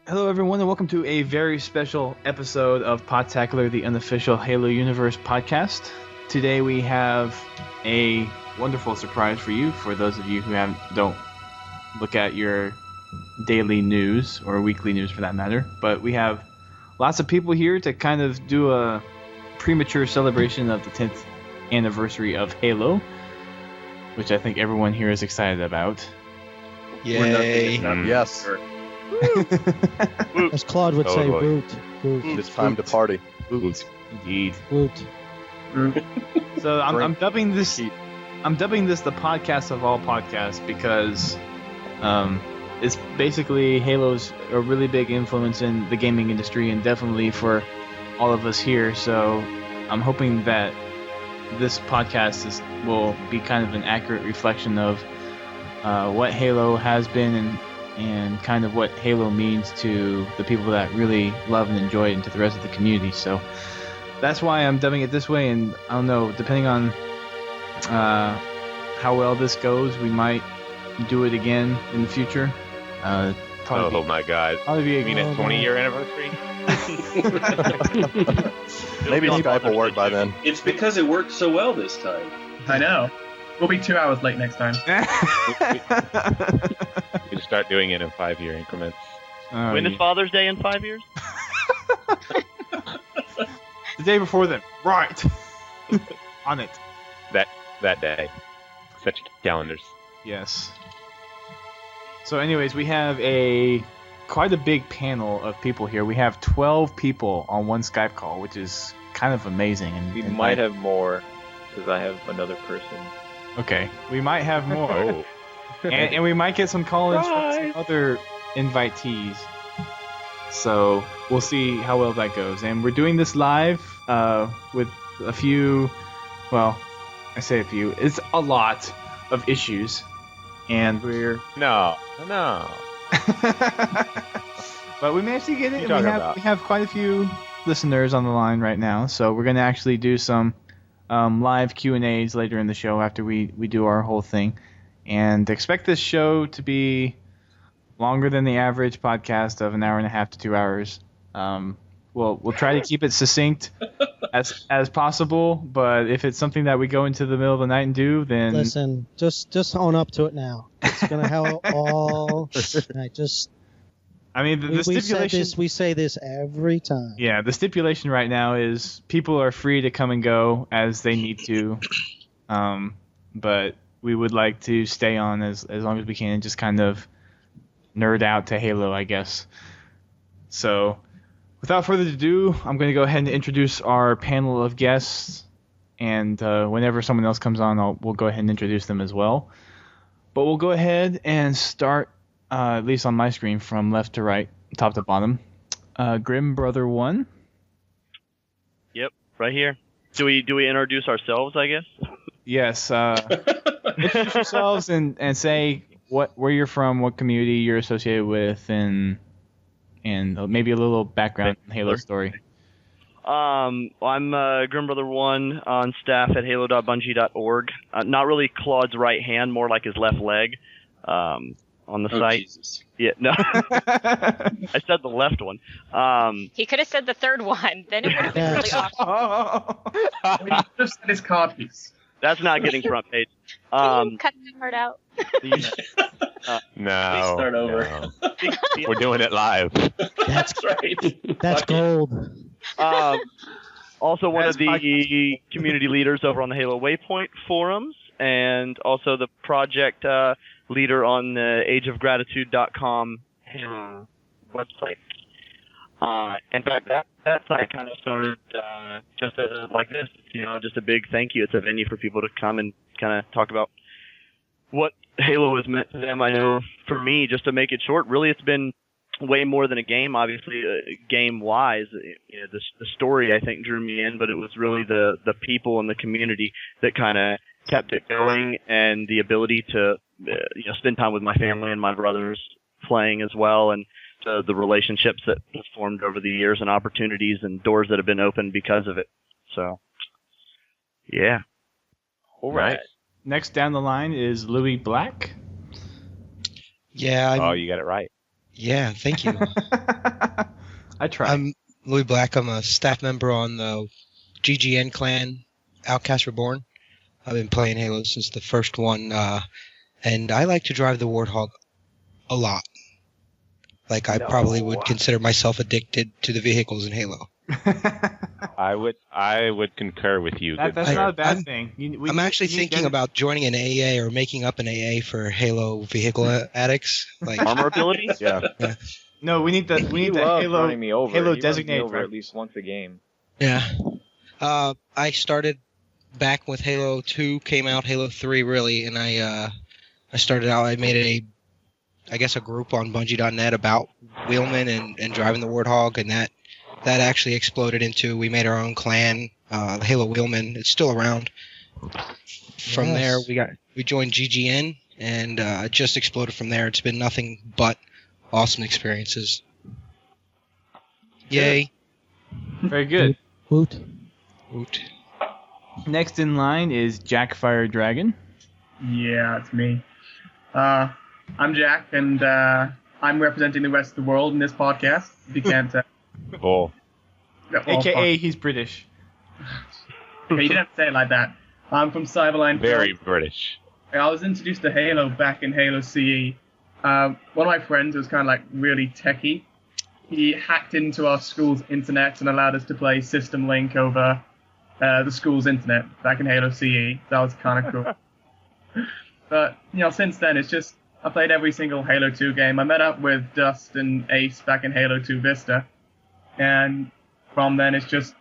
Hello, everyone, and welcome to a very special episode of Podtacular, the unofficial Halo Universe podcast. Today we have a wonderful surprise for you, for those of you who don't look at your daily news, or weekly news for that matter. But we have lots of people here to kind of do a premature celebration of the 10th anniversary of Halo, which I think everyone here is excited about. Yay! Yes. As Claude would say, woot. It's time to party. Woot. Indeed. Woot. So I'm dubbing this the podcast of all podcasts because it's basically Halo's a really big influence in the gaming industry and definitely for all of us here. So I'm hoping that this podcast will be kind of an accurate reflection of what Halo has been and kind of what Halo means to the people that really love and enjoy it and to the rest of the community. So that's why I'm dubbing it this way, and I don't know, depending on how well this goes, we might do it again in the future. My God. You mean a 20-year anniversary? Maybe Skype will work by then. It's because it worked so well this time. I know. We'll be 2 hours late next time. We can start doing it in 5-year increments. When is Father's Day in 5 years? The day before then. Right. On it. That day. Such calendars. Yes. So anyways, we have quite a big panel of people here. We have 12 people on one Skype call, which is kind of amazing. And we might have more, because I have another person. Okay, we might have more. Oh. and we might get some call-ins from some other invitees. So we'll see how well that goes. And we're doing this live with a few, well, I say a few, it's a lot of issues. And we're... No. But we managed to get it. We have quite a few listeners on the line right now. So we're going to actually do some live Q&As later in the show after we do our whole thing. And expect this show to be longer than the average podcast of an hour and a half to 2 hours. We'll try to keep it succinct as possible, but if it's something that we go into the middle of the night and do, then... Listen, just own up to it now. It's going to help all night. I mean, the stipulation... We say this every time. Yeah, the stipulation right now is people are free to come and go as they need to, but we would like to stay on as long as we can and just kind of nerd out to Halo, I guess. So, without further ado, I'm going to go ahead and introduce our panel of guests, and whenever someone else comes on, we'll go ahead and introduce them as well. But we'll go ahead and start, at least on my screen, from left to right, top to bottom. Grim Brother 1. Yep, right here. Do we introduce ourselves, I guess? Yes. Introduce yourselves and say where you're from, what community you're associated with, and maybe a little background Halo story. I'm Grim Brother 1 on staff at halo.bungie.org. Not really Claude's right hand, more like his left leg on the site. Jesus. Yeah, no. I said the left one. He could have said the third one. Then it would have been really awesome. We just said his card piece. That's not getting front page. Can you cut that part out? No. Please start over. No. We're doing it live. That's right. That's gold. Also one of the community leaders over on the Halo Waypoint forums, and also the project leader on the ageofgratitude.com website. In fact, that site kind of started just as like this, just a big thank you. It's a venue for people to come and kind of talk about what Halo has meant to them. I know for me, just to make it short, really it's been way more than a game, obviously, game-wise. The story, I think, drew me in, but it was really the people and the community that kind of kept it going, and the ability to spend time with my family and my brothers playing as well, and the relationships that have formed over the years and opportunities and doors that have been opened because of it. So, yeah. All right. Next down the line is Louis Black. Yeah. Oh, you got it right. Yeah, thank you. I tried. I'm Louis Black. I'm a staff member on the GGN clan, Outcast Reborn. I've been playing Halo since the first one, and I like to drive the Warthog a lot. Like, I probably would consider myself addicted to the vehicles in Halo. I would concur with you. That's not a bad thing. I'm actually thinking about joining an AA or making up an AA for Halo vehicle addicts. Like Armor abilities? Yeah. No, we need the Halo running me over. Halo He runs me designated over driver. at least once a game. Yeah. I started back with Halo 2 came out, Halo 3 really, and I started out, I made a group on Bungie.net about wheelmen and driving the Warthog, and that actually exploded into, we made our own clan, the Halo Wheelmen. It's still around. From there, we joined GGN, and it just exploded from there. It's been nothing but awesome experiences. Yay. Very good. Woot. Woot. Next in line is Jackfire Dragon. Yeah, it's me. I'm Jack, and I'm representing the rest of the world in this podcast. If you can't Oh. AKA, he's British. Okay, you didn't have to say it like that. I'm from Cyberline. Very British. I was introduced to Halo back in Halo CE. One of my friends was kind of like really techie. He hacked into our school's internet and allowed us to play System Link over the school's internet back in Halo CE. That was kind of cool. But, since then, it's just, I played every single Halo 2 game. I met up with Dust and Ace back in Halo 2 Vista. And from then, it's just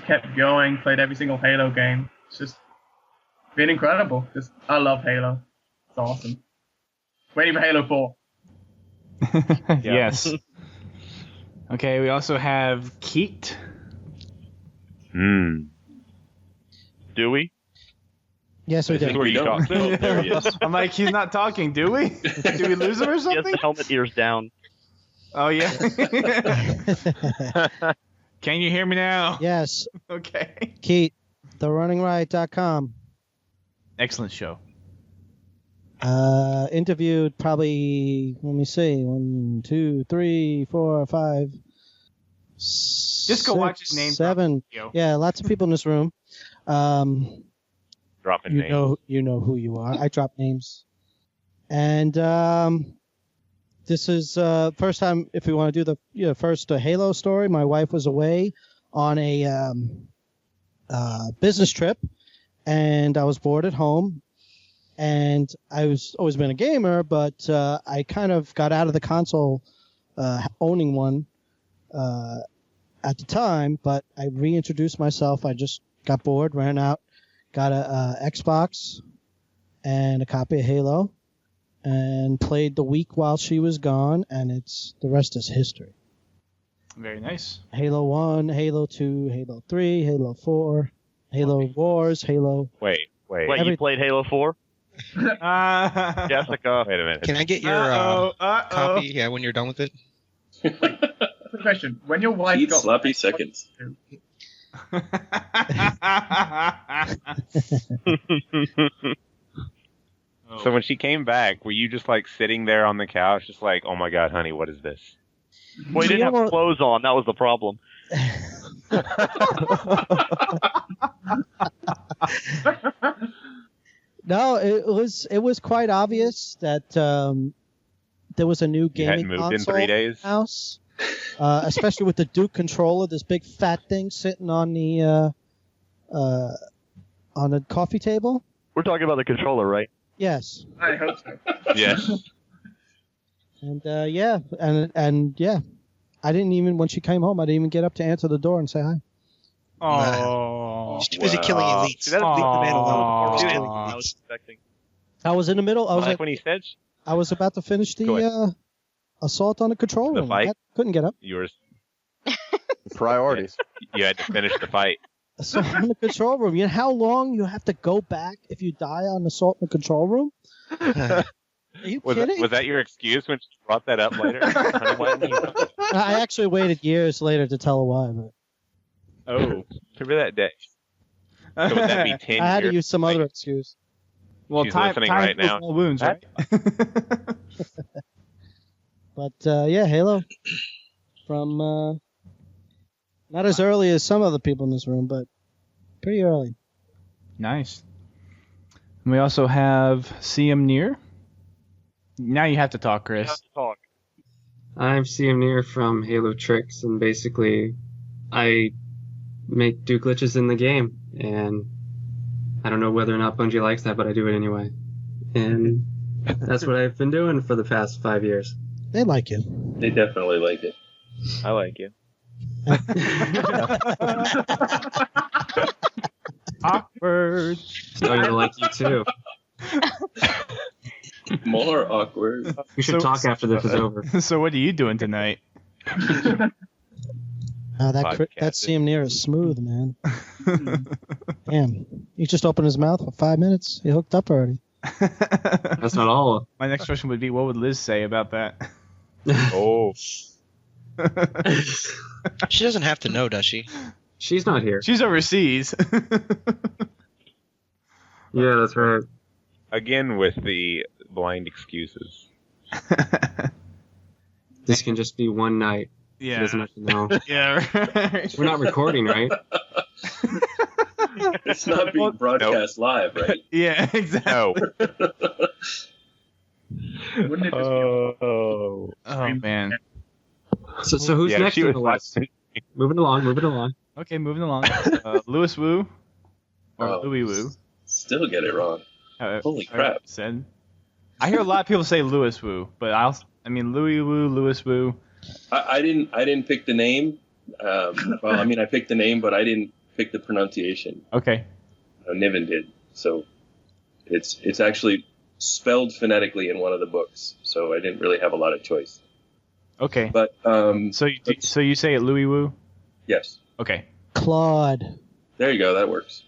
kept going, played every single Halo game. It's just been incredible. I love Halo. It's awesome. Waiting for Halo 4. Yes. Okay, we also have Keat. Hmm. Do we? Yes, we This is do. where you talk. Oh, there he is. I'm like, he's not talking, do we? Do we lose him or He has something? the helmet ears down. Oh, yeah. Can you hear me now? Yes. Okay. Keat, therunningriot.com. Excellent show. Interviewed probably, let me see, 1, 2, 3, 4, 5. Just go watch his name. 7. Yeah, lots of people in this room. Dropping names. You know who you are. I drop names. And this is first time, if we want to do the first Halo story. My wife was away on a business trip, and I was bored at home. And I was always been a gamer, but I kind of got out of the console owning one at the time. But I reintroduced myself. I just got bored, ran out, got a Xbox and a copy of Halo, and played the week while she was gone. And the rest is history. Very nice. Halo 1, Halo 2, Halo 3, Halo 4, Halo Wars, Halo. Wait. Wait, you played Halo 4? Jessica. Wait a minute. Can I get your copy? Yeah, when you're done with it. Quick question: when your wife Eat got sloppy seconds. So when she came back, were you just like sitting there on the couch, just like, oh my god, honey, what is this? Well, you didn't have clothes on. That was the problem. No, it was quite obvious that there was a new gaming moved in console 3 days? house, especially with the Duke controller, this big fat thing sitting on the coffee table. We're talking about the controller, right? Yes. I hope so. Yes. And yeah, I didn't even, when she came home, I didn't even get up to answer the door and say hi. Oh, She's too busy killing elites. See, that leave the man alone. Killing elites. I was expecting. I was in the middle. I was Like when he said I was about to finish the assault on the control The room. fight? I couldn't get up. yours, Priorities. you had to finish the fight. Assault on the control room. You know how long you have to go back if you die on assault in the control room? Are you kidding? Was that your excuse when she brought that up later? Honey, why didn't you- I actually waited years later to tell her why, but Oh, remember that day? So would that be 10 I had to years? use some other excuse. well, She's time listening time right heals now. all wounds, right? But yeah, Halo. From not as early as some other people in this room, but pretty early. Nice. And we also have CM Near. Now you have to talk, Chris. You have to talk. I'm CM Near from Halo Tricks, and basically, I do glitches in the game, and I don't know whether or not Bungie likes that, but I do it anyway. And that's what I've been doing for the past 5 years. They like you. They definitely like it. I like you. Awkward. So I like you too. More awkward. We should talk after this is over. So what are you doing tonight? That CM Near is smooth, man. Damn. He just opened his mouth for 5 minutes. He hooked up already. That's not all. My next question would be, what would Liz say about that? Oh. She doesn't have to know, does she? She's not here. She's overseas. Yeah, that's right. Again with the blind excuses. This can just be one night. Yeah. She doesn't have to know. Yeah. Right. We're not recording, right? It's not being broadcast live, right? Yeah, exactly. No. Wouldn't it just Oh. Oh, man. So who's Yeah, next she on was the list? Moving along. Okay, moving along. Louis Wu. Or Louis Wu. Still get it wrong. Holy crap. Said. I hear a lot of people say Louis Wu, but Louis Wu, Louis Wu. I didn't pick the name. I picked the name, but I didn't pick the pronunciation. Okay. Niven did. So it's actually spelled phonetically in one of the books, so I didn't really have a lot of choice. Okay. But so you say it Louis Wu? Yes. Okay. Claude. There you go. That works.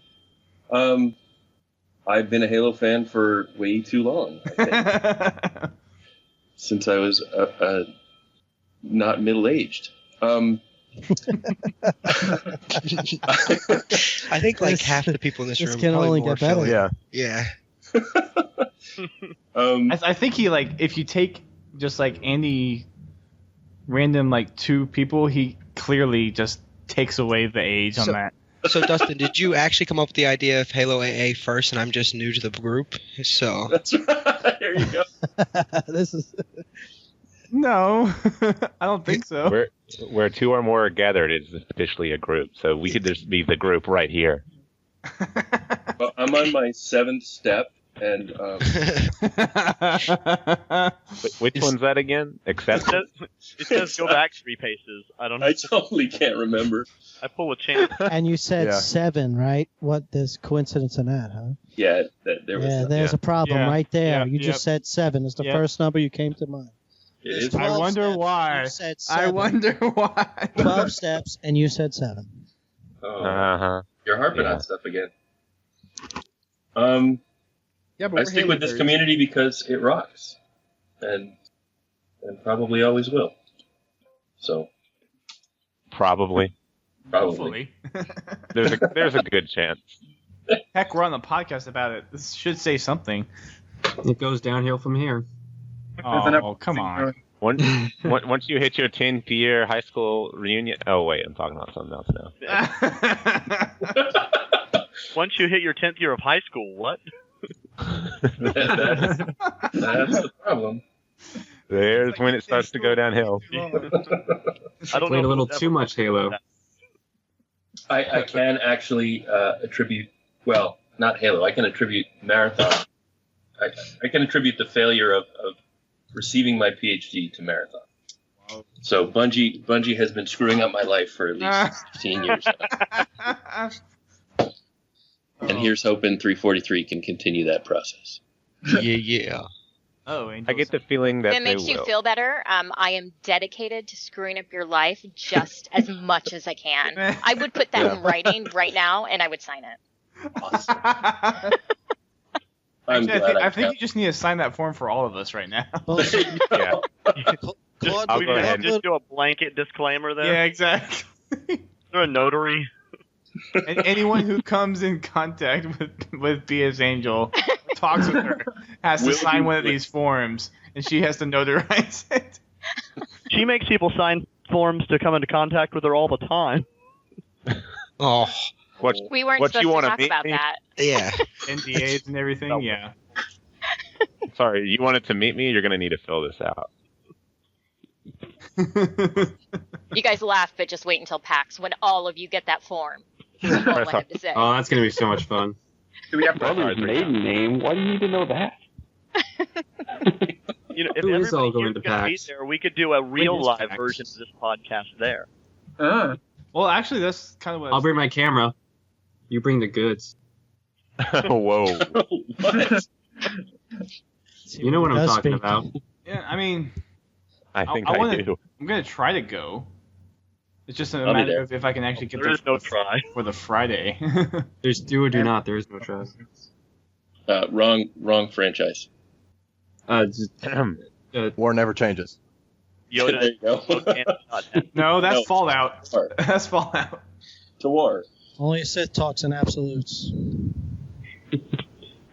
I've been a Halo fan for way too long. I think. Since I was not middle-aged. I think like half the people in this room can probably only more get better. Philly. Yeah. Yeah. I think he if you take just any random two people, he clearly just takes away the age on that. So Dustin, did you actually come up with the idea of Halo AA first, and I'm just new to the group? So that's right. There you go. This is no, I don't think so. Where two or more are gathered is officially a group, so we could just be the group right here. Well, I'm on my 7th step, and Which one's that again? Accept it? It says go back 3 paces. I don't know. I totally can't remember. I pull a chance. And you said 7, right? What? There's coincidence in that, huh? Yeah, there was. Yeah, there's a problem right there. Yeah, You just said 7 is the first number you came to mind. It is. I wonder steps, why. you said 7. I wonder why. 12 steps, and you said 7. Uh-huh. You're harping on stuff again. Yeah, but I stick with this community because it rocks, and probably always will. So Probably. Hopefully. There's a good chance. Heck, we're on the podcast about it. This should say something. It goes downhill from here. Oh, come on. Once you hit your 10th year high school reunion. Oh wait, I'm talking about something else now. Once you hit your 10th year of high school, what? that's the problem. There's when it starts to go downhill. I don't Played know a little too much Halo. I can actually attribute, well, not Halo. I can attribute Marathon. I can attribute the failure of receiving my PhD to Marathon. So Bungie has been screwing up my life for at least 15 years now. And here's hoping 343 can continue that process. Yeah. Oh, I get the feeling that If it makes they you will. feel better, I am dedicated to screwing up your life just as much as I can. I would put that in writing right now, and I would sign it. Awesome. I think you just need to sign that form for all of us right now. Yeah. Claude, I'll go ahead. Just do a blanket disclaimer there. Yeah, exactly. Is there a notary? And anyone who comes in contact with B.S. Angel, talks with her, has to sign one of these forms, and she has to notarize it. She makes people sign forms to come into contact with her all the time. Oh. We weren't what you supposed to wanna talk meet about me? that. Yeah. NDAs and everything. Yeah. Sorry, you wanted to meet me? You're going to need to fill this out. You guys laugh, but just wait until PAX when all of you get that form. That's all I have to say. Oh, that's gonna be so much fun. Do we have Brother's maiden name? Why do you need to know that? You know, if Who is all everybody going here's to gonna be PAX? there, we could do a real is live PAX? version of this podcast there. Well, actually, that's kind of what. I'll bring my camera. You bring the goods. Whoa. What? You know what I'm Does talking speak. about. Yeah, I mean, I think I wanna- do. I'm gonna try to go. It's just a I'll be matter there. of if I can actually get There is no try. for the Friday. There's do or do not. There is no try. Wrong franchise. Just, War never changes. There Yoda. you go. No, that's No. Fallout. War. That's Fallout. To war. Only Sith talks in absolutes.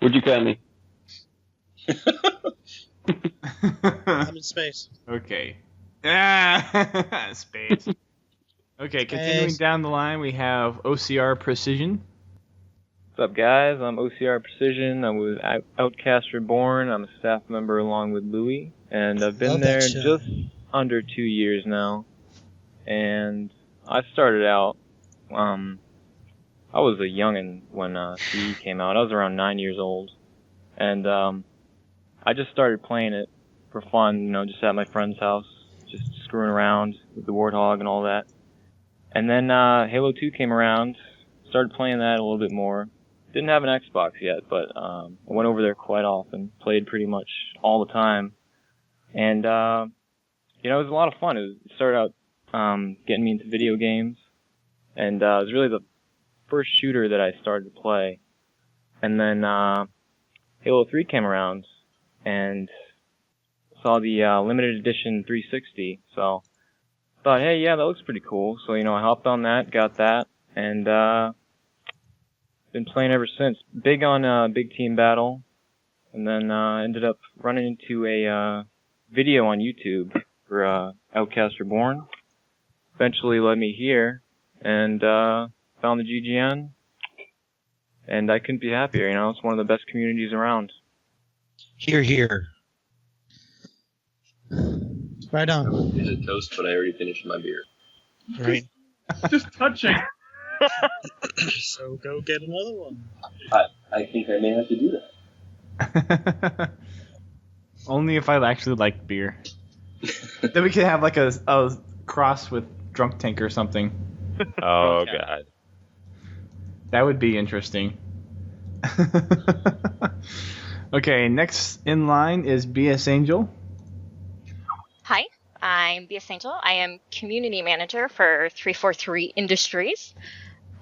Would you cut me? I'm in space. Okay. Space. Okay, continuing Space. down the line, we have OCR Precision. What's up, guys? I'm OCR Precision. I'm with Outcast Reborn. I'm a staff member along with Louie, and I've been Love that there show. just under 2 years now. And I started out, I was a youngin' when CE came out. I was around 9 years old, and I just started playing it for fun, you know, just at my friend's house, just screwing around with the Warthog and all that. And then Halo 2 came around, started playing that a little bit more. Didn't have an Xbox yet, but I went over there quite often, played pretty much all the time. And, you know, it was a lot of fun. It started out getting me into video games, and it was really the first shooter that I started to play. And then Halo 3 came around, and saw the limited edition 360, so thought, hey, yeah, that looks pretty cool. So, you know, I hopped on that, got that, and been playing ever since. Big on Big Team Battle, and then ended up running into a video on YouTube for Outcast Reborn. Eventually led me here, and found the GGN, and I couldn't be happier. You know, it's one of the best communities around. Here, here. Right on. Is it toast? But I already finished my beer. Right. Just touching. So go get another one. I think I may have to do that. Only if I actually like beer. Then we could have like a cross with Drunk Tank or something. Oh, God. That would be interesting. Okay, next in line is BS Angel. Hi, I'm BS Angel. I am community manager for 343 Industries.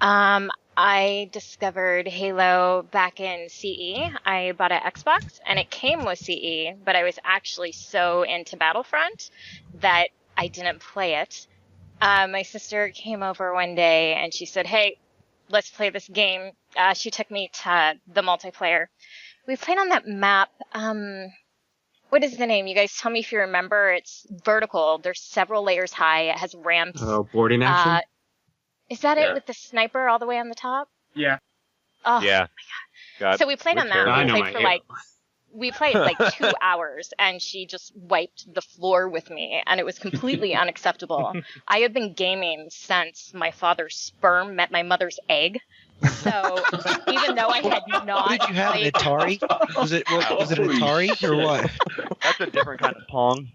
I discovered Halo back in CE. I bought an Xbox, and it came with CE, but I was actually so into Battlefront that I didn't play it. My sister came over one day, and she said, hey, let's play this game. She took me to the multiplayer. We played on that map. What is the name? You guys tell me if you remember. It's vertical. There's several layers high. It has ramps. Oh, boarding action? Is that it with the sniper all the way on the top? Yeah. Oh, Yeah. God, so we played we're on that. terrible. We played for like 2 hours, and she just wiped the floor with me, and it was completely unacceptable. I had been gaming since my father's sperm met my mother's egg. So even though I had not What did you have, an played- Atari? Was it an Atari or what? That's a different kind of Pong.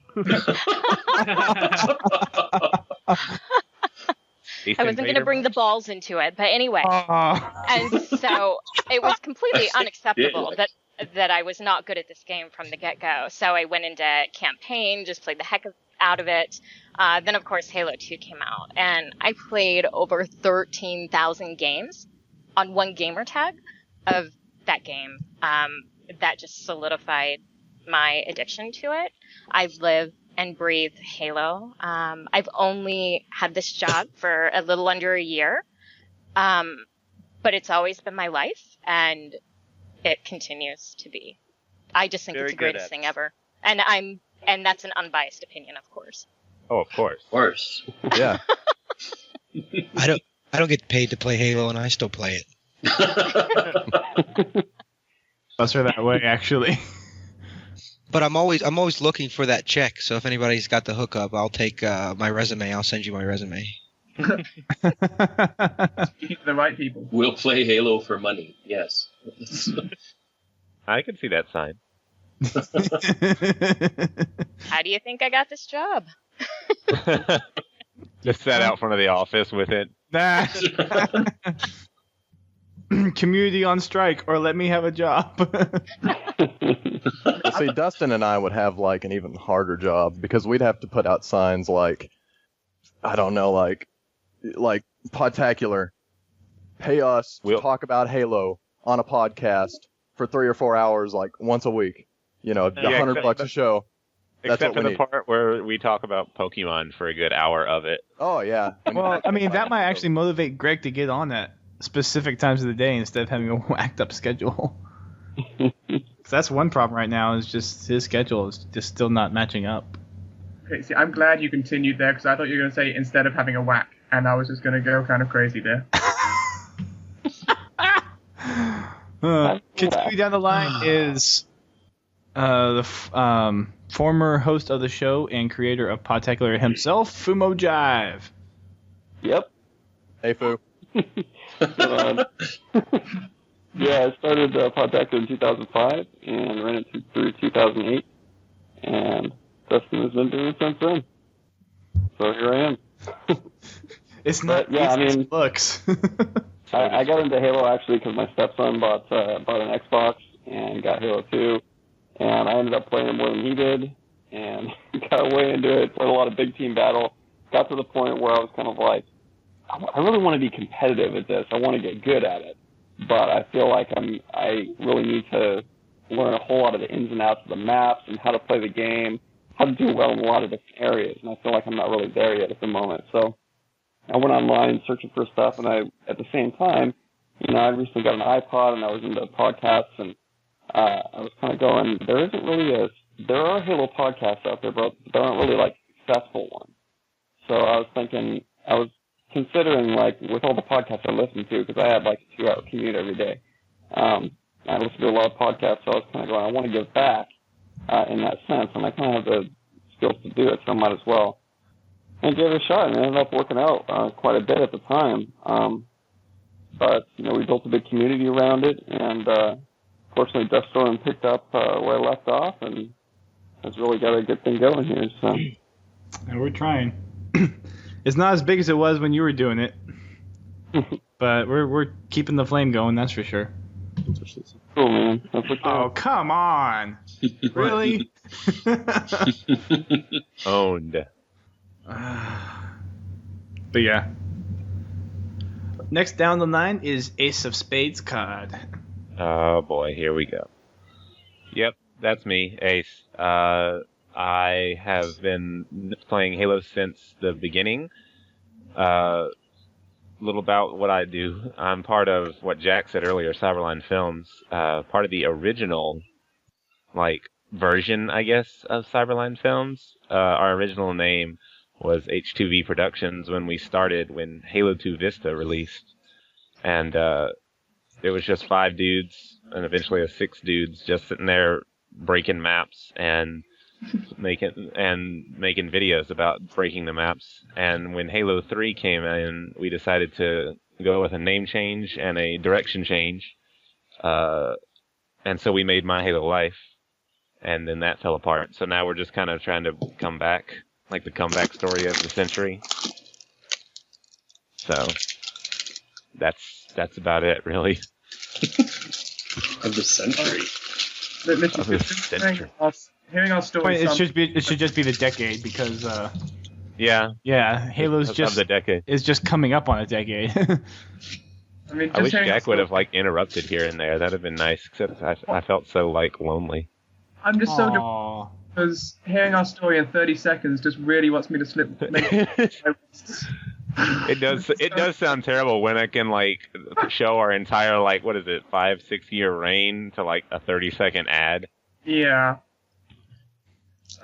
I wasn't going to bring the balls into it, but anyway. And so it was completely unacceptable that I was not good at this game from the get-go. So I went into campaign, just played the heck out of it. Then, of course, Halo 2 came out, and I played over 13,000 games on one gamer tag of that game. That just solidified my addiction to it. I live and breathe Halo. I've only had this job for a little under a year, but it's always been my life, and it continues to be. I just think Very it's the good greatest at thing it. ever, and that's an unbiased opinion, of course. Oh, of course. Of course. Yeah. I don't get paid to play Halo, and I still play it. Us are that way, actually. But I'm always looking for that check. So if anybody's got the hookup, I'll take my resume. I'll send you my resume. The right people. We'll play Halo for money. Yes. I can see that sign. How do you think I got this job? Just sat out front of the office with it. Nah. Community on strike, or let me have a job. Well, see, Dustin and I would have like an even harder job because we'd have to put out signs like, I don't know, like Podtacular, pay us to talk about Halo on a podcast for 3 or 4 hours, like once a week. You know, $100 a show. That's Except what for we the need. part where we talk about Pokemon for a good hour of it. Oh yeah. Well, I mean, that might actually motivate Greg to get on at specific times of the day instead of having a whacked up schedule. 'Cause that's one problem right now, is just his schedule is just still not matching up. Okay, see, I'm glad you continued there because I thought you were going to say instead of having a whack, and I was just going to go kind of crazy there. Continuing down the line is the former host of the show and creator of Podtacular himself, Fumo Jive. Yep. Hey, Fu. Yeah, I started Podtacular in 2005 and ran it through 2008, and Dustin has been doing it since then. So here I am. It's not yeah, I mean, it looks. I got into Halo actually because my stepson bought an Xbox and got Halo 2, and I ended up playing it more than he did, and got way into it. Played a lot of big team battle. Got to the point where I was kind of like, I really want to be competitive at this. I want to get good at it, but I feel like I really need to learn a whole lot of the ins and outs of the maps and how to play the game, how to do well in a lot of different areas, and I feel like I'm not really there yet at the moment. So I went online searching for stuff, and at the same time, I recently got an iPod, and I was into podcasts, and I was kind of going, there are Halo podcasts out there, but there aren't really like successful ones. So I was considering, like, with all the podcasts I listen to, because I had like a 2-hour commute every day, I listen to a lot of podcasts, so I was kind of going, I want to give back in that sense, and I kind of have the skills to do it, so I might as well. And gave it a shot, and it ended up working out quite a bit at the time. But, we built a big community around it, and fortunately Death Storm picked up where I left off, and has really got a good thing going here. So. And we're trying. It's not as big as it was when you were doing it, but we're keeping the flame going, that's for sure. Cool, man. Oh, come on. Really? Owned. But yeah. Next down the line is Ace of Spades card. Oh boy, here we go. Yep, that's me, Ace. I have been playing Halo since the beginning. Little about what I do. I'm part of what Jack said earlier, Cyberline Films. Part of the original, version, I guess, of Cyberline Films. Our original name was H2V Productions when we started, when Halo 2 Vista released. And there was just 5 dudes, and eventually a 6 dudes, just sitting there breaking maps and making videos about breaking the maps. And when Halo 3 came in, we decided to go with a name change and a direction change. And so we made My Halo Life, and then that fell apart. So now we're just kind of trying to come back, like the comeback story of the century. So that's about it, really. Of the century. Of the century. Hearing our story. It should just be the decade, because yeah, Halo's of the decade is just coming up on a decade. I wish Jack would have interrupted here and there. That'd have been nice. Except I felt so lonely. I'm just so because hearing our story in 30 seconds just really wants me to slip. It does sound terrible when I can show our entire 5-6 year reign to a 30-second ad. Yeah.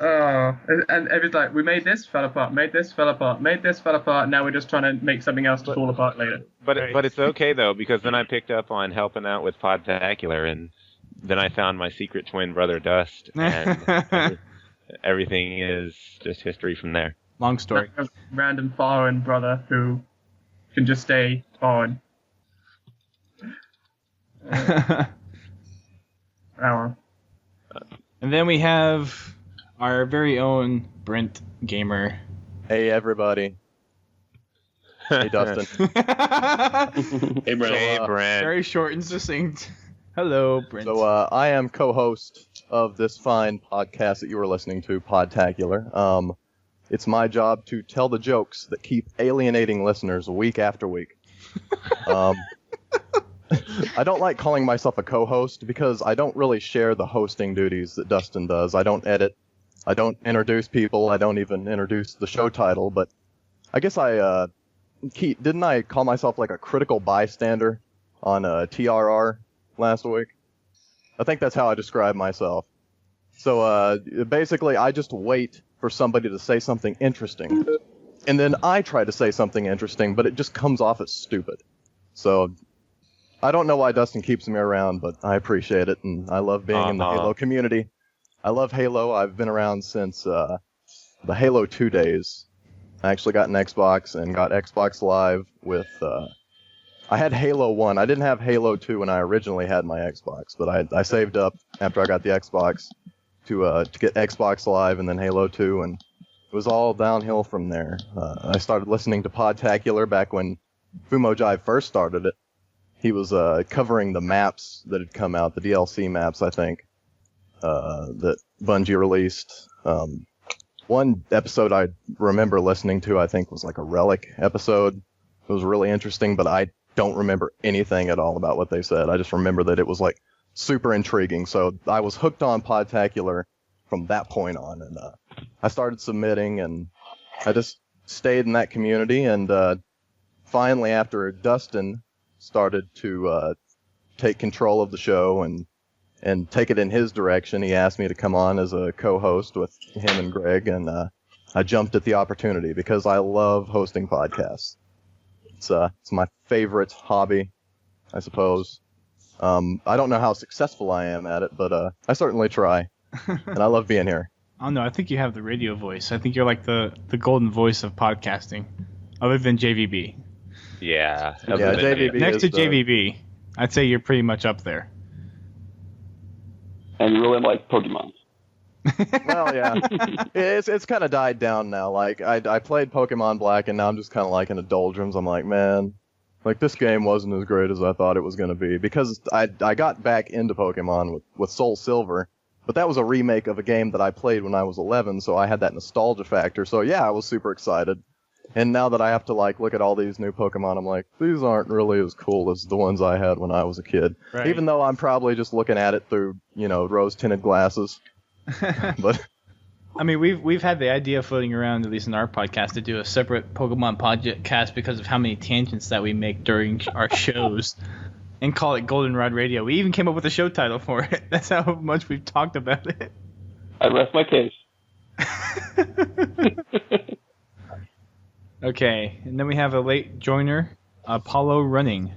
Oh, and everybody's like, we made this, fell apart, made this, fell apart, made this, fell apart, now we're just trying to make something else to fall apart later. But it's okay, though, because then I picked up on helping out with Podtacular, and then I found my secret twin brother, Dust, and everything is just history from there. Long story. A random foreign brother who can just stay foreign. And then we have our very own Brent Gamer. Hey, everybody. Hey, Dustin. Hey, Brent. Hey, Brent. Very short and succinct. Hello, Brent. So I am co-host of this fine podcast that you are listening to, Podtacular. It's my job to tell the jokes that keep alienating listeners week after week. I don't like calling myself a co-host because I don't really share the hosting duties that Dustin does. I don't edit. I don't introduce people. I don't even introduce the show title. But I guess didn't I call myself like a critical bystander on TRR last week? I think that's how I describe myself. So basically, I just wait for somebody to say something interesting, and then I try to say something interesting, but it just comes off as stupid. So I don't know why Dustin keeps me around, but I appreciate it, and I love being in the Halo community. I love Halo. I've been around since the Halo 2 days. I actually got an Xbox and got Xbox Live with... I had Halo 1. I didn't have Halo 2 when I originally had my Xbox, but I saved up after I got the Xbox to get Xbox Live and then Halo 2, and it was all downhill from there. I started listening to Podtacular back when Fumojive first started it. He was covering the maps that had come out, the DLC maps, I think, that Bungie released. One episode I remember listening to, I think, was like a Relic episode. It was really interesting, but I don't remember anything at all about what they said. I just remember that it was like super intriguing. So I was hooked on Podtacular from that point on, and I started submitting, and I just stayed in that community. And finally, after Dustin started to take control of the show and take it in his direction, he asked me to come on as a co-host with him and Greg, and I jumped at the opportunity because I love hosting podcasts. It's my favorite hobby, I suppose. I don't know how successful I am at it, but I certainly try, and I love being here. I don't know. I think you have the radio voice. I think you're like the golden voice of podcasting, other than JVB. Yeah. JVB Next to JVB, I'd say you're pretty much up there. And you really like Pokemon. Well, yeah. It's kind of died down now. Like, I played Pokemon Black, and now I'm just kind of like in a doldrums. I'm like, man, like, this game wasn't as great as I thought it was going to be. Because I got back into Pokemon with Soul Silver, but that was a remake of a game that I played when I was 11, so I had that nostalgia factor. So, yeah, I was super excited. And now that I have to, like, look at all these new Pokemon, I'm like, these aren't really as cool as the ones I had when I was a kid. Right. Even though I'm probably just looking at it through, rose-tinted glasses. But I mean, we've had the idea floating around, at least in our podcast, to do a separate Pokemon podcast because of how many tangents that we make during our shows, and call it Goldenrod Radio. We even came up with a show title for it. That's how much we've talked about it. I rest my case. Okay, and then we have a late joiner, Apollo Running.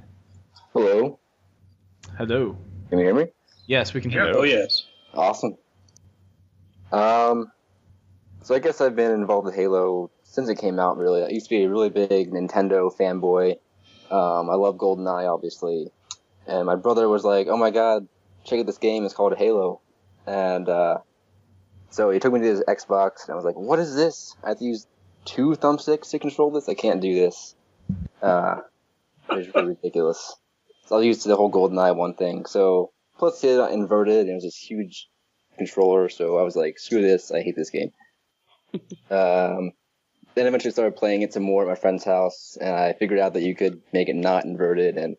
Hello. Hello. Can you hear me? Yes, we can hear you. Oh, yes. Awesome. So I guess I've been involved with Halo since it came out, really. I used to be a really big Nintendo fanboy. I love GoldenEye, obviously. And my brother was like, oh my god, check out this game, it's called Halo. And so he took me to his Xbox, and I was like, what is this? I have to use 2 thumbsticks to control this? I can't do this. It's really ridiculous. So I was used to the whole GoldenEye one thing. So, plus it inverted, and it was this huge controller, so I was like, screw this, I hate this game. Then eventually started playing it some more at my friend's house, and I figured out that you could make it not inverted, and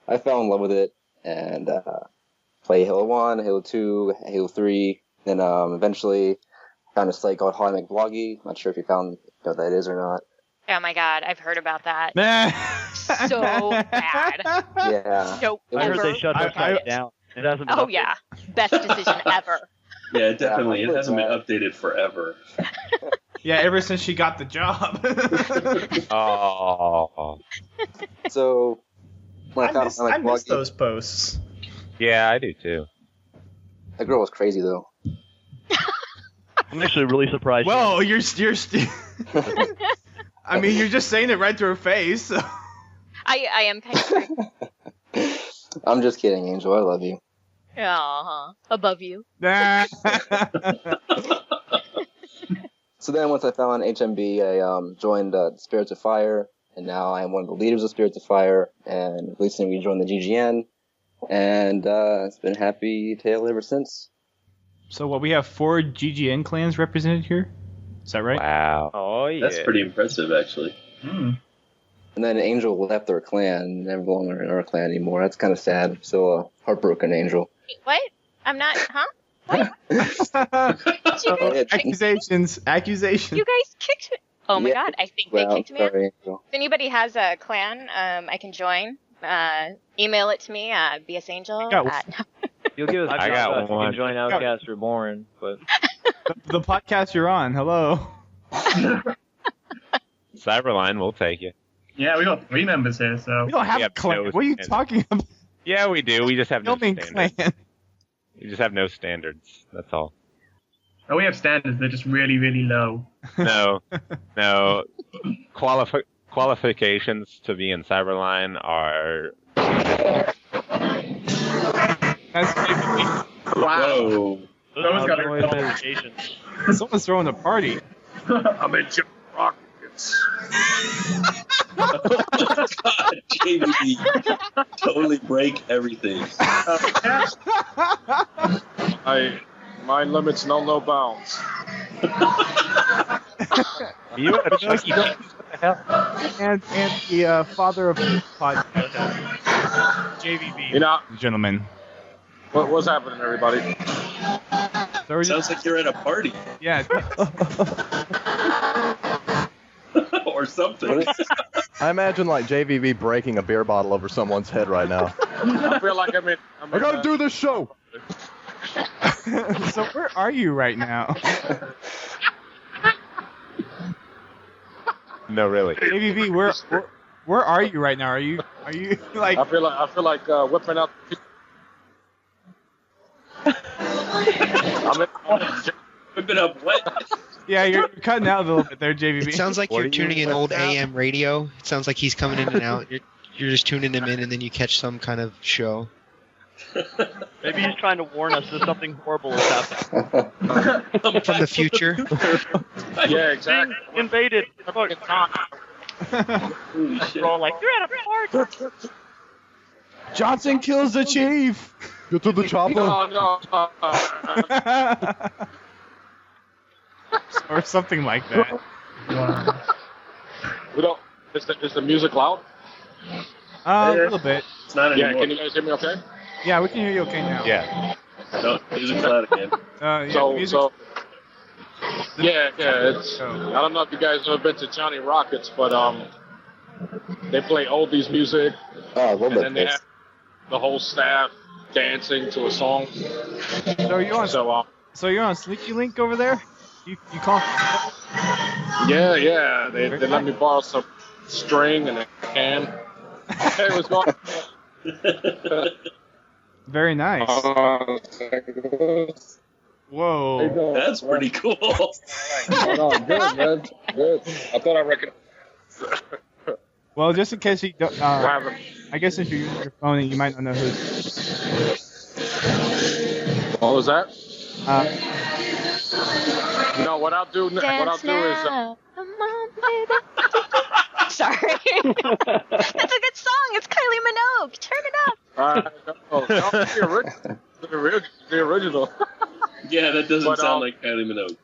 I fell in love with it, and played Halo 1, Halo 2, Halo 3, then eventually found a site called How I Make Vloggy. Not sure if you found what that is or not. Oh my god, I've heard about that. So bad. Yeah. So I heard they shut the site down. It hasn't been Oh updated. yeah, best decision ever. Yeah, definitely. It hasn't been updated forever. Yeah, ever since she got the job. Oh. So, I miss those posts. Yeah, I do too. That girl was crazy though. I'm actually really surprised. Well, you're I mean, you're just saying it right to her face. So. I am kind of. I'm just kidding, Angel. I love you. Above you. So then, once I found HMB, I joined Spirits of Fire, and now I am one of the leaders of Spirits of Fire. And recently, we joined the GGN, and it's been a happy tale ever since. So what? We have 4 GGN clans represented here. Is that right? Wow. Oh yeah. That's pretty impressive, actually. Mm. And then Angel left our clan, never longer in our clan anymore. That's kind of sad. I'm still heartbroken, Angel. Wait, what? I'm not, huh? What? Accusations. You guys kicked me. Oh my god, I think they kicked me out. Sorry, Angel. If anybody has a clan, I can join. Email it to me, bsangel. You'll give us I got you one. can join Outcast Reborn, but The podcast you're on. Hello. Cyberline, we'll take you. Yeah, we got 3 members here, so. We don't have Yeah, a clan. no What are you standards. talking about? Yeah, we do. We just have no Filming standards. clan. We just have no standards. That's all. Oh, we have standards. They're just really, really low. No. Qualifications to be in Cyberline are. That's Whoa. Those got Noise a notifications. someone's throwing a party. I'm in Jim Rockets. God, JVD. Totally break everything. My limits know no bounds. You have a Chucky. What the hell? And the father of the podcast, JVB. You know, Gentlemen. what's happening, everybody? So we're Sounds like you're at a party. Yeah. Or something. I imagine like JVB breaking a beer bottle over someone's head right now. I feel like I'm in I gotta do this show. So where are you right now? No, really. JVB, where are you right now? Are you like? I feel like whipping out. Whipping up what? Yeah, you're cutting out a little bit there, JVB. It sounds like you're tuning in old AM radio. It sounds like he's coming in and out. You're just tuning him in, and then you catch some kind of show. Maybe he's trying to warn us that something horrible is happening. From the future. Yeah, exactly. Invaded. Fucking time. We're all like, you're at a party. Johnson kills the chief. Get to the chopper. No. Or something like that. We don't. Is the music loud? A little bit. It's not Yeah. anymore. Can you guys hear me? Okay. Yeah, we can hear you okay now. Yeah. No, music's loud again. Yeah, So music- yeah. It's. I don't know if you guys have been to Johnny Rockets, but they play oldies music, Oh, I love and that then they place. have the whole staff dancing to a song. So you're on. So So you're on Sneaky Link over there. You call. yeah. They let me borrow some string and a can. Hey, what's going on? Very nice. Whoa. That's pretty cool. Oh, no, good, man. Good. I thought I recognized. Well, just in case you don't, I guess if you're using your phone, you might not know who. What was that? Uh, No, what I'll do is. Come on, baby. Sorry. That's a good song. It's Kylie Minogue. Turn it up. No, the original. Yeah, that doesn't But, sound like Kylie Minogue.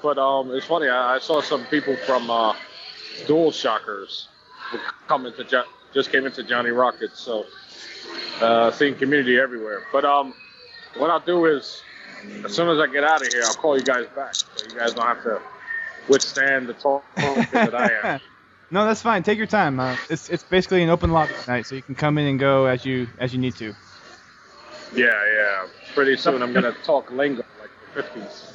But it's funny. I saw some people from Dual Shockers just came into Johnny Rockets, so seeing community everywhere. But what I'll do is, as soon as I get out of here, I'll call you guys back, so you guys don't have to withstand the talk that I am. no, that's fine. Take your time. It's basically an open lobby tonight, so you can come in and go as you need to. Yeah. Pretty soon I'm gonna talk lingo like 50s.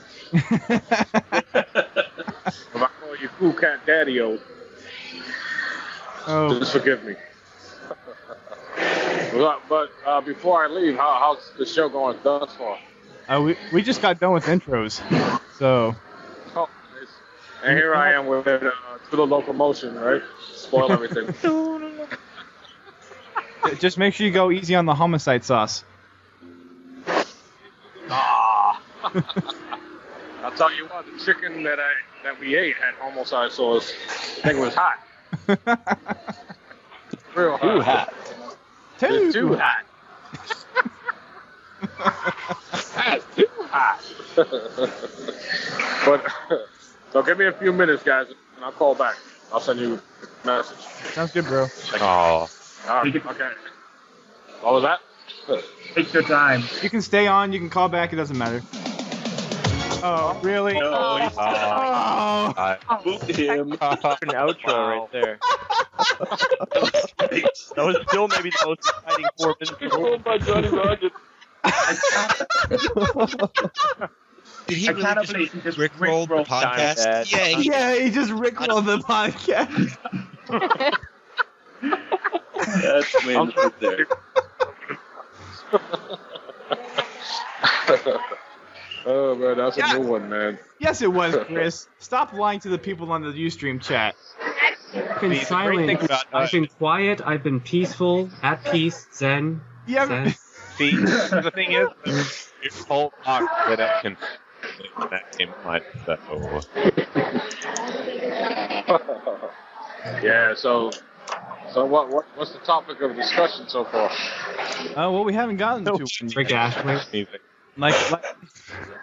If I call you Cool Cat Daddy-O, just forgive me. But before I leave, how's the show going thus far? We just got done with intros, so. Oh, nice. And here I am with To the Locomotion, right? Spoil everything. Just make sure you go easy on the homicide sauce. I'll tell you what, the chicken that we ate had homicide sauce. I think it was hot. Real hot. Too hot. That's too hot. But so give me a few minutes, guys, and I'll call back. I'll send you a message. Sounds good, bro. Oh. Okay. What was that? Take your time. You can stay on. You can call back. It doesn't matter. Oh, really? No, he's Moved him. An outro right there. That was still maybe the most exciting 4 minutes. Controlled by Johnny Rocket. Did he really just rickroll the podcast? Yeah, he just rickrolled the podcast. That's wins right there. Oh man, that's a new one, man. Yes, it was, Chris. Stop lying to the people on the Ustream chat. I've been silent. I've been quiet. I've been peaceful, at peace, zen. Yeah. Zen. See, the thing is, your whole talk lit up that same point. So. Yeah. So what's the topic of discussion so far? Well, we haven't gotten to Rick Astley. Like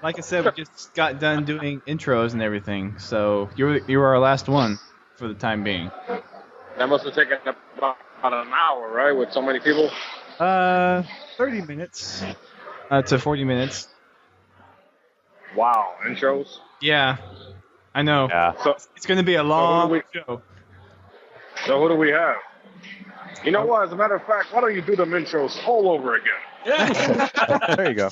I said, we just got done doing intros and everything. So you were our last one for the time being. That must have taken about an hour, right? With so many people. 30 minutes to 40 minutes. Wow, intros. Yeah, I know. Yeah. So it's going to be a long show. So who do we have? You know what? As a matter of fact, why don't you do them intros all over again? There you go.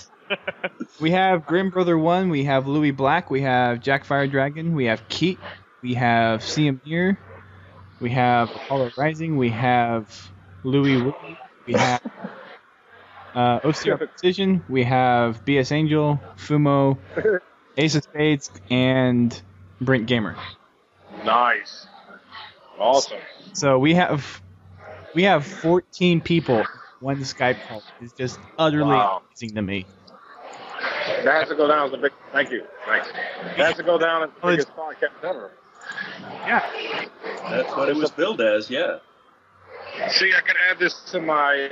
We have Grim Brother 1, we have Louis Black, we have Jack Fire Dragon, we have Keat, we have CM Near, we have Apollo Rising, we have Louis Woody, we have OCR Precision, we have BS Angel, Fumo, Ace of Spades, and Brent Gamer. Nice. Awesome. So we have 14 people. One Skype call is just utterly amazing to me. That has to go down as a big. Thank you. Thanks. That has to go down as the biggest podcast ever. Yeah. That's what it was billed as. Yeah. See, I can add this to my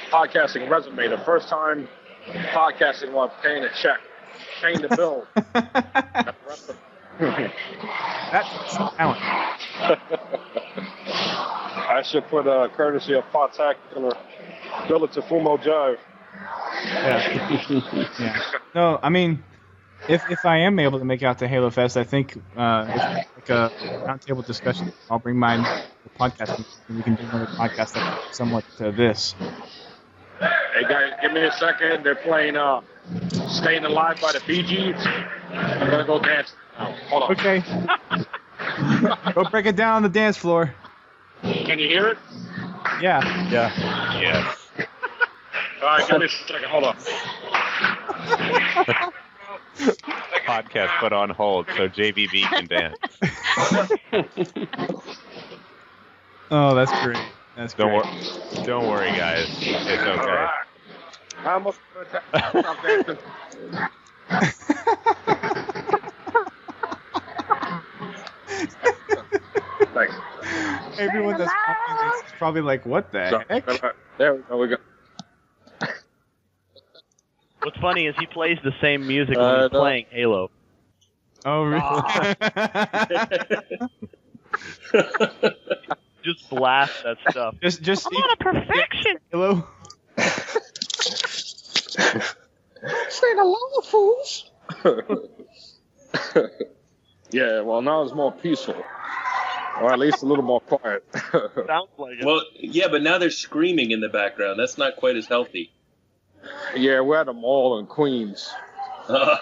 podcasting resume. The first time podcasting while paying a check, paying the bill. That's talent. I should put courtesy of Podtacular, bill it to Fumo Jive. Yeah. No, I mean, if I am able to make it out to Halo Fest, I think if like a roundtable discussion, I'll bring my podcast and we can do another podcast that's somewhat to this. Hey guys, give me a second. They're playing "Staying Alive" by the Bee Gees. I'm gonna go dance now. Hold on. Okay. Go break it down on the dance floor. Can you hear it? Yeah. Yeah. Yes. All right, give me a second. Hold on. Podcast put on hold so JVB can dance. Oh, that's great. That's great. Don't worry, guys. It's okay. Right. I almost stop dancing. Thanks. Everyone that's watching this is probably like, what the heck? There we go. What's funny is he plays the same music when he's playing Halo. Oh, really? Just blast that stuff. Just I'm on a perfection. Halo. Say the law, fools. Yeah, well, now it's more peaceful. Or at least a little more quiet. Sounds like it. Well, yeah, but now they're screaming in the background. That's not quite as healthy. Yeah, we're at a mall in Queens.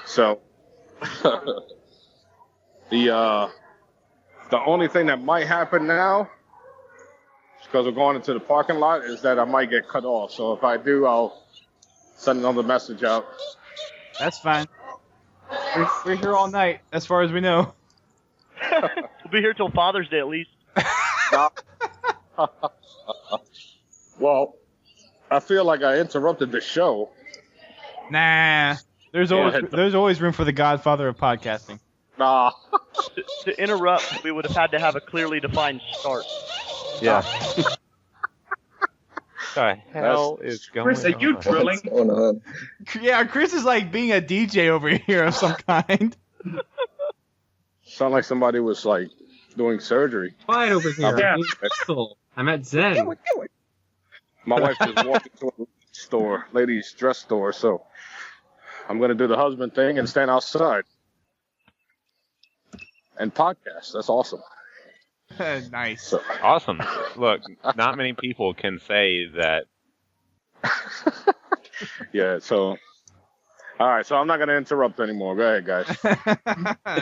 So the only thing that might happen now, because we're going into the parking lot, is that I might get cut off. So if I do, I'll send another message out. That's fine. We're here all night, as far as we know. We'll be here till Father's Day at least. Well, I feel like I interrupted the show. Nah. There's always room for the godfather of podcasting. Nah. To interrupt, we would have had to have a clearly defined start. Yeah. The hell is going Chris, are you on? drilling? Yeah, Chris is like being a DJ over here of some kind. Sound like somebody was like doing surgery. Quiet over here. Yeah. I'm at Zen. My wife just walked into a store, ladies' dress store, so I'm gonna do the husband thing and stand outside and podcast. That's awesome. Nice. So, Awesome. Look, not many people can say that. yeah. So, all right. So I'm not gonna interrupt anymore. Go ahead, guys.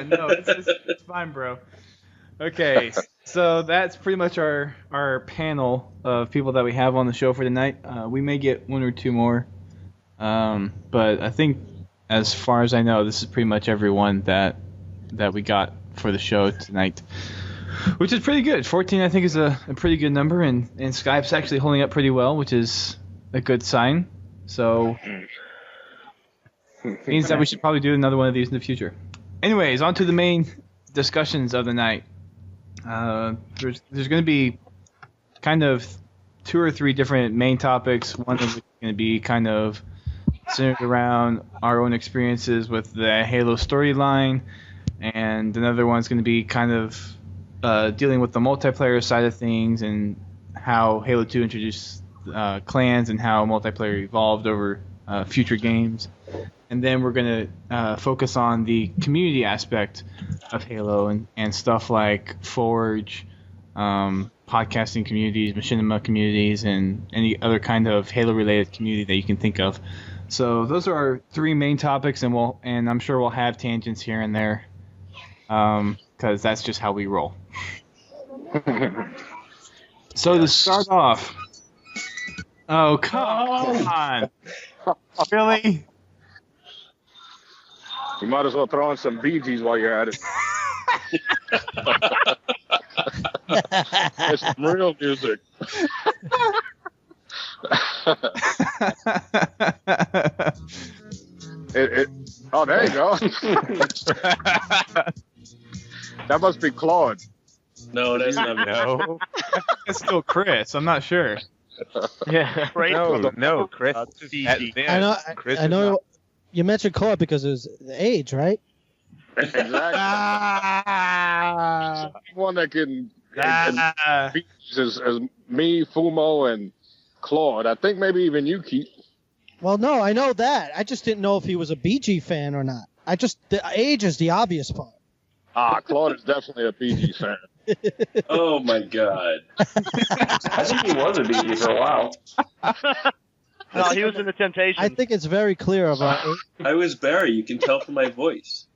No, it's fine, bro. Okay, so that's pretty much our panel of people that we have on the show for tonight. We may get one or two more, but I think, as far as I know, this is pretty much everyone that we got for the show tonight, which is pretty good. 14, I think, is a pretty good number, and Skype's actually holding up pretty well, which is a good sign. So, means that we should probably do another one of these in the future. Anyways, on to the main discussions of the night. There's going to be kind of 2 or 3 different main topics. One of which is going to be kind of centered around our own experiences with the Halo storyline, and another one's going to be kind of dealing with the multiplayer side of things and how Halo 2 introduced clans and how multiplayer evolved over future games. And then we're going to focus on the community aspect of Halo and stuff like Forge, podcasting communities, machinima communities, and any other kind of Halo-related community that you can think of. So those are our 3 main topics, and I'm sure we'll have tangents here and there, because that's just how we roll. So to start off, oh come on, really? You might as well throw in some Bee Gees while you're at it. It's some real music. Oh, there you go. That must be Claude. No, that's not me. No. It's still Chris. I'm not sure. Yeah. Right. No, Chris. I know. You mentioned Claude because it was the age, right? Exactly. One that can beat as me, Fumo, and Claude. I think maybe even you, Keith. Well, no, I know that. I just didn't know if he was a BG fan or not. The age is the obvious part. Claude is definitely a BG fan. Oh my God. I think he was a BG for a while. No, he was in the Temptations. I think it's very clear of our age. I was Barry. You can tell from my voice.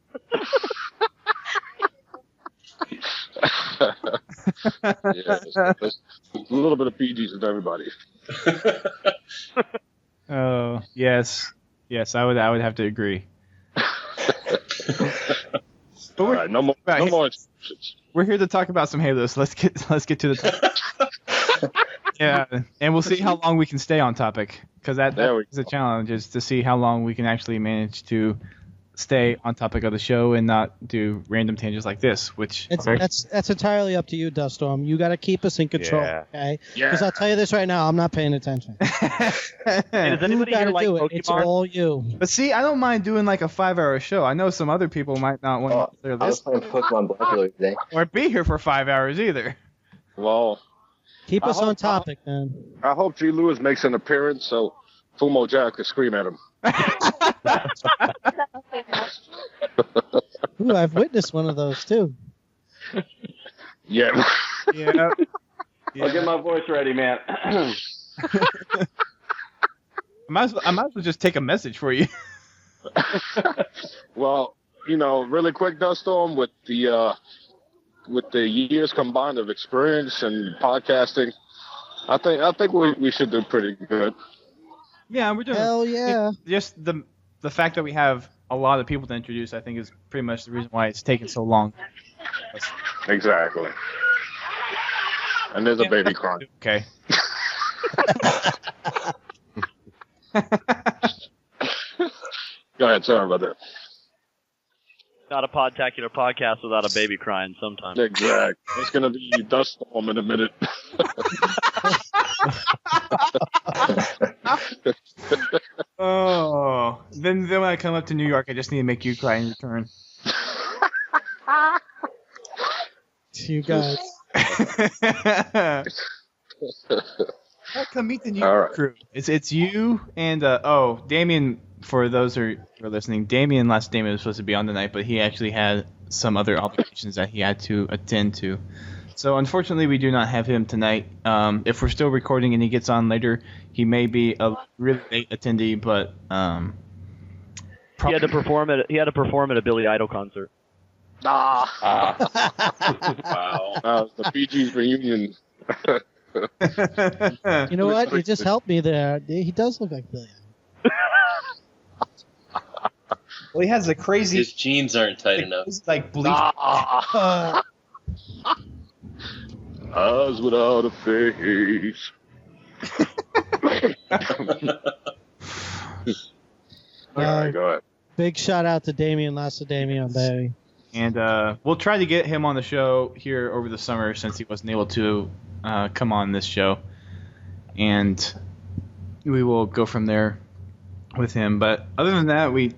Yeah, there's a little bit of PGs with everybody. Oh yes, I would have to agree. All right, no more. We're here to talk about some Halos. Let's get to the topic. Yeah, and we'll see how long we can stay on topic, because that is a challenge, is to see how long we can actually manage to stay on topic of the show and not do random tangents like this, which that's entirely up to you, Duststorm. You got to keep us in control, okay? Because I'll tell you this right now, I'm not paying attention. Hey, does anybody here like Pokemon? It's all you. But see, I don't mind doing like a 5-hour show. I know some other people might not want to I was playing Pokemon Black today. or be here for 5 hours either. Well, keep us on topic, man. I hope G. Lewis makes an appearance so Fumo Jack can scream at him. Ooh, I've witnessed one of those too. Yeah. Yeah. I'll get my voice ready, man. I might as well just take a message for you. Well, really quick, Duststorm, with the years combined of experience and podcasting, I think we should do pretty good. Yeah, we're doing. Hell yeah! Just the fact that we have a lot of people to introduce, I think, is pretty much the reason why it's taken so long. Exactly. And there's a baby crying. Okay. Go ahead, sorry about that. Not a Podtacular podcast without a baby crying sometimes. Exactly. It's going to be Duststorm in a minute. Oh. Then when I come up to New York, I just need to make you cry in return. You guys. Come meet the New York crew. It's you and Damien. For those who are listening, Damien was supposed to be on tonight, but he actually had some other obligations that he had to attend to. So unfortunately, we do not have him tonight. If we're still recording and he gets on later, he may be a really late attendee, but he had to perform at a Billy Idol concert. Wow. It's the PG's reunion. You know what? You just helped me there. He does look like Billy. Well, he has a crazy. His jeans aren't tight enough. He's like bleach. Eyes without a face. All right, go ahead. Big shout out to Damien Lacedemian, baby. And we'll try to get him on the show here over the summer since he wasn't able to come on this show. And we will go from there with him. But other than that, we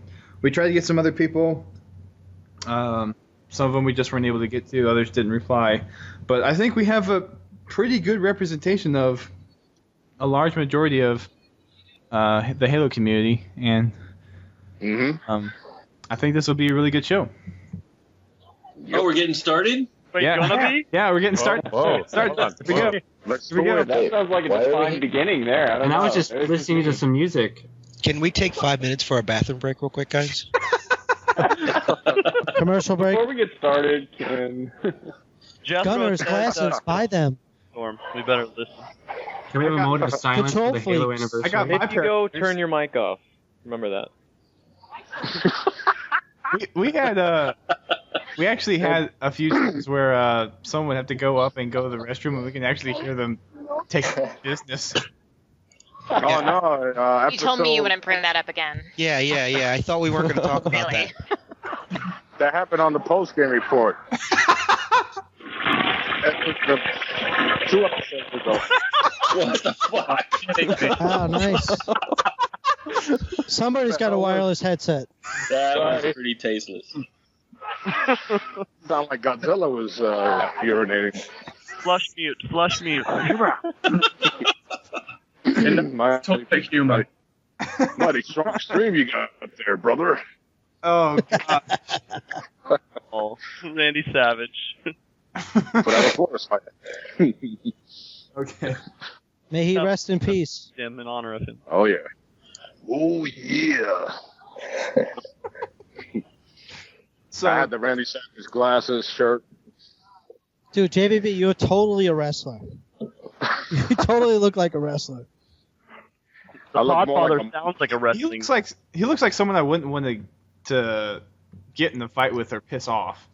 tried to get some other people. Some of them we just weren't able to get to. Others didn't reply. But I think we have a pretty good representation of a large majority of the Halo community. And I think this will be a really good show. Oh, we're getting started? Wait, gonna be? Yeah, we're getting started. Here we go. Let's Here we go. That sounds like a defined beginning there. And I was just listening to some music. Can we take 5 minutes for a bathroom break real quick, guys? Commercial break. Before we get started, can Gunners, glasses, buy them. Storm, we better listen. Can we have a moment of silence for the Halo anniversary? I got my If you go, turn your mic off. Remember that. We actually had a few times where someone would have to go up and go to the restroom, and we can actually hear them take business. Oh no! You told me you wouldn't bring that up again. Yeah. I thought we weren't going to talk about Really? that. That happened on the post-game report. That was 2 episodes ago. What the fuck? Oh, nice. Somebody's got a wireless headset. That was pretty tasteless. Sound like Godzilla was urinating. Flush mute. Topic humor. Mighty strong stream you got up there, brother. Oh, God. Oh, Randy Savage. But I was forest fighter. Okay. May he rest in peace. Him in honor of him. Oh yeah. Oh yeah. So I had the Randy Savage glasses, shirt. Dude, JVB, you're totally a wrestler. You totally look like a wrestler. The I look more Podfather like a- sounds like a he wrestling. looks like someone I wouldn't want to get in a fight with or piss off.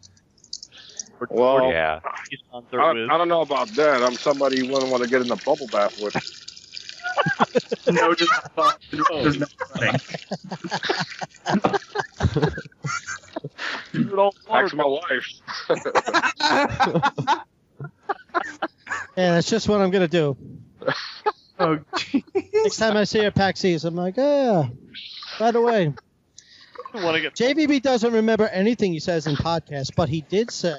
Well, Yeah. He's I concert with. don't know about that. I'm somebody you wouldn't want to get in a bubble bath with. No, just there's no running. Ask my wife. Yeah, that's just what I'm going to do. Oh, Next time I see her at PAX East, I'm like, yeah, right away. JVB doesn't remember anything he says in podcasts, but he did say.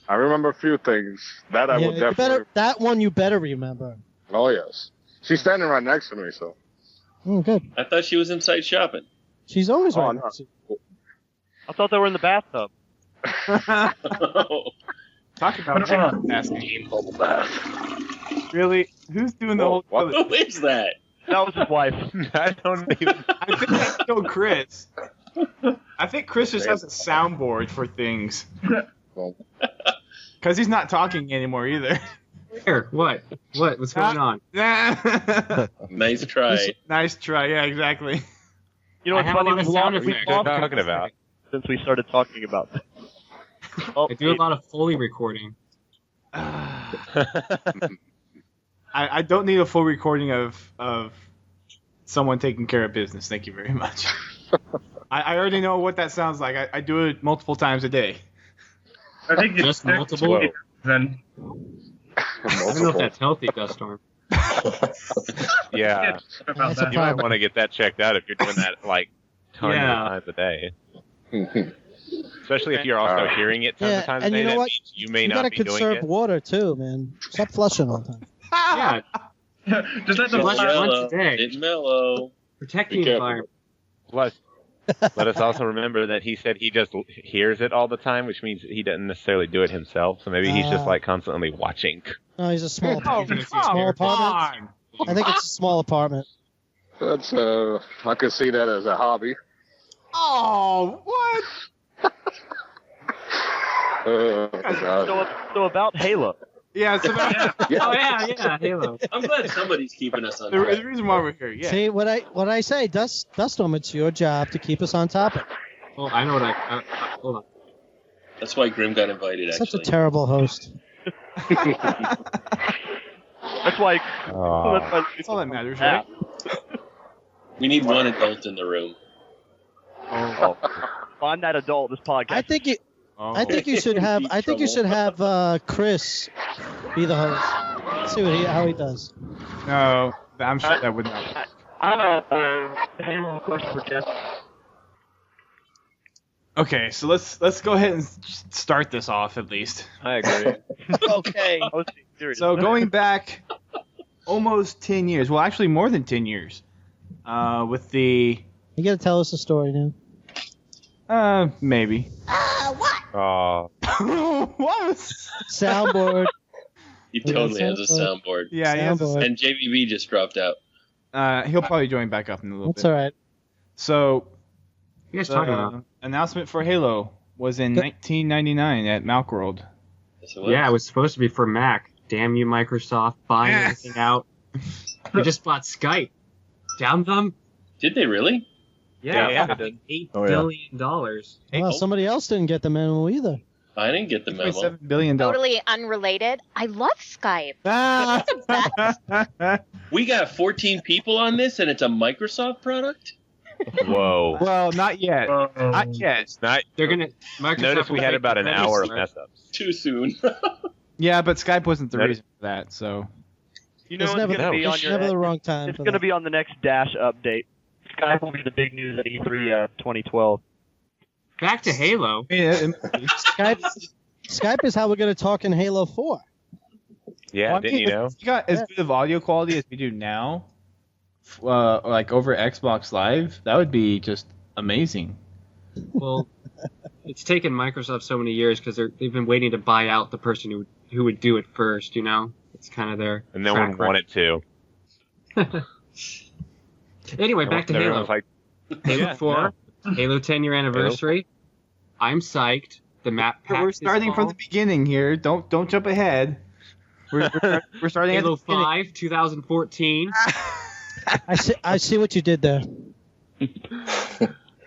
I remember a few things. That I will you definitely. that one you better remember. Oh yes, she's standing right next to me, so. Oh, good. I thought she was inside shopping. She's always Oh, right no. next to you. I thought they were in the bathtub. Talk about asking. Bubble bath. Really? Who's doing the whole? What? Who is that? That was his wife. I don't even. I think I know Chris. I think Chris just has a soundboard for things. Because he's not talking anymore either. Here, what? What's going on? Nice try. Nice try. Yeah, exactly. You know what's I have funny? a lot of sound effects. We've lost talking about since we started talking about this. Oh, I do a lot of Foley recording. I don't need a full recording of someone taking care of business. Thank you very much. I already know what that sounds like. I do it multiple times a day. I think it's Just multiple. Then I don't know if that's healthy, Duststorm. Yeah. about That's a that. You might want to get that checked out if you're doing that like tons of times a day. Especially if you're also hearing it tons of times a and day. you know That what? means you may You not gotta be doing conserve it. water too, man. Stop flushing all the time. Yeah, Just let the Flush it flush once a day. It's mellow. protect Be the careful. environment. Plus, let us also remember that he said he just hears it all the time, which means he doesn't necessarily do it himself. So maybe he's just like constantly watching. No, he's a small Oh, apartment. come Small on. apartment. I think it's a small apartment. That's I could see that as a hobby. Oh, what? God. So about Halo. Yeah, it's about, Oh yeah, Halo. I'm glad somebody's keeping us on the track. reason why we're here. Yeah. See what I say, Duststorm, it's your job to keep us on topic. Oh, I know what hold on. That's why Grim got invited, Such a actually. terrible host. That's why. That's all that matters, right? We need one adult in the room. Oh, I'm that adult. This podcast. I think you. Oh. I think you should have. I think you should have Chris be the host. Let's see how he does. No, I'm sure that would not. I'm a Halo question for Jeff. Okay, so let's go ahead and start this off at least. I agree. Okay. I was being serious. So going back almost 10 years, well, actually more than 10 years, with the You gotta tell us a story now. maybe. Oh, What? Soundboard. He totally has a soundboard. Yeah, he has Soundboard. And JBB just dropped out. he'll probably join back up in a little That's bit. all right. So You guys the talking about? announcement for Halo was in 1999 at Macworld. Yes, it was. Yeah, it was supposed to be for Mac. Damn you, Microsoft, buying everything out. They just bought Skype. Damn them. Did they really? Yeah, they did. $8 Oh, yeah. billion. Well, somebody else didn't get the memo either. I didn't get the memo. $7 billion. Totally unrelated. I love Skype. We got 14 people on this, and it's a Microsoft product? whoa. Well, not yet. Not yet. Not, They're gonna. Microsoft notice we will had take about the an credits, hour of right? mess ups. Too soon. Yeah, but Skype wasn't the That- reason for that. So You know It's it's never, gonna be on it's your. never the wrong time. It's for gonna that. be on the next Dash update. Skype will be the big news at E3 2012. Back to Halo. Skype is how we're gonna talk in Halo 4. Yeah, Well, I didn't mean, you know? If you got as good of audio quality as we do now, like over Xbox Live, that would be just amazing. Well, it's taken Microsoft so many years because they've been waiting to buy out the person who would do it first. You know, it's kind of their. And no one track wanted to. record. Anyway, back to Everyone Halo. was like, Halo yeah, 4, Halo 10-year anniversary. I'm psyched. The map pack We're is starting from the beginning here. Don't jump ahead. We're starting Halo at the beginning. 5, 2014. I see what you did there.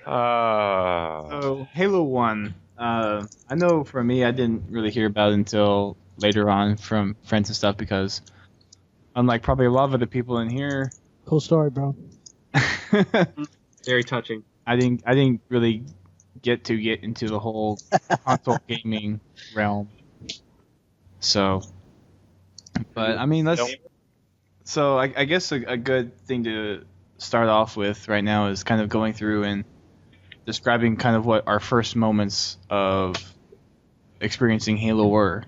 So Halo 1. I know for me, I didn't really hear about it until later on from friends and stuff because, unlike probably a lot of the people in here, Cool story, bro. Very touching. I didn't really get into the whole console gaming realm. So, but I mean, So I guess a good thing to start off with right now is kind of going through and describing kind of what our first moments of experiencing Halo were,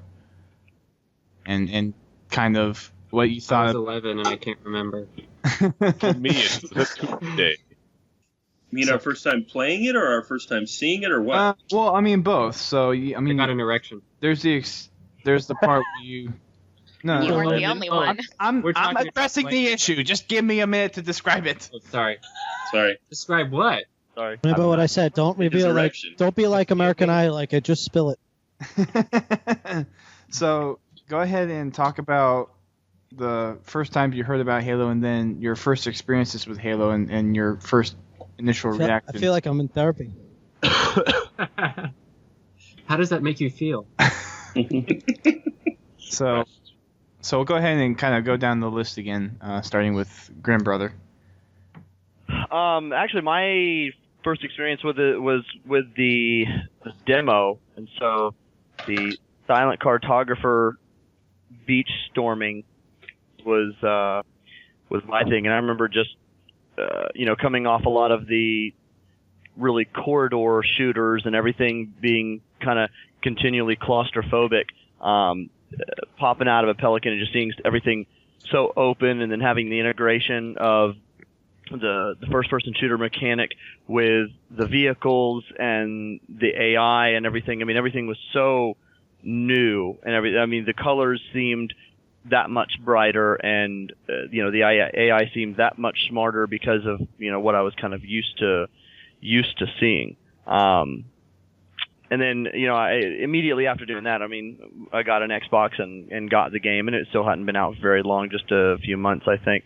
and kind of what you I thought. was 11 and I can't remember. for me, it's the Tuesday. You mean our first time playing it or our first time seeing it or what? Well, I mean both. So I mean, I got an erection. there's the part where you No, You no, weren't no, the no, only no, one. I'm We're talking about, addressing the issue. Just give me a minute to describe it. Oh, sorry. Sorry. Describe what? Sorry. Remember what I said. Don't reveal like. Resurrection. Don't be like American Idol. Like it. Just spill it. So go ahead and talk about the first time you heard about Halo, and then your first experiences with Halo, and your first initial I reaction. feel like I'm in therapy. How does that make you feel? So we'll go ahead and kind of go down the list again, starting with Grim Brother. Actually, my first experience with it was with the demo, and so the Silent Cartographer beach storming was my thing, and I remember just coming off a lot of the really corridor shooters and everything being kind of continually claustrophobic, popping out of a Pelican and just seeing everything so open, and then having the integration of the first-person shooter mechanic with the vehicles and the AI and everything. I mean, everything was so new, and the colors seemed that much brighter, and the AI seemed that much smarter because of what I was kind of used to seeing. And then immediately after doing that, I got an Xbox and got the game, and it still hadn't been out very long, just a few months, I think.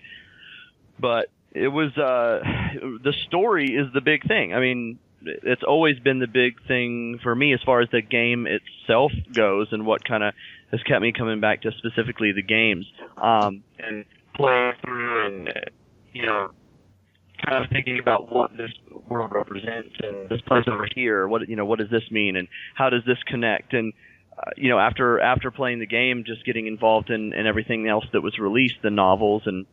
But it was the story is the big thing. I mean, it's always been the big thing for me as far as the game itself goes, and what kind of has kept me coming back to specifically the games, and playing through and kind of thinking about what this world represents and this place over here. What does this mean, and how does this connect? And after playing the game, just getting involved in everything else that was released, the novels, and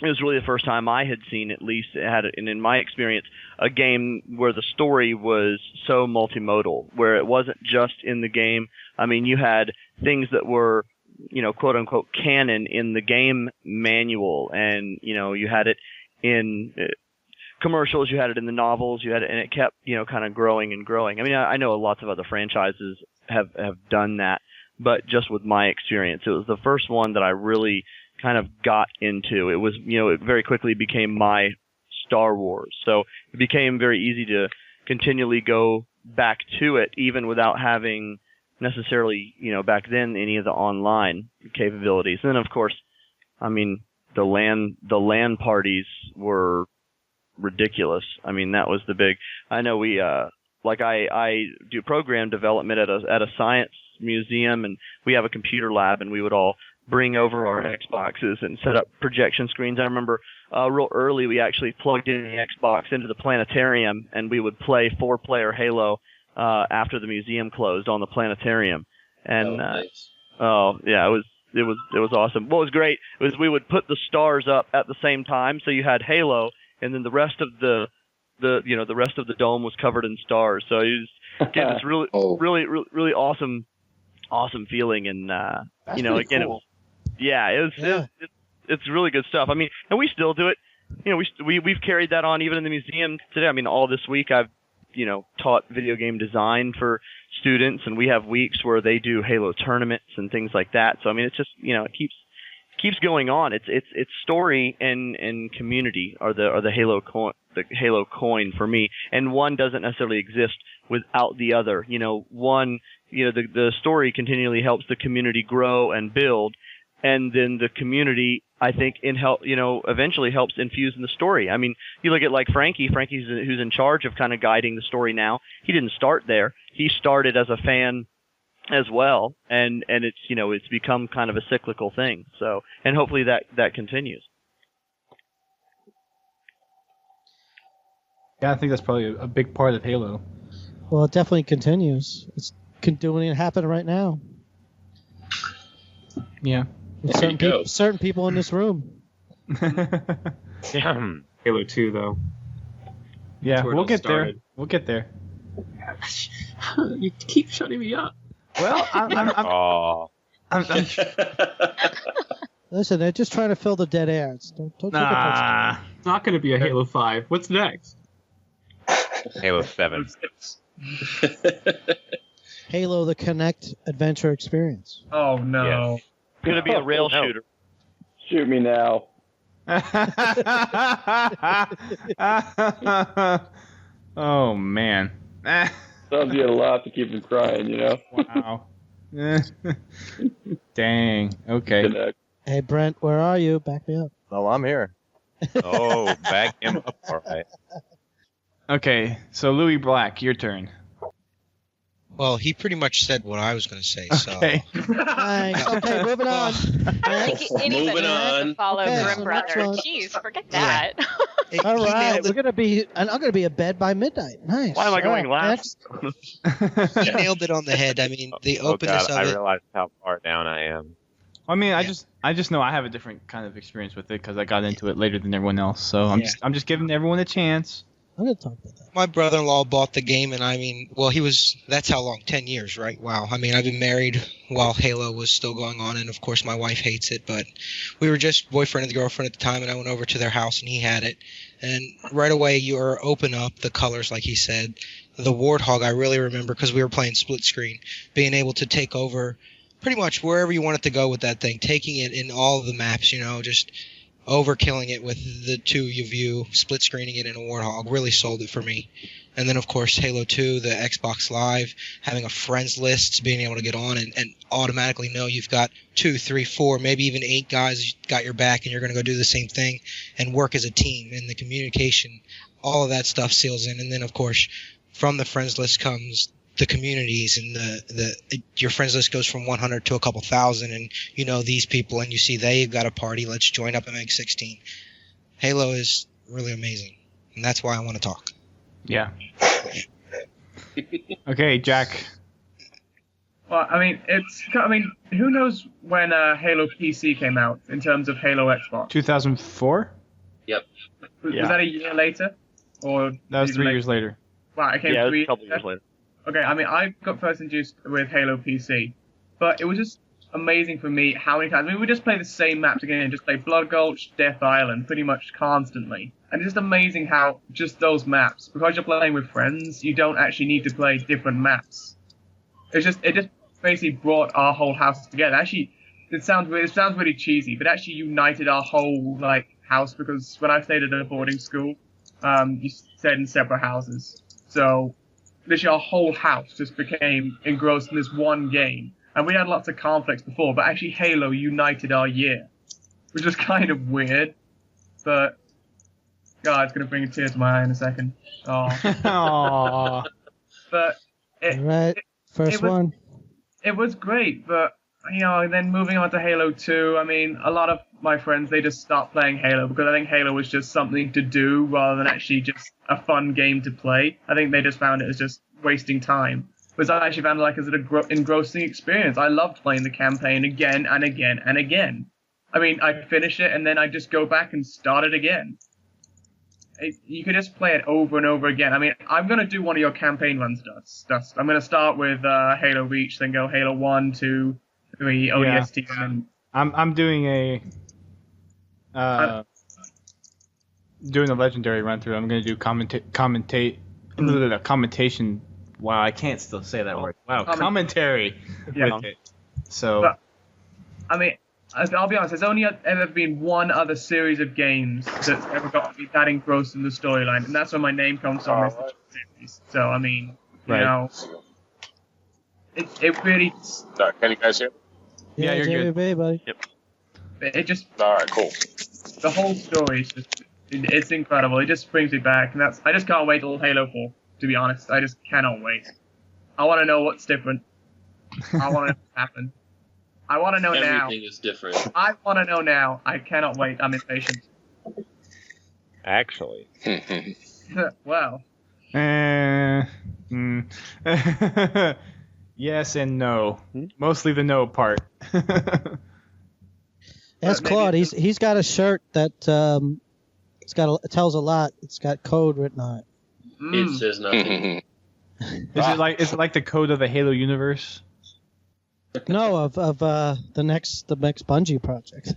it was really the first time I had seen, at least and in my experience, a game where the story was so multimodal, where it wasn't just in the game. I mean, you had things that were, quote unquote canon in the game manual, and you had it in commercials, you had it in the novels, you had it, and it kept kind of growing and growing. I mean, I know lots of other franchises have done that, but just with my experience, it was the first one that I really kind of got into. It was, it very quickly became my Star Wars. So it became very easy to continually go back to it, even without having necessarily, back then, any of the online capabilities. And then, of course, the LAN parties were ridiculous. I mean, that was the big. I know we I do program development at a science museum, and we have a computer lab, and we would all bring over our Xboxes and set up projection screens. I remember real early we actually plugged in the Xbox into the planetarium, and we would play 4-player Halo after the museum closed on the planetarium. And nice. It was awesome. What was great was we would put the stars up at the same time, so you had Halo, and then the rest of the rest of the dome was covered in stars. So you just get this really awesome feeling, and again, cool. It's really good stuff. I mean, and we still do it. We've carried that on even in the museum today. I mean, all this week I've taught video game design for students, and we have weeks where they do Halo tournaments and things like that. So I mean, it's just it keeps going on. It's story and community are the Halo coin for me, and one doesn't necessarily exist without the other. One, the story continually helps the community grow and build, and then the community, I think, eventually helps infuse in the story. I mean, you look at like Frankie's who's in charge of kind of guiding the story now. He didn't start there. He started as a fan as well, and it's it's become kind of a cyclical thing. So, and hopefully that continues. Yeah, I think that's probably a big part of Halo. Well, it definitely continues. It's doing it happen right now. Yeah. With certain people in this room. Yeah. Halo 2, though. Yeah, we'll get there. We'll get there. You keep shutting me up. Well, I'm Listen, they're just trying to fill the dead air. Don't take offense. It's not going to be a Halo 5. What's next? Halo 7. Halo: The Kinect Adventure Experience. Oh no. Yes. going to be a rail shooter. Shoot me now. Oh man. Tells you a lot to keep him crying, you know. Wow. Dang. Okay. Hey Brent, where are you? Back me up. Oh, I'm here. Oh, back him up. All right. Okay, so Louis Black, your turn. Well, he pretty much said what I was going to say. So. Okay. Thanks. Okay, moving on. I don't think anybody Moving wants to on. follow Okay, Grim so Brother. next one. Jeez, forget that. All right, I'm gonna be in bed by midnight. Nice. Why am I going All right, last? next. He nailed it on the head. I mean, the Oh openness God, I of it. realized how far down I am. I mean, Yeah. I just know I have a different kind of experience with it because I got into it later than everyone else. So I'm just giving everyone a chance. I'm gonna talk about that. My brother-in-law bought the game, and I mean, well, that's how long? 10 years, right? Wow. I mean, I've been married while Halo was still going on, and of course my wife hates it, but we were just boyfriend and girlfriend at the time, and I went over to their house, and he had it. And right away, you are open up the colors, like he said. The Warthog, I really remember, because we were playing split screen, being able to take over pretty much wherever you want it to go with that thing, taking it in all of the maps, just overkilling it with the two you view, split screening it in a Warthog really sold it for me. And then, of course, Halo 2, the Xbox Live, having a friends list, being able to get on and automatically know you've got 2, 3, 4, maybe even 8 guys got your back and you're going to go do the same thing and work as a team. And the communication, all of that stuff seals in. And then, of course, from the friends list comes the communities, and your friends list goes from 100 to a couple thousand, and you know these people, and you see they've got a party. Let's join up and make 16. Halo is really amazing, and that's why I want to talk. Yeah. Okay, Jack. Well, I mean, who knows when Halo PC came out in terms of Halo Xbox? 2004. Yep. Was that a year later, or That was 3 years later. Wow, it came Yeah, it was 3 a couple years later. Okay, I mean, I got first introduced with Halo PC, but it was just amazing for me how many times. I mean, we just play the same maps again, just play Blood Gulch, Death Island, pretty much constantly. And it's just amazing how just those maps, because you're playing with friends, you don't actually need to play different maps. It just basically brought our whole house together. Actually, it sounds really cheesy, but actually united our whole house, because when I stayed at a boarding school, you stayed in separate houses, so literally our whole house just became engrossed in this one game. And we had lots of conflicts before, but actually Halo united our year, which was kind of weird. But God, it's gonna bring a tear to my eye in a second. Oh. Aww. But All right, first one. It was great, but then moving on to Halo 2, I mean, a lot of my friends, they just stopped playing Halo because I think Halo was just something to do rather than actually just a fun game to play. I think they just found it as just wasting time. Whereas I actually found it as an engrossing experience. I loved playing the campaign again and again and again. I mean, I'd finish it and then I'd just go back and start it again. You could just play it over and over again. I mean, I'm going to do one of your campaign runs, Dust. I'm going to start with Halo Reach, then go Halo 1, 2, 3, ODST, and then... I'm doing doing a legendary run through. I'm going to do commentation. Wow, I can't still say that word. Wow, commentary with it. So, but, I mean, I'll be honest. There's only ever been one other series of games that's ever got me that engrossed in the storyline, and that's where my name comes from. Series. So, I mean, you know, it really. Can you guys hear me? Yeah, you're good. Buddy. Yep. It just. All right, cool. The whole story is it's incredible. It just brings me back, and I just can't wait till Halo 4. To be honest, I just cannot wait. I want to know what's different. I want to know what happened. I want to know now. Everything is different. I want to know now. I cannot wait. I'm impatient. Actually. Well. Yes and no. Mostly the no part. Ask Claude. He's got a shirt that it tells a lot. It's got code written on it. It says nothing. Is it like the code of the Halo universe? No, of the next Bungie project.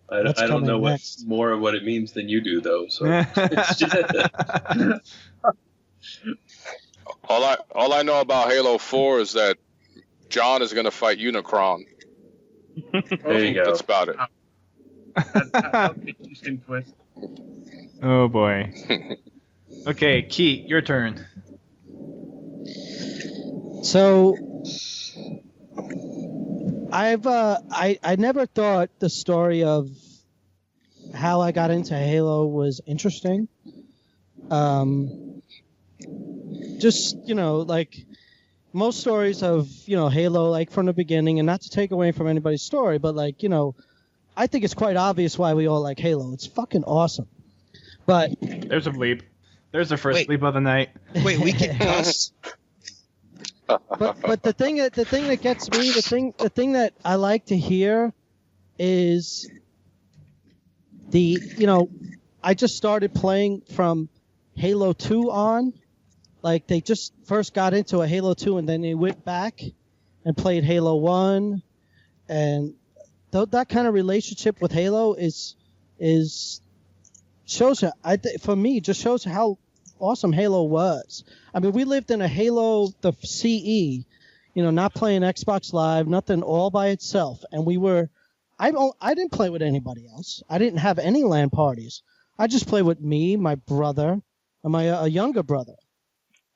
I don't know more of what it means than you do, though. So all I know about Halo 4 is that John is going to fight Unicron. There you go. That's about it. That's an interesting twist. Oh boy. Okay, Keith, your turn. So I never thought the story of how I got into Halo was interesting. Just, like most stories of, Halo, like from the beginning, and not to take away from anybody's story, but like, I think it's quite obvious why we all like Halo. It's fucking awesome. But there's a bleep. There's the first bleep of the night. Wait, we can cuss? But the thing that gets me, the thing that I like to hear is I just started playing from Halo 2 on. Like they just first got into a Halo 2 and then they went back and played Halo 1, and that kind of relationship with Halo shows you, for me, just shows how awesome Halo was. I mean, we lived in a Halo, the CE, not playing Xbox Live, nothing, all by itself. And I didn't play with anybody else. I didn't have any LAN parties. I just played with me, my brother, and my younger brother.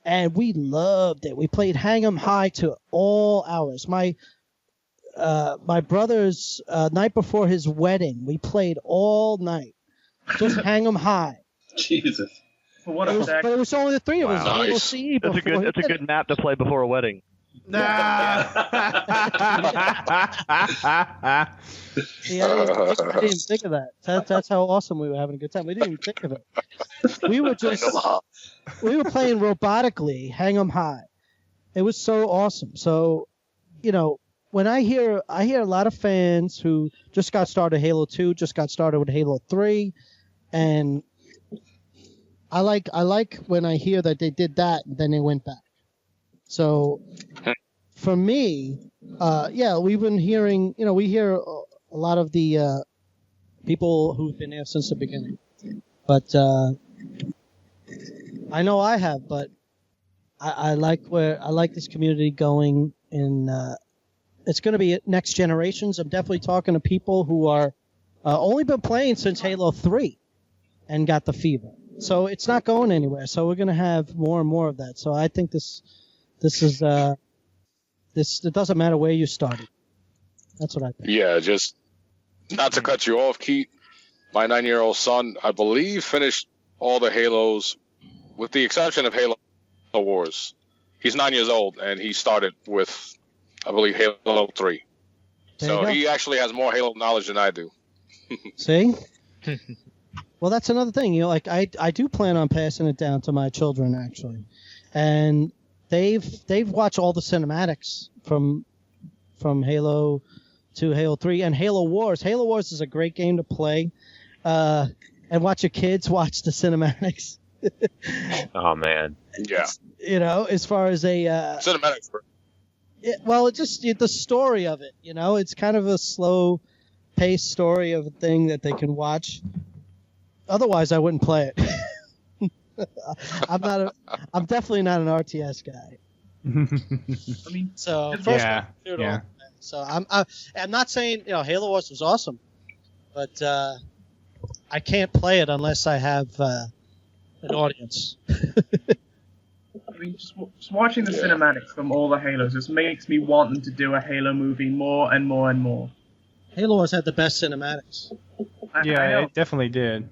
And we loved it. We played Hang 'em High to all hours. My brother's night before his wedding, we played all night. Just Hang 'em High. Jesus. But it was only the three of us. Nice. It's a good map to play before a wedding. See, I didn't think of that. That's how awesome we were having a good time. We didn't even think of it. We were playing robotically, Hang 'em High. It was so awesome. So, when I hear a lot of fans who just got started Halo 2, just got started with Halo 3, and I like when I hear that they did that and then they went back. So for me, we've been hearing, we hear a lot of the people who've been there since the beginning. But I know I have, but I like this community going in. It's going to be next generations. I'm definitely talking to people who are only been playing since Halo 3 and got the fever. So it's not going anywhere. So we're going to have more and more of that. So I think this is it doesn't matter where you started. That's what I think. Yeah, just not to cut you off, Keith. My 9-year-old son, I believe, finished all the Halos, with the exception of Halo Wars. He's 9 years old, and he started with, I believe, Halo 3. So he actually has more Halo knowledge than I do. See? Well, that's another thing. I do plan on passing it down to my children, actually. And they've watched all the cinematics from Halo to Halo 3 and Halo Wars. Halo Wars is a great game to play. And watch your kids watch the cinematics. Oh, man. Yeah. As far as a... cinematics. It's just the story of it, It's kind of a slow-paced story of a thing that they can watch. Otherwise, I wouldn't play it. I'm definitely not an RTS guy. I mean, so yeah. So I'm not saying Halo Wars was awesome, but I can't play it unless I have an audience. I mean, just watching the cinematics from all the Halos just makes me want them to do a Halo movie more and more and more. Halo Wars had the best cinematics. Yeah, it definitely did.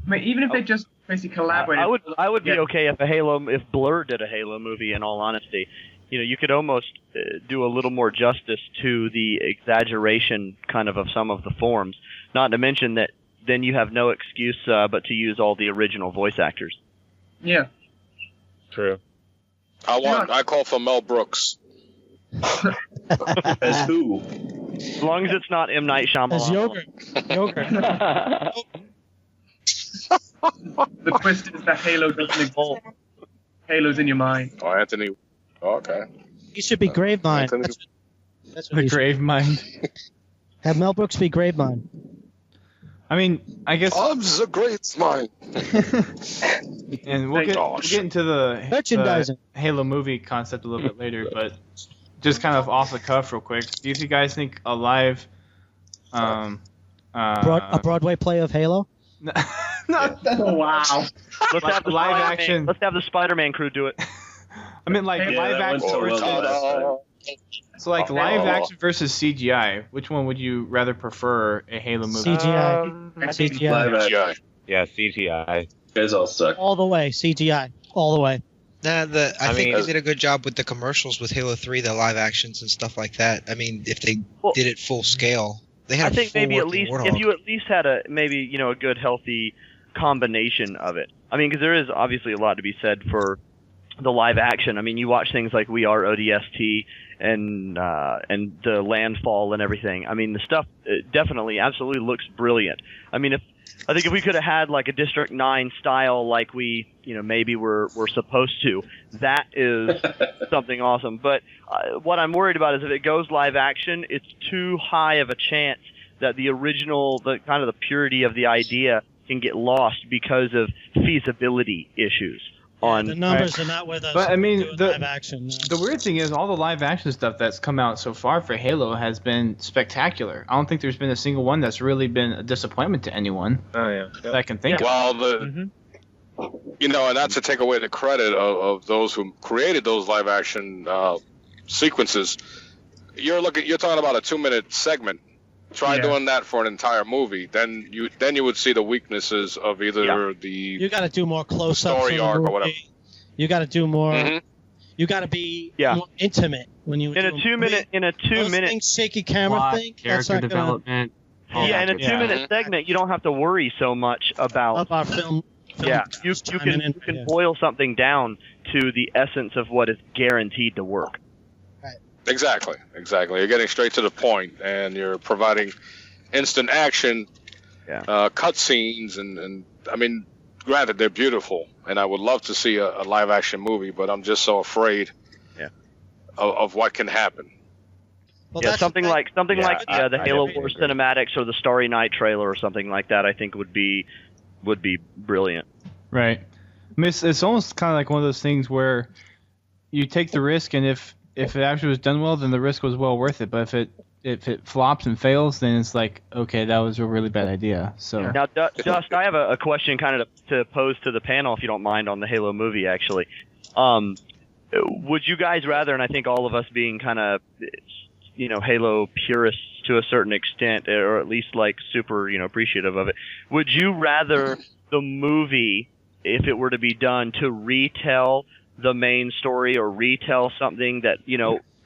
I mean, even if they just basically collaborated. I would be okay if Blur did a Halo movie. In all honesty, you could almost do a little more justice to the exaggeration kind of some of the forms. Not to mention that then you have no excuse but to use all the original voice actors. Yeah. True. I call for Mel Brooks. As who? As long as it's not M. Night Shyamalan. As Yogurt. The twist is that Halo doesn't exist. Halo's in your mind. Oh, Anthony. Oh, okay. He should be Gravemind. That's what the Gravemind. Have Mel Brooks be Gravemind. I mean, I guess. Bob's a great mind. And we'll get into the merchandising Halo movie concept a little bit later, but just kind of off the cuff, real quick. Do you guys think a live, a Broadway play of Halo? Oh, wow. Let's have the live Spider-Man- action. Let's have the Spider-Man crew do it. I mean, like Yeah, live that went action so well versus. last time. So, like live action versus CGI. Which one would you rather prefer a Halo movie? CGI. CGI. Live action. Yeah, CGI. You guys all suck. All the way. CGI. All the way. Nah, I think mean- they did a good job with the commercials with Halo 3, the live actions and stuff like that. I mean, if they Well, did it full scale, they had I a think full maybe at working least Warthog. if you at least had a a good healthy combination of it. I mean, because there is obviously a lot to be said for the live action. I mean, you watch things like We Are ODST and the Landfall and everything. I mean, the stuff definitely, absolutely looks brilliant. I mean, I think if we could have had like a District 9 style, like we, maybe we're supposed to, that is something awesome. But what I'm worried about is if it goes live action, it's too high of a chance that the original, the kind of the purity of the idea can get lost because of feasibility issues. The numbers are not with us. But I mean, live action. The weird thing is, all the live action stuff that's come out so far for Halo has been spectacular. I don't think there's been a single one that's really been a disappointment to anyone. Oh yeah. That I can think of. Well, and not to take away the credit of those who created those live action sequences. You're talking about a 2-minute segment. Try doing that for an entire movie, then you would see the weaknesses of either the You got to do more close-ups. story arc or whatever. You got to do more. Mhm. You got to be more intimate when you In a 2 minute shaky camera plot, thing. That's character not development. Yeah, in a 2-minute segment, you don't have to worry so much about film. Yeah, you can boil something down to the essence of what is guaranteed to work. Exactly. You're getting straight to the point, and you're providing instant action, cutscenes, and I mean, granted, they're beautiful, and I would love to see a live action movie, but I'm just so afraid of what can happen. Well, something like the Halo definitely Wars agree. cinematics or the Starry Night trailer or something like that. I think would be brilliant. Right. I mean, it's almost kind of like one of those things where you take the risk, and if it actually was done well, then the risk was well worth it. But if it flops and fails, then it's like, okay, that was a really bad idea. So Now, Dust, I have a question kind of to pose to the panel, if you don't mind, on the Halo movie, actually. Would you guys rather, and I think all of us being kind of, Halo purists to a certain extent, or at least like super, appreciative of it, would you rather the movie, if it were to be done, to retell the main story or retell something that,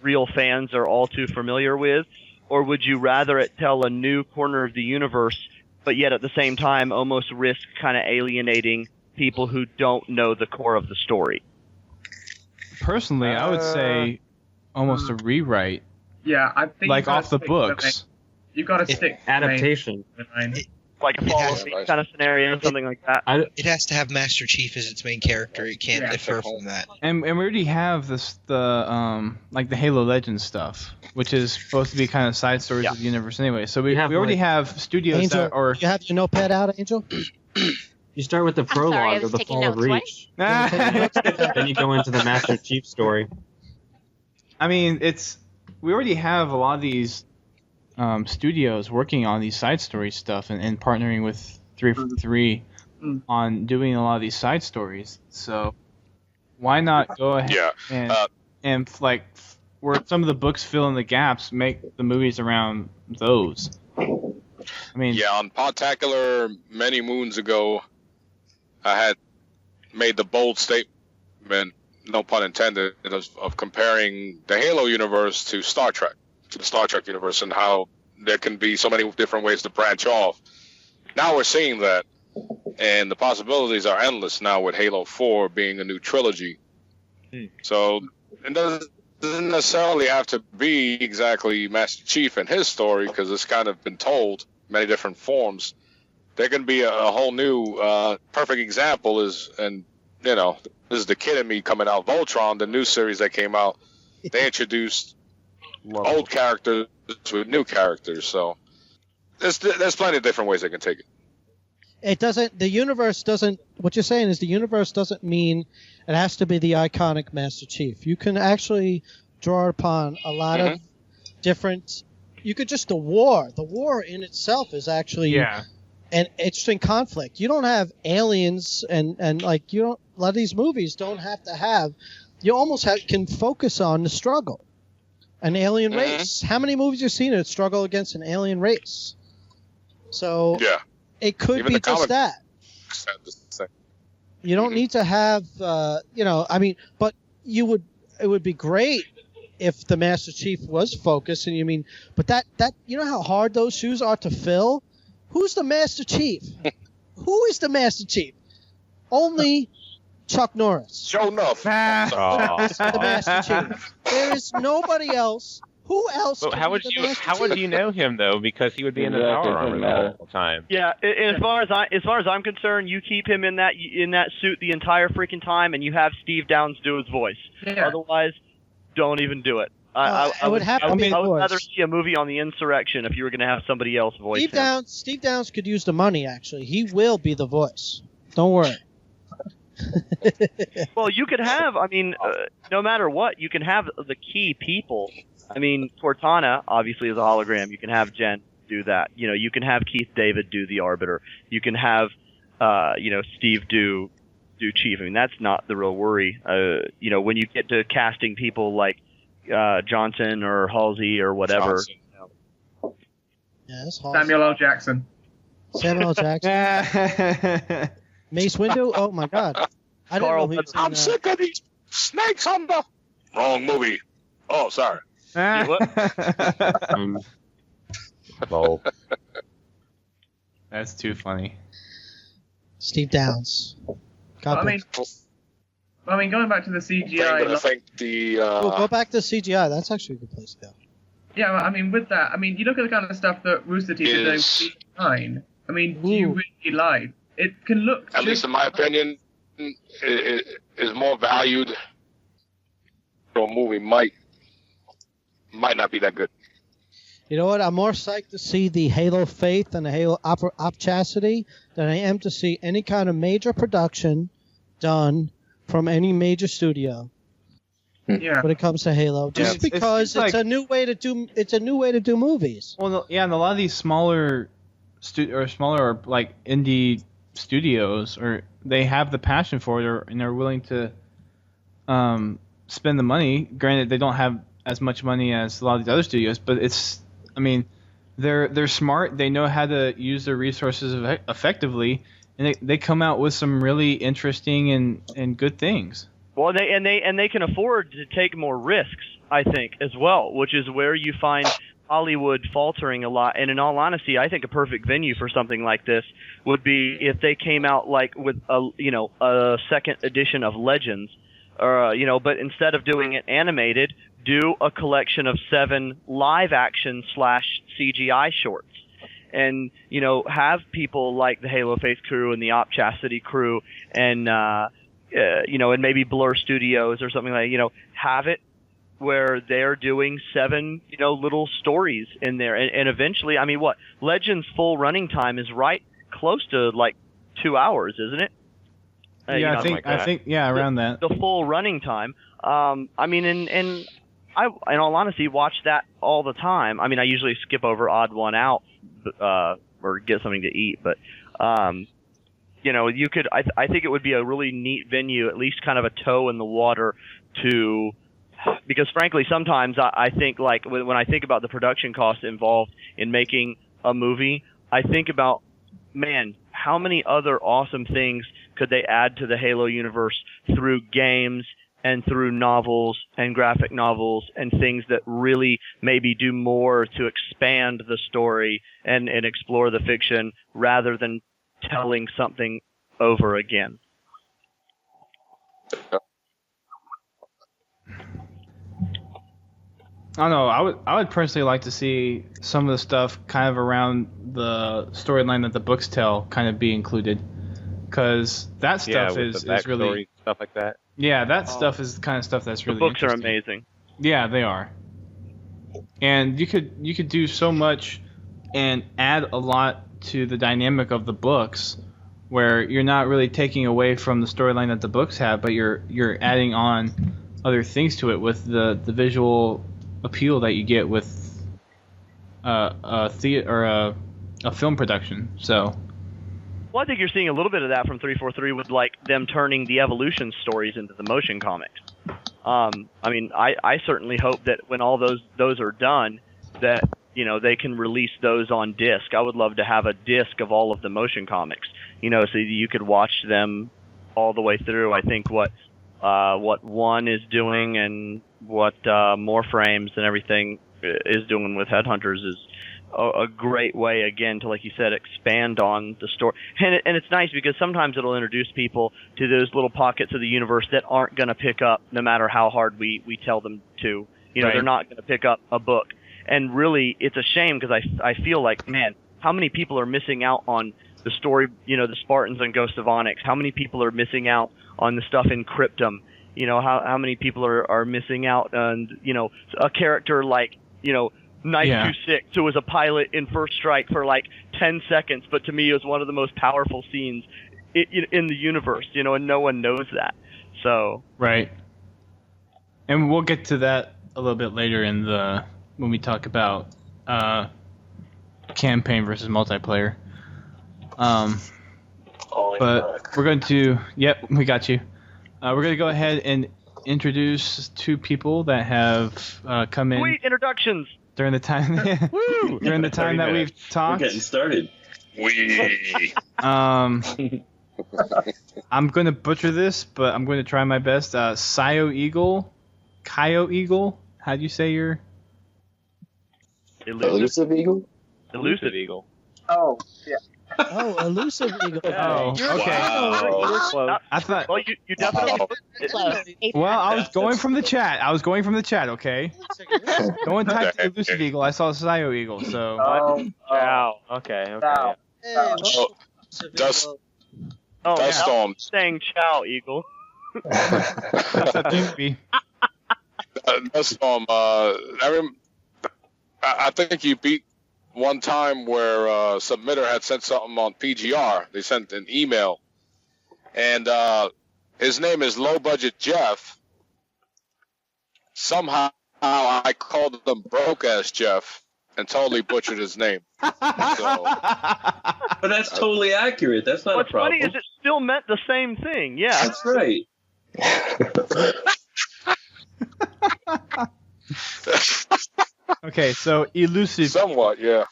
real fans are all too familiar with? Or would you rather it tell a new corner of the universe, but yet at the same time almost risk kind of alienating people who don't know the core of the story? personally, I would say almost a rewrite. Yeah, I think like off the books. You got to stick adaptation. Like a Fall of Fate kind of scenario, something like that. It has to have Master Chief as its main character. It can't differ from that. And we already have the Halo Legends stuff, which is supposed to be kind of side stories of the universe anyway. So we already have studios Angel, that are. You have your notepad out, Angel? You start with the prologue of the Fall of Reach. Then you go into the Master Chief story. I mean, we already have a lot of these studios working on these side story stuff and partnering with 343 on doing a lot of these side stories. So why not go ahead and where some of the books fill in the gaps, make the movies around those. I mean, on Podtacular many moons ago, I had made the bold statement, no pun intended, of comparing the Halo universe to Star Trek, to the Star Trek universe, and how there can be so many different ways to branch off. Now we're seeing that, and the possibilities are endless now with Halo 4 being a new trilogy. So it doesn't necessarily have to be exactly Master Chief and his story, because it's kind of been told many different forms. There can be a whole new perfect example is, and this is the kid in me coming out, Voltron, the new series that came out. They introduced old characters with new characters, so there's plenty of different ways they can take it. It doesn't. The universe doesn't. What you're saying is the universe doesn't mean it has to be the iconic Master Chief. You can actually draw upon a lot of different. You could just the war. The war in itself is actually an interesting conflict. You don't have aliens and like you don't. A lot of these movies don't have to have. You almost can focus on the struggle, an alien race. How many movies have you seen that struggle against an alien race? So it could Even be the just that. You don't need to have, I mean, but it would be great if the Master Chief was focused. And you mean, but that you know how hard those shoes are to fill? Who's the Master Chief? Who is the Master Chief? Only Chuck Norris. Show enough. The Master Chief. There is nobody else. Who else? But how would you know him though? Because he would be in the power armor the whole time. Yeah, as far as I'm concerned, you keep him in that suit the entire freaking time, and you have Steve Downes do his voice. Yeah. Otherwise, don't even do it. I would rather see a movie on the insurrection if you were going to have somebody else voice him. Steve Downes could use the money. Actually, he will be the voice. Don't worry. Well, you could have. I mean, no matter what, you can have the key people. I mean, Cortana obviously is a hologram. You can have Jen do that. You know, you can have Keith David do the Arbiter. You can have, Steve do Chief. I mean, that's not the real worry. When you get to casting people like Johnson or Halsey or whatever. Yes, Samuel L. Jackson. Samuel L. Jackson. Mace Windu. Oh my God. I didn't know he was I'm sick of these snakes on the wrong movie. Oh, sorry. That's too funny. Steve Downes. I mean, going back to the CGI. Go back to CGI. That's actually a good place to go. Yeah, I mean, with that, I mean, you look at the kind of stuff that Rooster Teeth is doing with CGI. I mean, do you really like? It can look. At least in my opinion, is more valued. So a movie might not be that good. You know what? I'm more psyched to see the Halo Faith and the Halo Op Chastity than I am to see any kind of major production done from any major studio. Yeah. When it comes to Halo, just because it's a new way to do. It's a new way to do movies. Well, yeah, and a lot of these smaller like indie studios, or they have the passion for it, and they're willing to spend the money. Granted, they don't have as much money as a lot of these other studios, but they're smart. They know how to use their resources effectively, and they come out with some really interesting and good things. Well, they can afford to take more risks, I think, as well, which is where you find Hollywood faltering a lot. And in all honesty, I think a perfect venue for something like this would be if they came out like with a second edition of Legends, but instead of doing it animated, do a collection of 7 live action / CGI shorts. And, have people like the Halo Faith crew and the Op Chastity crew and, and maybe Blur Studios or something like, have it where they're doing 7, little stories in there. And eventually, I mean, Legends full running time is right close to like 2 hours, isn't it? Yeah, I think around that. The full running time. I mean, and I, in all honesty, watch that all the time. I mean, I usually skip over odd one out, or get something to eat, but, you could, I think it would be a really neat venue, at least kind of a toe in the water because frankly, sometimes I think like when I think about the production costs involved in making a movie, I think about, man, how many other awesome things could they add to the Halo universe through games and through novels and graphic novels and things that really maybe do more to expand the story and explore the fiction rather than telling something over again. I don't know. I would personally like to see some of the stuff kind of around the storyline that the books tell kind of be included, because that stuff is really stuff like that. Yeah, that stuff is the kind of stuff that's really. The books are amazing. Yeah, they are. And you could do so much and add a lot to the dynamic of the books, where you're not really taking away from the storyline that the books have, but you're adding on other things to it with the visual appeal that you get with a film production. So. Well, I think you're seeing a little bit of that from 343 with like them turning the Evolution stories into the motion comics. I mean, I certainly hope that when all those are done, that they can release those on disc. I would love to have a disc of all of the motion comics, so you could watch them all the way through. I think what One is doing and what More Frames and everything is doing with Headhunters is a great way, again, to, like you said, expand on the story. And it's nice because sometimes it'll introduce people to those little pockets of the universe that aren't going to pick up no matter how hard we tell them to. Right. They're not going to pick up a book. And really, it's a shame because I feel like, man, how many people are missing out on the story, the Spartans and Ghost of Onyx? How many people are missing out on the stuff in Cryptum? How many people are missing out on, a character like, Knife 26, who was a pilot in First Strike for like 10 seconds, but to me it was one of the most powerful scenes in the universe, and no one knows that. So right, and we'll get to that a little bit later when we talk about campaign versus multiplayer. But we're going to, we got you. We're going to go ahead and introduce two people that have come in. Sweet introductions. During the time, during the time that we've talked. We're getting started. I'm going to butcher this, but I'm going to try my best. Kyo Eagle. How do you say your? Elusive Eagle. Elusive Eagle. Oh, yeah. Oh, Elusive Eagle. Oh, okay. Wow. I thought. Well, you definitely. Well, I was going from the chat. Okay. Don't type Elusive Eagle. I saw Kyo Eagle. So. Wow. Okay. Dust Storm. Saying ciao, Eagle. That's a thing. Dust Storm. I think you beat one time where Submitter had sent something on PGR. They sent an email, and his name is Low Budget Jeff. Somehow I called him Broke Ass Jeff and totally butchered his name. So, but that's totally accurate. That's not What's a problem. funny is it still meant the same thing. Yeah, that's right. Okay, so Elusive. Somewhat, yeah.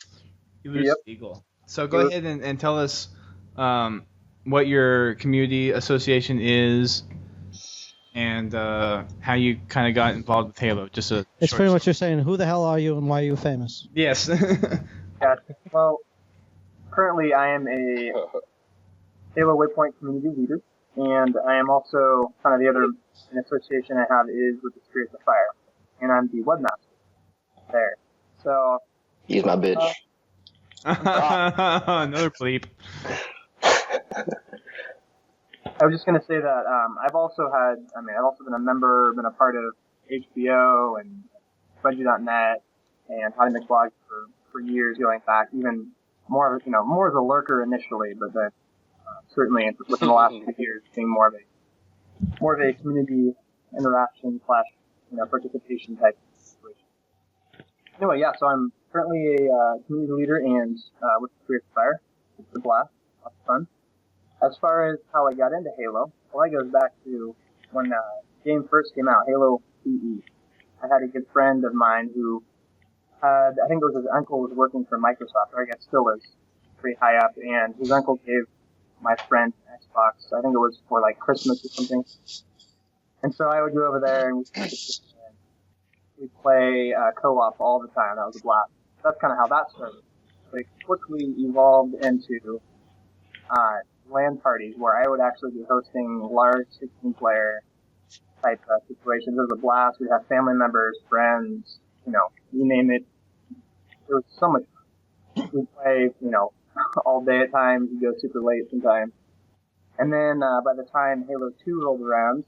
Elusive Eagle. So go ahead and tell us what your community association is and how you kind of got involved with Halo. It's pretty much you're saying, who the hell are you and why are you famous? Yes. Yeah, well, currently I am a Halo Waypoint community leader, and I am also kind of the other association I have is with the Spirits of Fire, and I'm the webmaster there. So he's my bitch. Another bleep. I was just going to say that I've also been a member, been a part of HBO and Bungie.net and How to Make Blogs for years going back, even more as a lurker initially, but then certainly within the last few years being more of a community interaction / participation type situation. Anyway, yeah, so I'm currently a community leader and with the Spirits of Fire. It's a blast, lots of fun. As far as how I got into Halo, well, that goes back to when the game first came out, Halo CE. I had a good friend of mine who I think it was his uncle was working for Microsoft, or I guess still is, pretty high up, and his uncle gave my friend an Xbox. I think it was for Christmas or something. And so I would go over there and we'd play co-op all the time. That was a blast. That's kind of how that started. But it quickly evolved into LAN parties where I would actually be hosting large 16-player type situations. It was a blast. We'd have family members, friends, you name it. It was so much fun. We'd play, all day at times. We'd go super late sometimes. And then by the time Halo 2 rolled around,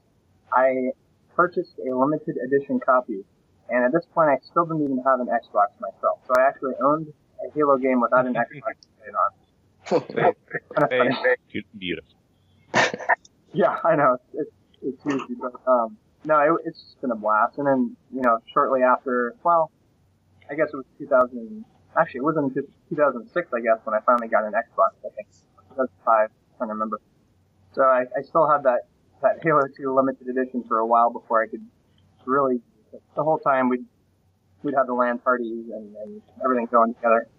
I purchased a limited edition copy. And at this point, I still didn't even have an Xbox myself. So I actually owned a Halo game without an Xbox to play it on. Kind of funny. Beautiful. Yeah, I know. It's huge. But, no, it's just been a blast. And then, shortly after, well, I guess it was 2000. Actually, it wasn't until 2006, I guess, when I finally got an Xbox. I think 2005. I can't remember. So I still had that Halo 2 limited edition for a while before I could really. The whole time we'd have the LAN parties and everything going together.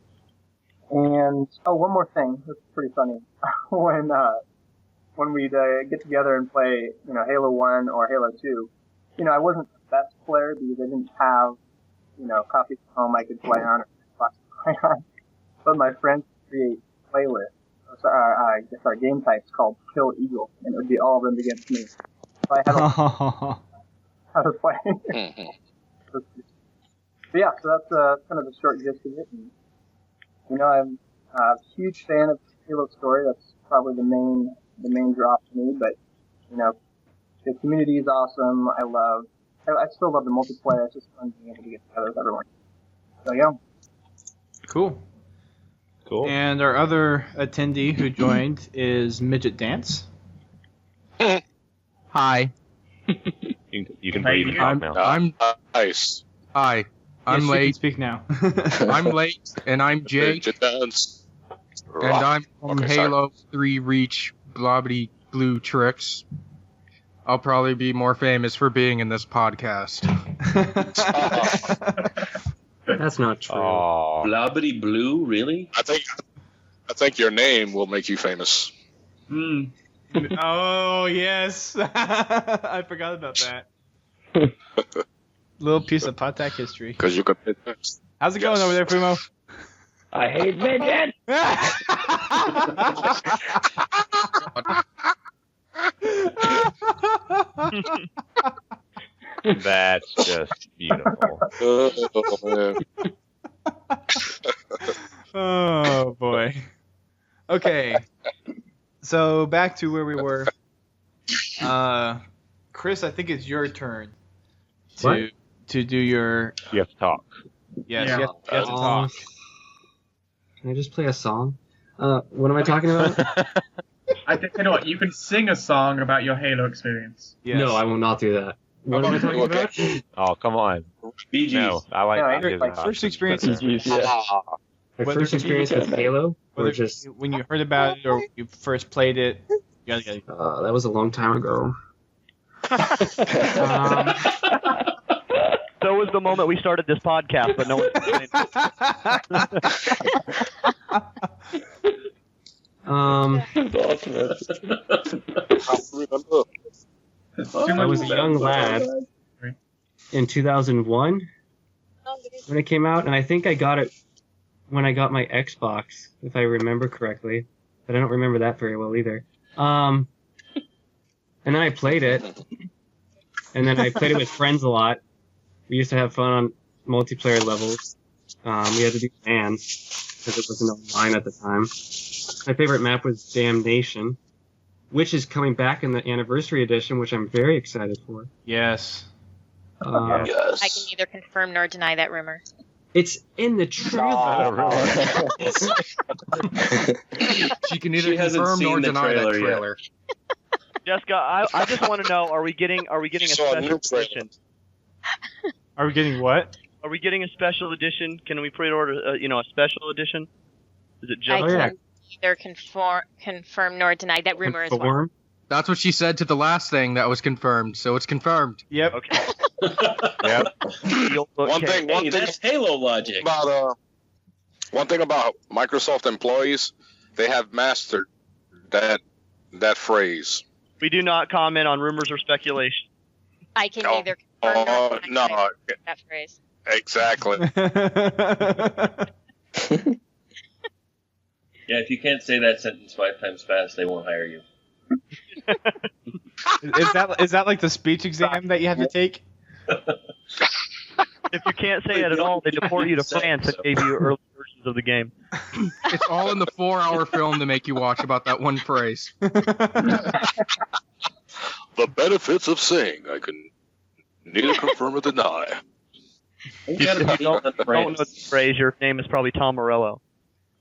And one more thing. This is pretty funny. When we'd get together and play, Halo 1 or Halo 2, I wasn't the best player because I didn't have, copies at home I could play on or Xbox to play on. But my friends create playlists. I guess our game types called Kill Eagle, and it would be all of them against me. So I had how to play. But yeah, so that's kind of the short gist of it. And, I'm a huge fan of Halo story. That's probably the main draw to me. But the community is awesome. I still love the multiplayer. It's just fun being able to get together with everyone. So yeah. Cool. And our other attendee who joined is Midget Dance. Hi. You can breathe and talk now. I'm nice. Hi. I'm yes, late. You can speak now. I'm late, and I'm Jake. And I'm from Halo 3 Reach Blobbity Blue Tricks. I'll probably be more famous for being in this podcast. That's not true. Blobbity Blue, really? I think your name will make you famous. Oh, yes. I forgot about that. Little piece of Podtac history. Because you could. How's it going over there, Fumo? I hate midgets! That's just beautiful. Oh, boy. Okay. So, back to where we were. Chris, I think it's your turn to do your... You have to talk. Yes, you have to talk. Can I just play a song? What am I talking about? I think, you know what, you can sing a song about your Halo experience. Yes. No, I will not do that. What am I talking about? Oh, come on. BGs. No, I like BGs. My first experience is... My first experience with Halo? Or just... When you heard about it or you first played it? That was a long time ago. So was the moment we started this podcast, but no one. I was a young lad in 2001 when it came out, and I think I got it when I got my Xbox, if I remember correctly, but I don't remember that very well either. And then I played it, and then I played it with friends a lot. We used to have fun on multiplayer levels. We had to do LANs because it wasn't online at the time. My favorite map was Damnation, which is coming back in the Anniversary Edition, which I'm very excited for. Yes. Yes. I can neither confirm nor deny that rumor. It's in the trailer. She can neither confirm nor deny that trailer. Jessica, I just want to know: Are we getting a special edition? Are we getting what? Are we getting a special edition? Can we pre-order, a special edition? Is it just? I can neither confirm nor deny that rumor as well. That's what she said to the last thing that was confirmed, so it's confirmed. Yep. Okay. Yep. One thing. That's Halo logic. One thing about Microsoft employees, they have mastered that phrase. We do not comment on rumors or speculation. I can neither confirm nor deny that phrase. Exactly. Yeah, if you can't say that sentence 5 times fast, they won't hire you. Is that like the speech exam that you have to take? If you can't say it at all, they deport you to France and gave you early versions of the game. It's all in the 4-hour film to make you watch about that one phrase. The benefits of saying I can neither confirm or deny. If you don't know the phrase, your name is probably Tom Morello.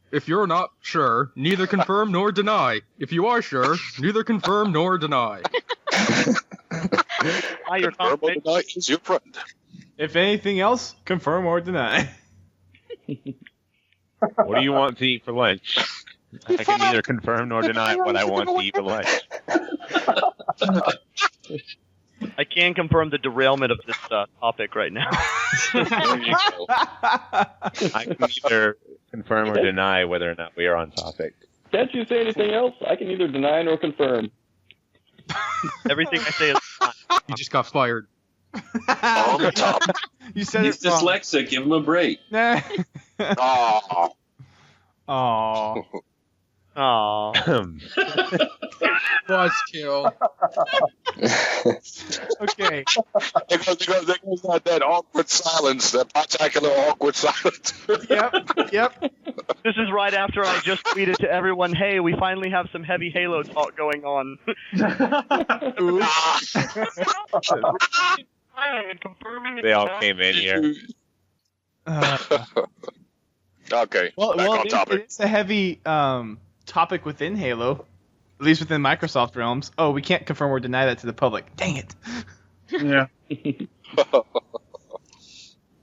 If you're not sure, neither confirm nor deny. If you are sure, neither confirm nor deny. Your Confirm or deny is your friend. If anything else, confirm or deny. What do you want to eat for lunch? I can neither confirm nor deny what I want to eat for lunch. I can confirm the derailment of this topic right now. There you go. I can neither confirm or deny whether or not we are on topic. Can't you say anything else? I can neither deny nor confirm. Everything I say is You just got fired. On the top. You said He's it wrong. dyslexic. Give him a break. Oh. Aww. Aww. Buzzkill. Okay. There goes that awkward silence, that particular awkward silence. Yep. This is right after I just tweeted to everyone, hey, we finally have some heavy Halo talk going on. They all came in here. Okay, Well, back on topic. it's a heavy topic within Halo, at least within Microsoft realms. Oh, we can't confirm or deny that to the public. Dang it. Yeah.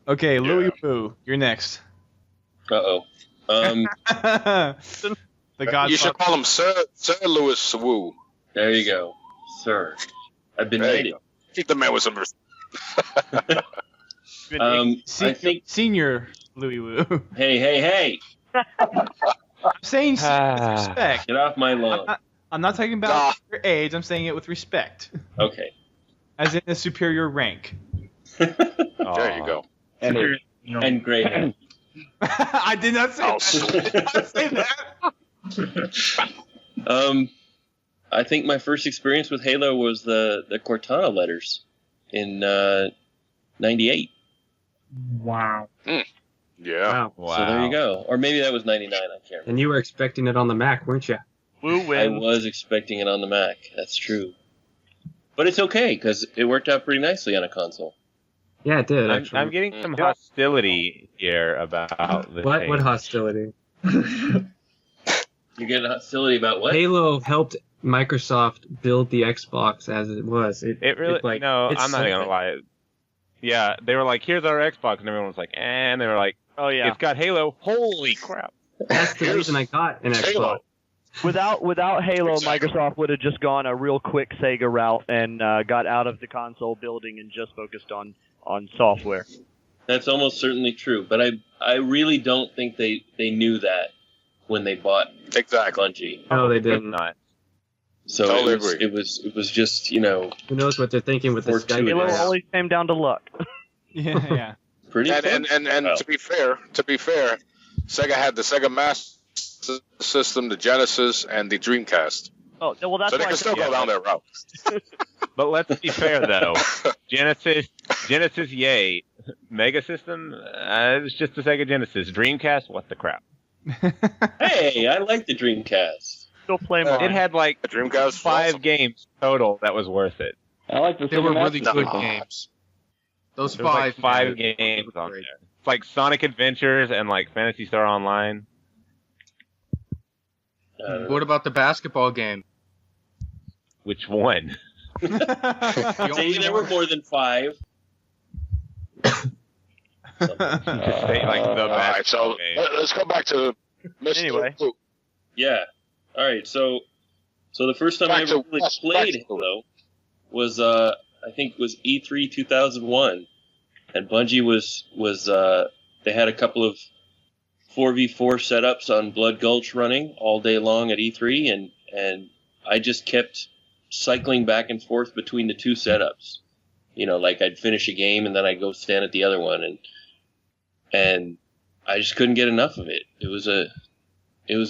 Okay, Louis Wu, you're next. Uh-oh. The God. You should call him Sir Louis Wu. There you go. Sir. I've been There you knighted. go. Keep the man with some respect. I think... Senior Louis Wu. Hey. I'm saying respect. Get off my lawn. I'm not talking about your age. I'm saying it with respect. Okay. As in a superior rank. There you go. And gray hair. I did not say that. I think my first experience with Halo was the Cortana letters in 98. Wow. Yeah. Wow. So there you go. Or maybe that was 99. I can't remember. And you were expecting it on the Mac, weren't you? Woo I win. was expecting it on the Mac. That's true. But it's okay, because it worked out pretty nicely on a console. Yeah, it did, actually. I'm getting some hostility here about the What hostility? You're getting hostility about what? Halo helped Microsoft build the Xbox as it was. It really, like, no, it's I'm not so going to good. lie. Yeah, they were like, here's our Xbox, and everyone was like, and they were like, oh yeah, it's got Halo. Holy crap. That's the reason I got an Xbox. Halo. Without Halo, Microsoft would have just gone a real quick Sega route and got out of the console building and just focused on software. That's almost certainly true, but I really don't think they knew that when they bought Bungie. No, they didn't. Not. So Totally it was just, you know, Who knows what they're thinking with this guy? Fortuitous. Halo always came down to luck. Yeah. pretty And close. to be fair, Sega had the Sega Master System, the Genesis, and the Dreamcast. Oh, well, that's So they why can still go down their route. But let's be fair, though. Genesis, yay. Mega System, it was just the Sega Genesis. Dreamcast, what the crap? Hey, I like the Dreamcast. Still play mine. It had like The Dreamcast was 5 awesome. games total that was worth it. I like the They were Sega really Master good System. games. Those There was like 5 man, games on great. there. It's like Sonic Adventures and like Phantasy Star Online. What about the basketball game? Which one? See, there were more than 5. Just say like the All right, so basketball game. let's go back to Mr. Anyway. Wu. Yeah. All right. So the first time I Back ever to really West, played back to- Halo was I think it was E3 2001, and Bungie was they had a couple of 4v4 setups on Blood Gulch running all day long at E3, and I just kept cycling back and forth between the two setups. You know, like I'd finish a game and then I'd go stand at the other one, and I just couldn't get enough of it. It was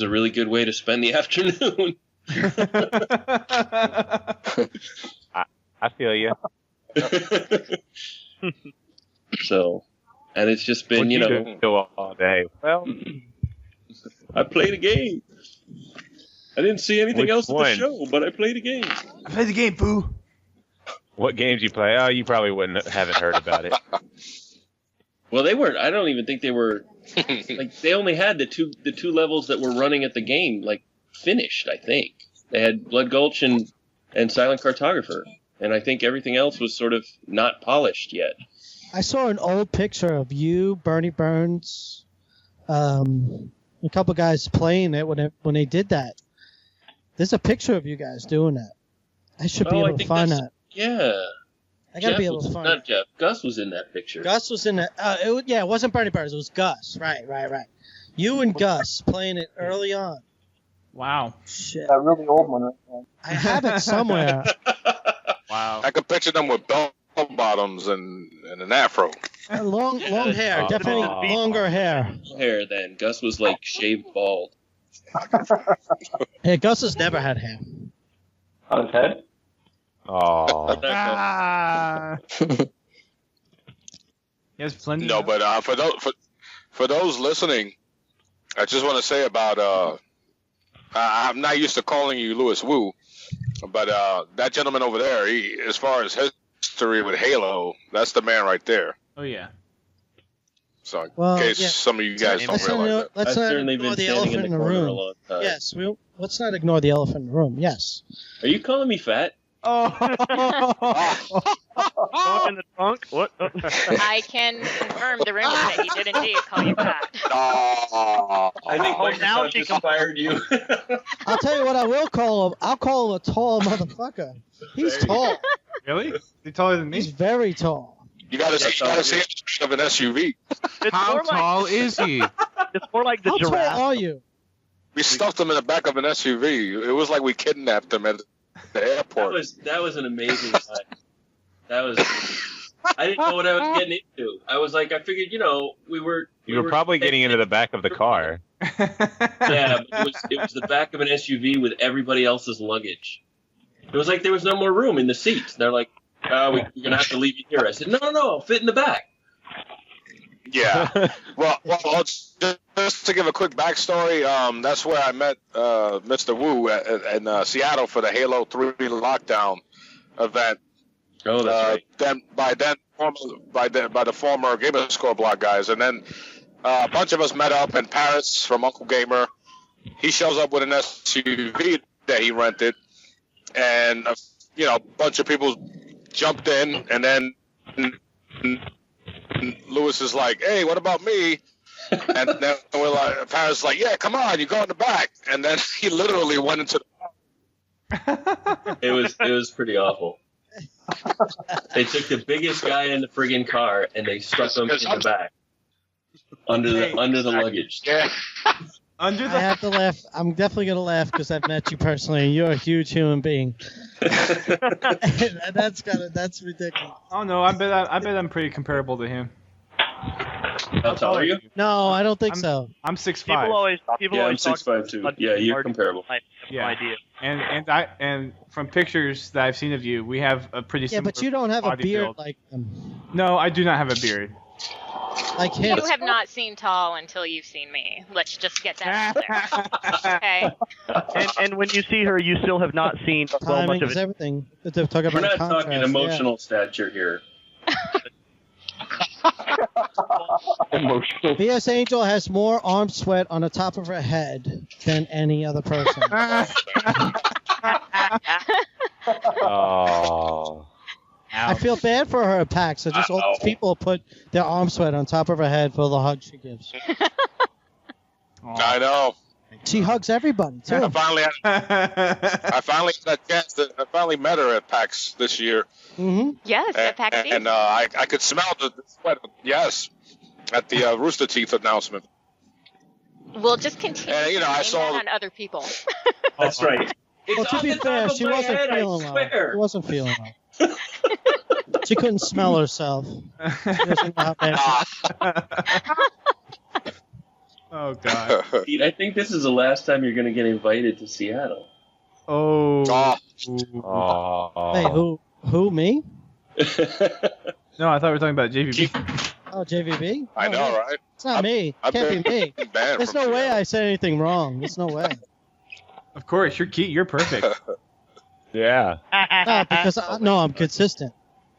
a really good way to spend the afternoon. I feel you. So, and it's just been, you know, do all day. Well, I played a game. I didn't see anything Which else at one? the show, but I played a game. I played the game, Pooh. what games you play? Oh, you probably haven't heard about it. Well, they weren't. I don't even think they were. Like, they only had the two levels that were running at the game, like, finished. I think they had Blood Gulch and Silent Cartographer, and I think everything else was sort of not polished yet. I saw an old picture of you, Bernie Burns, a couple guys playing it when they did that. There's a picture of you guys doing that. I should be able to find that. Yeah. I gotta be able to find Not Jeff. Gus was in that picture. Gus was in that. It wasn't Bernie Burns. It was Gus. Right. You and Gus playing it early on. Wow. Shit. That really old one right there. I have it somewhere. Wow. I could picture them with bell bottoms and an afro. Long hair. Definitely longer hair. Hair then. Gus was like shaved bald. Hey, Gus has never had hair. On his head? Oh. Yes, plenty. No, but for those listening, I just want to say about I'm not used to calling you Louis Wu, but that gentleman over there, as far as history with Halo, that's the man right there. Oh yeah. So Well, in case some of you guys don't realize that. Let's not ignore the elephant in the room. Yes, let's not ignore the elephant in the room. Yes. Are you calling me fat? Going in the trunk? What? I can confirm the rumor that he did indeed call you fat. I think now Microsoft just fired you. I'll tell you what I will call him. I'll call him a tall motherfucker. He's tall. Really? He's taller than me? He's very tall. You gotta see it of an SUV. How tall is he? It's more like the How giraffe. tall are you? We stuffed him in the back of an SUV. It was like we kidnapped him at the airport. That was an amazing time. I didn't know what I was getting into. I was like, I figured, we were probably getting into the back of the car. Yeah, but it was the back of an SUV with everybody else's luggage. It was like there was no more room in the seats. They're like, we're gonna have to leave you here. I said, no, I'll fit in the back. Yeah. Well, just to give a quick backstory, that's where I met Mr. Wu in Seattle for the Halo 3 lockdown event. Oh, that's right. By the former Gamer Score blog guys, and then a bunch of us met up in Paris from Uncle Gamer. He shows up with an SUV that he rented, and a bunch of people jumped in, and then Lewis is like, "Hey, what about me?" And then we're like, Paris is like, "Yeah, come on, you go in the back." And then he literally went into the It was pretty awful. They took the biggest guy in the friggin' car and they stuck him in the back under the luggage. Yeah. I have to laugh. I'm definitely gonna laugh because I've met you personally. You're a huge human being. That's ridiculous. Oh no, I bet I'm pretty comparable to him. How tall are you? No, I don't think so. I'm 6'5". I'm 6'5" too. Yeah, you're comparable. Yeah. Idea. And from pictures that I've seen of you, we have a pretty similar. Yeah, but you don't have a body beard build. like him. No, I do not have a beard. Like him. You have not seen tall until you've seen me. Let's just get that out there. Okay. And when you see her, you still have not seen well much Timing of is it. everything. They're talking We're about not talking contrast, emotional stature here. Emotional. VS Angel has more arm sweat on the top of her head than any other person. Oh. I feel bad for her at PAX. So just all these people put their arm sweat on top of her head for the hug she gives. I know. She hugs everybody too. I finally had a chance I finally met her at PAX this year. Mm-hmm. Yes, at PAX East. And I could smell the sweat. Yes, at the Rooster Teeth announcement. We'll just continue And, to I blame saw- that on other people. That's right. Well, to be fair, she wasn't feeling well. She wasn't feeling well. She couldn't smell herself. She doesn't know how bad Oh god. Pete, I think this is the last time you're going to get invited to Seattle. Oh. Hey, who, me? No, I thought we were talking about JVB. Oh, JVB? I know, right? It's not me. It can't be me. There's no way I said anything wrong. There's no way. Of course, you're perfect. Yeah. No, because I'm consistent.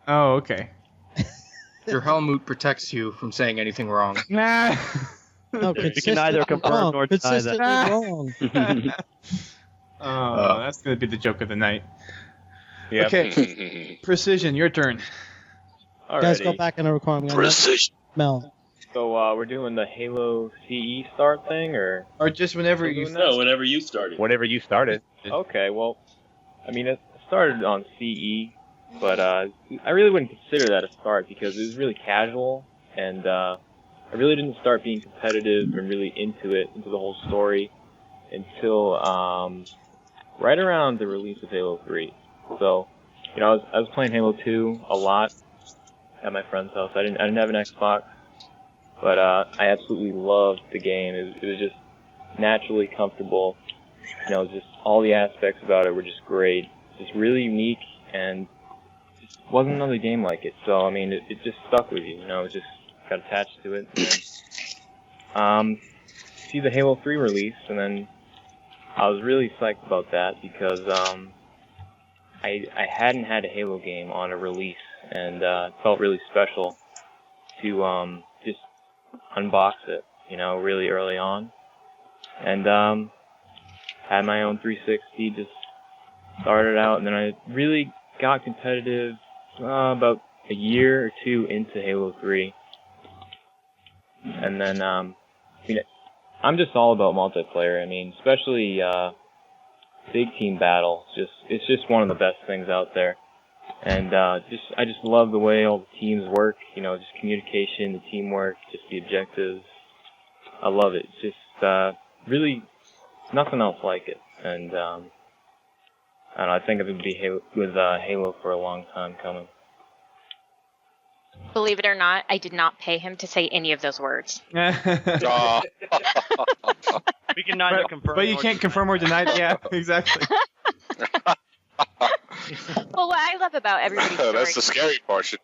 Oh, okay. Your Helmut protects you from saying anything wrong. Nah. No, You can neither confirm nor deny consistently that. wrong. Oh, that's gonna be the joke of the night. Yep. Okay. Precision, your turn. Guys, Alrighty. go back in the recording. Precision. Mel. So we're doing the Halo CE start thing, or just whenever you No, whenever you started. Whatever you started. Okay, well, I mean, it started on CE, but I really wouldn't consider that a start because it was really casual, and I really didn't start being competitive and really into the whole story, until right around the release of Halo 3. So, I was playing Halo 2 a lot at my friend's house. I didn't have an Xbox, but I absolutely loved the game. It was just naturally comfortable. Just all the aspects about it were just great. Just really unique, and just wasn't another game like it. So, I mean, it just stuck with you, it just got attached to it. And then, see the Halo 3 release, and then I was really psyched about that because I hadn't had a Halo game on a release, and it felt really special to just unbox it, really early on. And had my own 360, just started out, and then I really got competitive about a year or two into Halo 3. And then, I'm just all about multiplayer. I mean, especially big team battle. It's just one of the best things out there. And I just love the way all the teams work. Just communication, the teamwork, just the objectives. I love it. It's just really nothing else like it. And I think I'm gonna be with Halo for a long time coming. Believe it or not, I did not pay him to say any of those words. We can neither confirm. But you can't confirm or deny. Yeah, exactly. Well, what I love about everybody's story, That's the scary portion.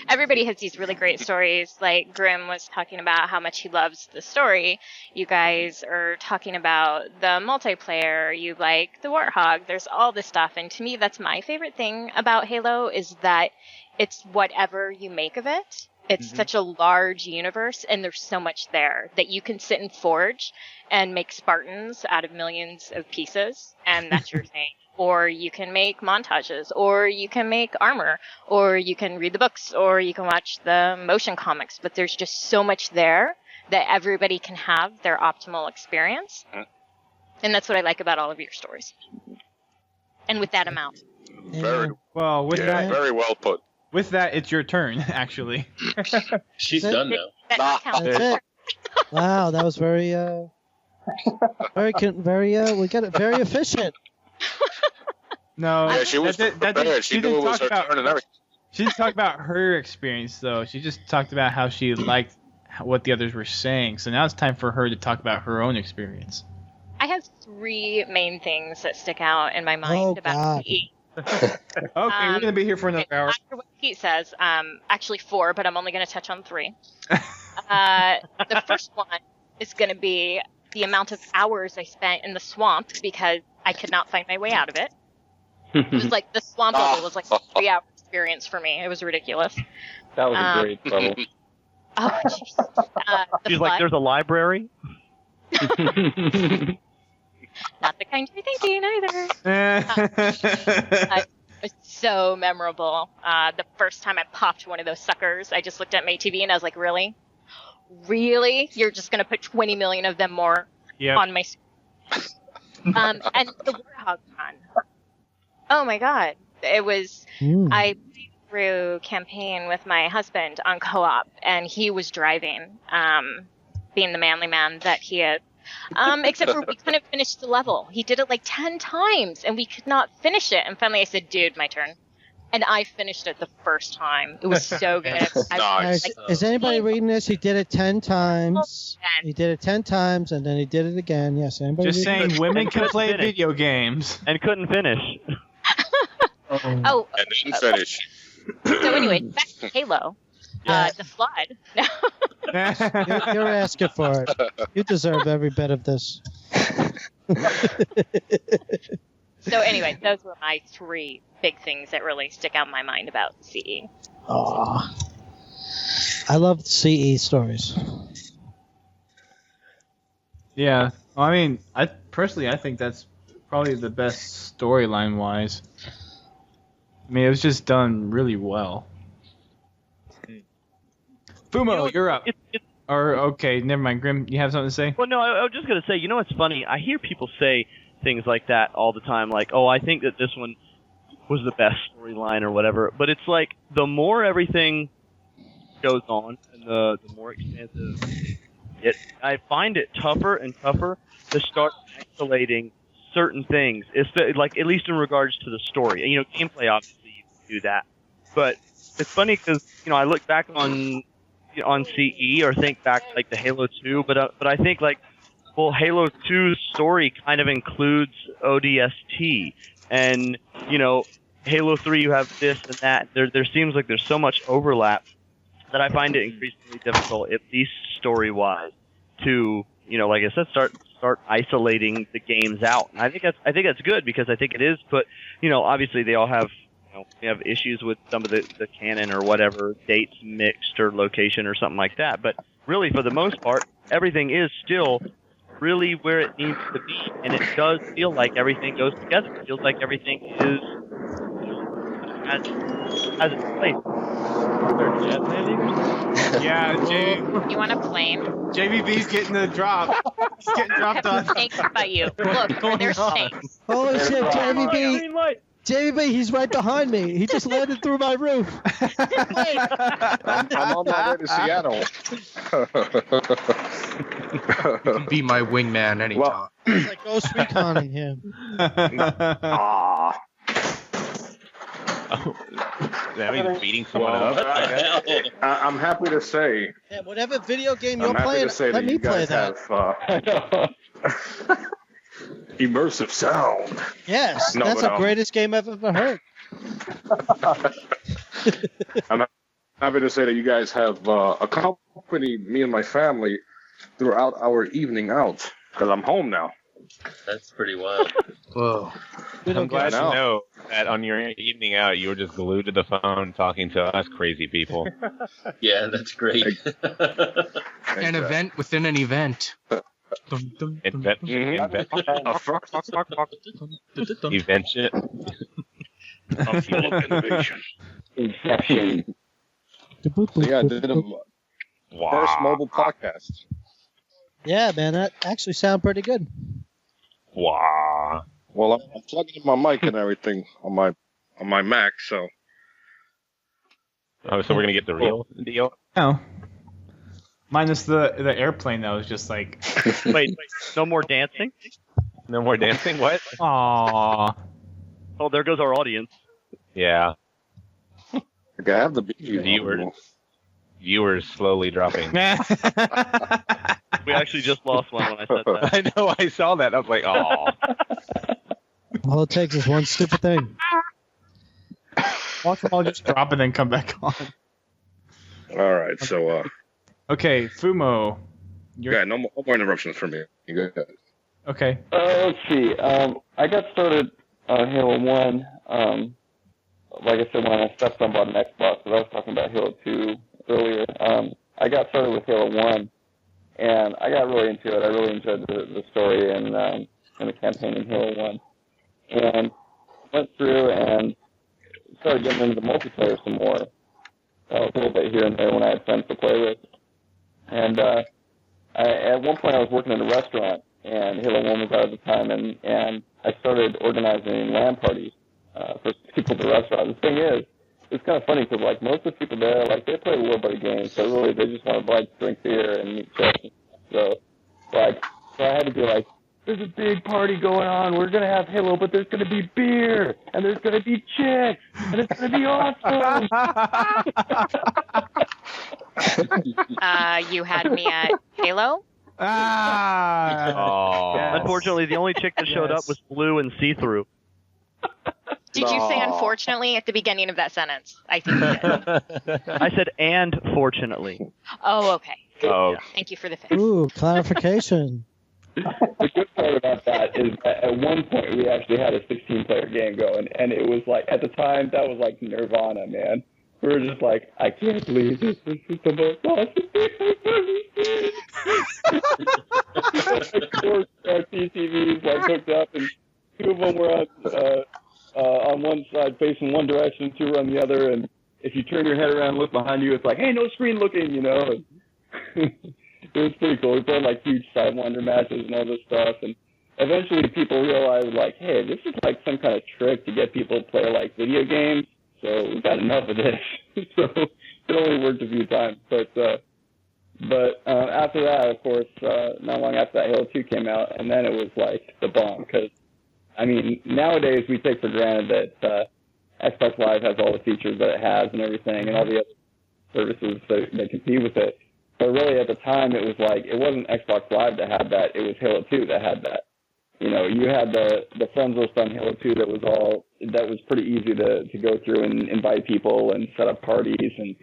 everybody has these really great stories. Like Grim was talking about how much he loves the story. You guys are talking about the multiplayer. You like the Warthog. There's all this stuff. And to me, that's my favorite thing about Halo is that it's whatever you make of it. It's such a large universe, and there's so much there that you can sit and forge and make Spartans out of millions of pieces, and that's your thing. Or you can make montages, or you can make armor, or you can read the books, or you can watch the motion comics. But there's just so much there that everybody can have their optimal experience. And that's what I like about all of your stories. And with that amount. Very well. With that, very well put. With that, it's your turn, actually. She's done now. That's it. Wow, that was very, we got it very efficient. No, Yeah, she was prepared. She knew it was her turn and everything. She didn't talk about her experience, though. She just talked about how she liked what the others were saying. So now it's time for her to talk about her own experience. I have 3 main things that stick out in my mind about CE. Okay, we're going to be here for another hour. After what Pete says, actually 4, but I'm only going to touch on 3. The first one is going to be the amount of hours I spent in the swamp because I could not find my way out of it. It was like the swamp level was like a 3-hour experience for me. It was ridiculous. That was a great level. Oh, jeez. She's like, there's a library? Not the kind you're thinking either. It was so memorable. The first time I popped one of those suckers, I just looked at my TV and I was like, really? Really? You're just going to put 20 million of them more on my screen? And the Warthog one. Oh my god. It was... I played through campaign with my husband on co-op, and he was driving, being the manly man that he is. Except for we couldn't finish the level. He did it like 10 times, and we could not finish it. And finally I said, dude, my turn. And I finished it the first time. It was so good. Is anybody reading this? He did it 10 times. He did it 10 times, and then he did it again. Yes, anybody Just saying, this? women can play video games. And couldn't finish. Oh. And didn't finish. So anyway, back to Halo. The Flood. You're asking for it. You deserve every bit of this. So anyway, those were my 3 big things that really stick out in my mind about CE. Aw. I love CE stories. Yeah. Well, I mean, I think that's probably the best storyline wise. I mean, it was just done really well. Fumo, you're up. Or okay, never mind. Grim, you have something to say? Well, no, I was just gonna say. You know what's funny? I hear people say things like that all the time, like, "Oh, I think that this one was the best storyline or whatever." But it's like the more everything goes on, and the more expansive I find it tougher and tougher to start isolating certain things. It's like, at least in regards to the story. You know, gameplay, obviously, you can do that. But it's funny because, you know, I look back on CE or think back like to Halo 2, but I think like, well, Halo 2's story kind of includes ODST, and you know, Halo 3 you have this and that. There seems like there's so much overlap that I find it increasingly difficult, at least story-wise, to, you know, like I said, start isolating the games out. And I think that's good, because I think it is. But you know, obviously they all have, we have issues with some of the canon or whatever, dates mixed or location or something like that. But really, for the most part, everything is still really where it needs to be, and it does feel like everything goes together. It feels like everything is, as its place. Jet landing? Yeah, You want a plane? JVB's getting the drop. He's getting dropped on. Snakes by you. Look, there's snakes. Holy shit, JVB, he's right behind me. He just landed through my roof. I'm on my way to Seattle. You can be my wingman anytime. It's like Ghost Reconning him. That means beating someone up. I'm happy to say. Yeah, whatever video game you're I'm happy playing, to say let that me you play guys that. have immersive sound. Yes, No, that's but, the greatest game I've ever heard. I'm happy to say that you guys have accompanied me and my family throughout our evening out, because I'm home now. That's pretty wild. Whoa. I'm glad to know that on your evening out, you were just glued to the phone talking to us crazy people. Yeah, that's great. An event within an event. Invention. A full of innovation. Inception. Yeah, I did a first mobile podcast. Yeah, man, that actually sounded pretty good. Wow. Well, I'm plugging in my mic and everything on my Mac, so. Oh, so we're gonna get the real deal? No. Minus the airplane that was just like. Wait, no more dancing? No more dancing? What? Aww. Oh, there goes our audience. Yeah. Okay, I have the Viewers slowly dropping. We actually just lost one when I said that. I know, I saw that. I was like, oh. All it takes is one stupid thing. Watch them all just drop and then come back on. All right, so. Okay, Fumo. Yeah, no more interruptions for me. You go ahead. Okay. Let's see. I got started on Halo 1. Like I said, when I stepped on bought an Xbox, but I was talking about Halo 2 earlier. I got started with Halo 1, and I got really into it. I really enjoyed the story and the campaign in Halo 1. And went through and started getting into the multiplayer some more. A little bit here and there when I had friends to play with. And at one point I was working in a restaurant, and Halo 1 was out at the time, and I started organizing LAN parties for people at the restaurant. The thing is, it's kind of funny because like most of the people there, like they play a little bit of games, so really they just want to like drink beer and meet chicks. So I had to be like, there's a big party going on. We're gonna have Halo, but there's gonna be beer and there's gonna be chicks and it's gonna be awesome. You had me at Halo. Unfortunately, the only chick that showed up was blue and see-through. Did you say unfortunately at the beginning of that sentence? I think you did. I said and fortunately. Oh, okay. Oh. Thank you for the fix. Ooh, clarification. The good part about that is that at one point we actually had a 16-player game going, and it was like, at the time, that was like nirvana, man. We were just like, I can't believe this. This is the most awesome thing I've ever seen. Our TVs like hooked up, and two of them were on one side facing one direction, two were on the other, and if you turn your head around and look behind you, it's like, hey, no screen looking, you know. And it was pretty cool. We played like huge Sidewinder matches and all this stuff, and eventually people realized like, hey, this is like some kind of trick to get people to play like video games. So we got enough of this. So it only worked a few times, but after that, of course, not long after that, Halo 2 came out, and then it was like the bomb. Because I mean, nowadays we take for granted that Xbox Live has all the features that it has and everything, and all the other services that compete with it. But really, at the time, it was like it wasn't Xbox Live that had that; it was Halo 2 that had that. You know, you had the friends list on Halo 2 that was pretty easy to go through and invite people and set up parties and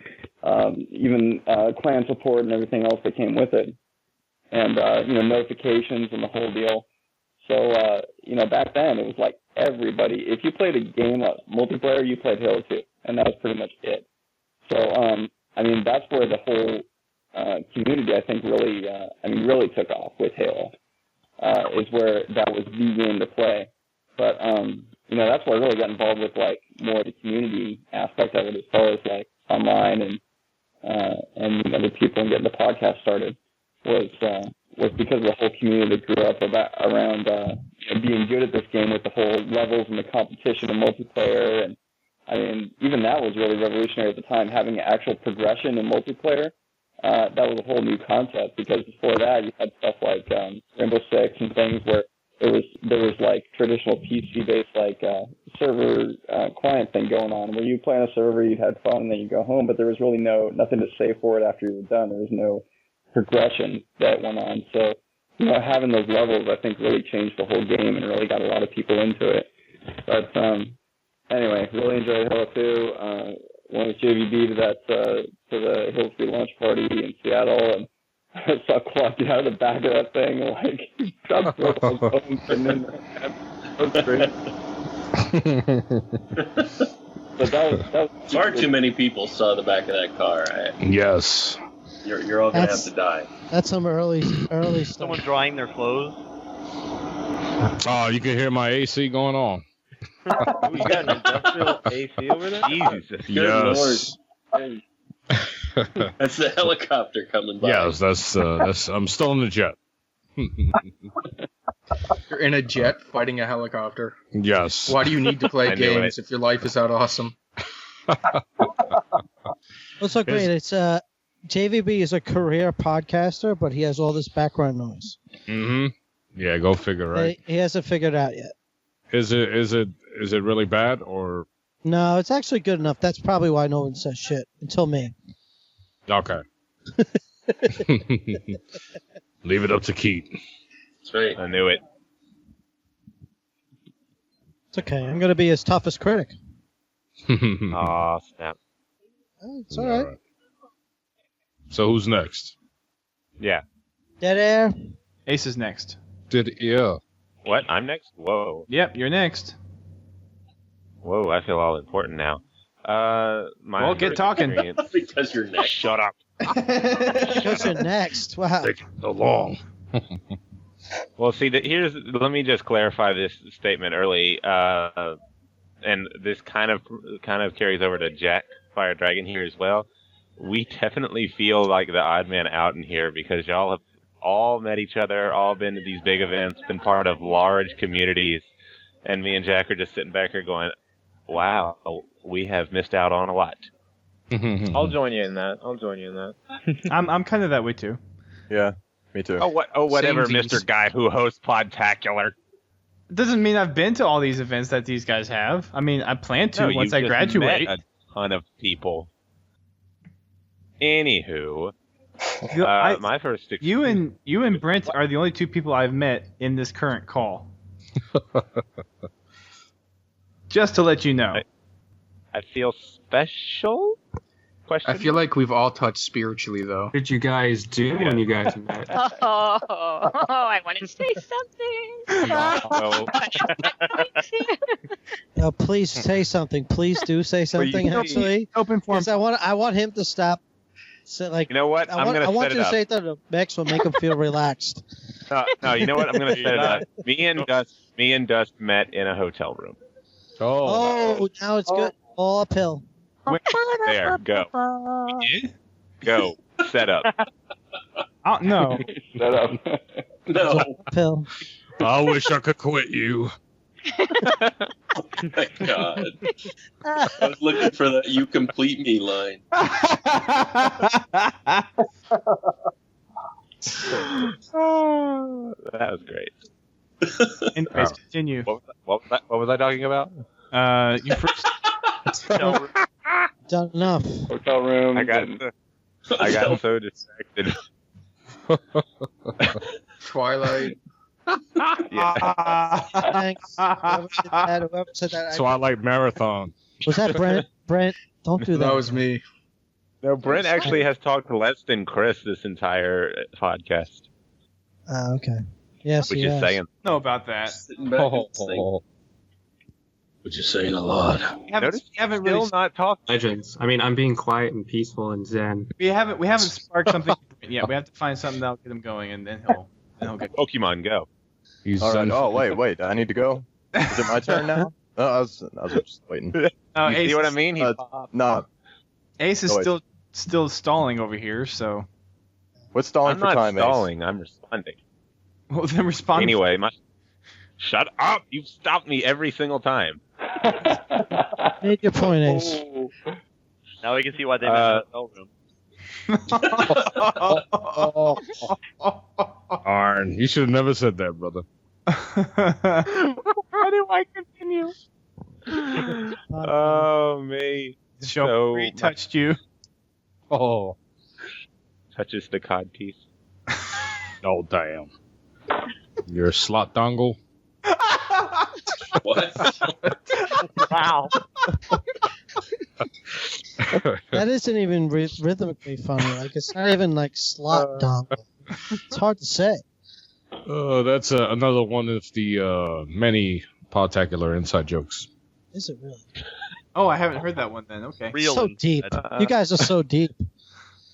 even clan support and everything else that came with it, and notifications and the whole deal. So back then it was like everybody. If you played a game multiplayer, you played Halo 2, and that was pretty much it. So that's where the whole community, I think, really took off with Halo. Is where that was the game to play. But that's where I really got involved with like more of the community aspect of it, as far as like online and other people and getting the podcast started was because of the whole community that grew up around being good at this game with the whole levels and the competition and multiplayer. And I mean, even that was really revolutionary at the time, having actual progression in multiplayer. That was a whole new concept, because before that you had stuff like Rainbow Six and things where there was like traditional PC based like server client thing going on, where you play on a server, you had fun, and then you go home, but there was really nothing to save for it after you were done. There was no progression that went on. So having those levels, I think, really changed the whole game and really got a lot of people into it. But anyway, really enjoyed Halo 2. Went with JVB to the Halo 3 launch party in Seattle, and I saw Clark get out of the back of that thing and like stop throwing bones, and then that was great. But that was far too many people saw the back of that car. Yes. You're all gonna have to die. That's some early stuff. Someone drying their clothes. Oh, you can hear my AC going on. Oh, you got an industrial AC over there? Jesus. Yes. Lord. That's the helicopter coming by. Yes, that's. I'm still in the jet. You're in a jet fighting a helicopter. Yes. Why do you need to play games if your life is that awesome? What's so great? It's JVB is a career podcaster, but he has all this background noise. Mm-hmm. Yeah, go figure, right? He hasn't figured it out yet. Is it really bad, or? No, it's actually good enough. That's probably why no one says shit until me. Okay. Leave it up to Keith. That's right. I knew it. It's okay. I'm going to be his toughest critic. Aw, snap. It's all right. So who's next? Yeah. Dead air. Ace is next. Yeah. What? I'm next? Whoa. Yep, you're next. Whoa, I feel all important now. Well, get talking. Because you're next. Shut up. Because you're next. Wow. Taking so long. Well, see, let me just clarify this statement early, and this kind of carries over to Jack Fire Dragon here as well. We definitely feel like the odd man out in here, because y'all have all met each other, all been to these big events, been part of large communities, and me and Jack are just sitting back here going, wow, we have missed out on a lot. I'll join you in that. I'm kind of that way too. Yeah, me too. Whatever, Samesies. Mr. Guy who hosts Podtacular. Doesn't mean I've been to all these events that these guys have. I mean, I plan to once I graduate. Met a ton of people. Anywho, my first experience. You and Brent are the only two people I've met in this current call. Just to let you know. I feel special? I feel like we've all touched spiritually, though. What did you guys do when you guys met? I wanted to say something. Please say something. Please do say something. Actually, open forum. I want him to stop So, like, You know what? I want you to say it to Max will make him feel relaxed. No, you know what? I'm gonna set it up. Me and Dust met in a hotel room. Oh, now it's good. All uphill. There, go. Go. Set up. Oh, no. Set up. No. Uphill. I wish I could quit you. Oh my God. I was looking for that "you complete me" line. Oh, that was great. Anyways, continue. What was I talking about? You first. Done enough. Hotel room. I got so distracted. Twilight. Yeah. Thanks. Whoever said that. Twilight Marathon. Was that Brent? Brent, don't do that. That was me. No, Brent actually has talked less than Chris this entire podcast. Okay. Yes, Which he is has. saying. Know about that. Sitting back and saying, which is saying a lot. We haven't really. Still not talking. Legends. I mean, I'm being quiet and peaceful and zen. We haven't sparked something yet. We have to find something that'll get him going, and then he'll get. Pokemon Go. All right. Oh, wait. I need to go. Is it my turn now? No, I was just waiting. Oh, You Ace, see what I mean? No. Ace is Go still stalling over here. So. What's stalling I'm for not time, stalling. I'm responding. Well, then respond. Anyway, shut up! You've stopped me every single time. Make your point, Ace. Now we can see why they met in the hotel room. Arn, you should have never said that, brother. Why do I continue? Oh, me. So touched you. Oh. Touches the cod piece. Oh, damn. You're a slot dongle? What? Wow. That isn't even rhythmically funny. Like, it's not even like slot dongle. It's hard to say. That's another one of the many Podtacular inside jokes. Is it really? Oh, I haven't heard that one then. Okay. So deep. You guys are so deep.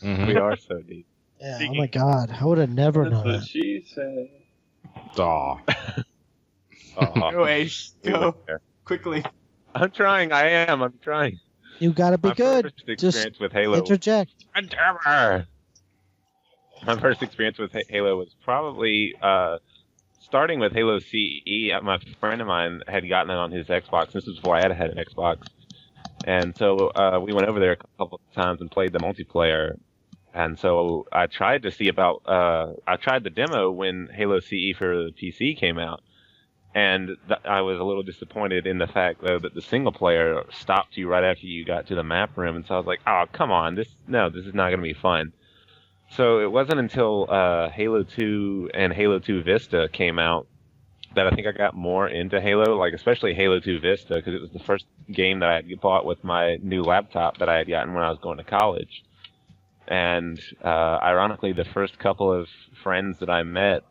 Mm-hmm. We are so deep. Yeah, oh my God. I would have never known That's what that. she said. Aw. Go, Ace. Go. Quickly. I'm trying. I'm trying. You gotta be My good. first experience Just with Halo. interject. My first experience with Halo was probably starting with Halo CE. My friend of mine had gotten it on his Xbox. This was before I had an Xbox. And so we went over there a couple of times and played the multiplayer. And so I tried to see about, I tried the demo when Halo CE for the PC came out. And I was a little disappointed in the fact, though, that the single player stopped you right after you got to the map room. And so I was like, oh, come on, this is not going to be fun. So it wasn't until Halo 2 and Halo 2 Vista came out that I think I got more into Halo, like especially Halo 2 Vista, because it was the first game that I had bought with my new laptop that I had gotten when I was going to college. And ironically, the first couple of friends that I met,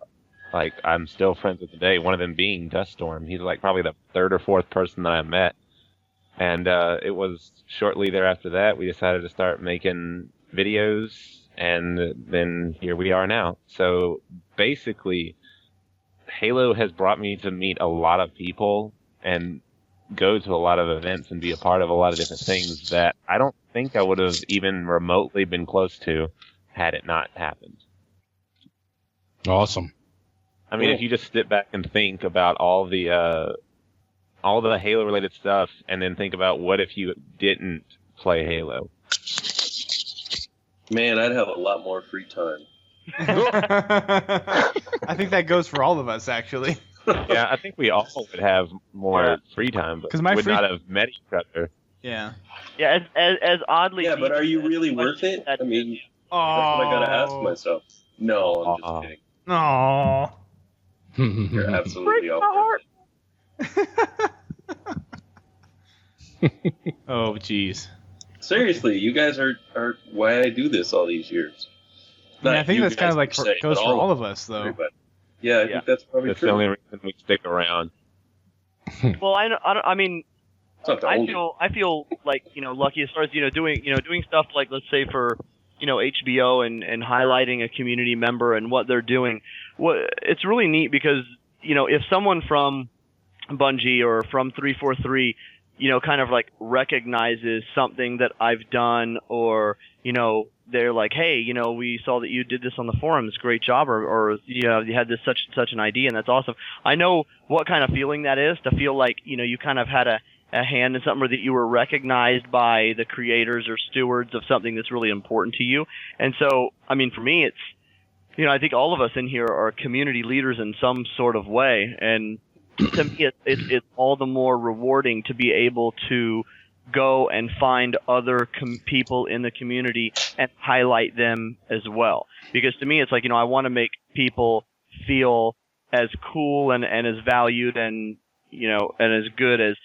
like I'm still friends with today, one of them being Duststorm. He's like probably the third or fourth person that I met. And it was shortly thereafter that we decided to start making videos, and then here we are now. So basically, Halo has brought me to meet a lot of people and go to a lot of events and be a part of a lot of different things that I don't think I would have even remotely been close to had it not happened. Awesome. I mean, if you just sit back and think about all the Halo related stuff, and then think about what if you didn't play Halo. Man, I'd have a lot more free time. I think that goes for all of us, actually. Yeah, I think we all would have more free time, but we would not have met each other. Yeah. Yeah, as oddly. Yeah, but are you really worth it? I mean, that's what I gotta ask myself. No, I'm just kidding. Aww. You're absolutely all Oh, jeez. Seriously, you guys are why I do this all these years. I think that's kind of like goes for all of us, though. Everybody. Yeah, I think that's probably That's true. the only reason we stick around. Well, I mean, I feel like lucky as far as doing stuff like, let's say for HBO and highlighting a community member and what they're doing, it's really neat because, if someone from Bungie or from 343, kind of like recognizes something that I've done, or, they're like, hey, we saw that you did this on the forums, great job, or you had this such an idea, and that's awesome. I know what kind of feeling that is, to feel like, you kind of had a hand in something, or that you were recognized by the creators or stewards of something that's really important to you. And so, I mean, for me, it's, I think all of us in here are community leaders in some sort of way, and to me, it's all the more rewarding to be able to go and find other people in the community and highlight them as well. Because to me, it's like, I want to make people feel as cool and as valued and, and as good as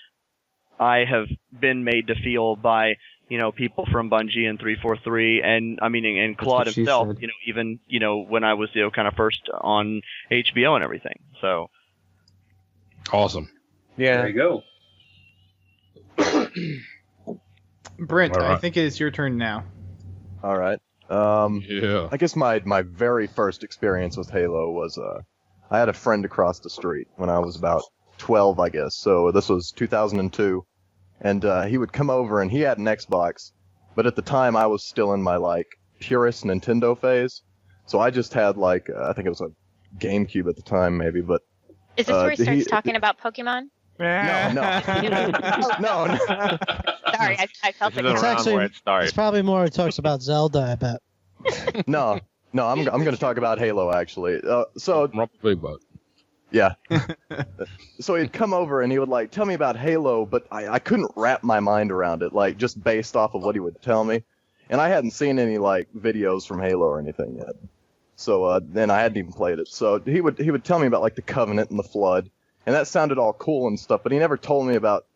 I have been made to feel by, people from Bungie and 343, and and Claude himself, even, when I was, kind of first on HBO and everything. So. Awesome. Yeah. There you go. Brent, All right. I think it's your turn now. All right. Yeah. I guess my very first experience with Halo was I had a friend across the street when I was about 12, I guess. So this was 2002, and he would come over and he had an Xbox, but at the time I was still in my purist Nintendo phase. So I just had I think it was a GameCube at the time maybe, but Is this where he starts talking about Pokemon? No. No. Sorry, I felt like It's probably more. It talks about Zelda, I bet. No, I'm going to talk about Halo actually. Probably, but yeah. So he'd come over and he would tell me about Halo, but I couldn't wrap my mind around it, just based off of what he would tell me, and I hadn't seen any videos from Halo or anything yet. So then I hadn't even played it. So he would tell me about the Covenant and the Flood, and that sounded all cool and stuff, but he never told me about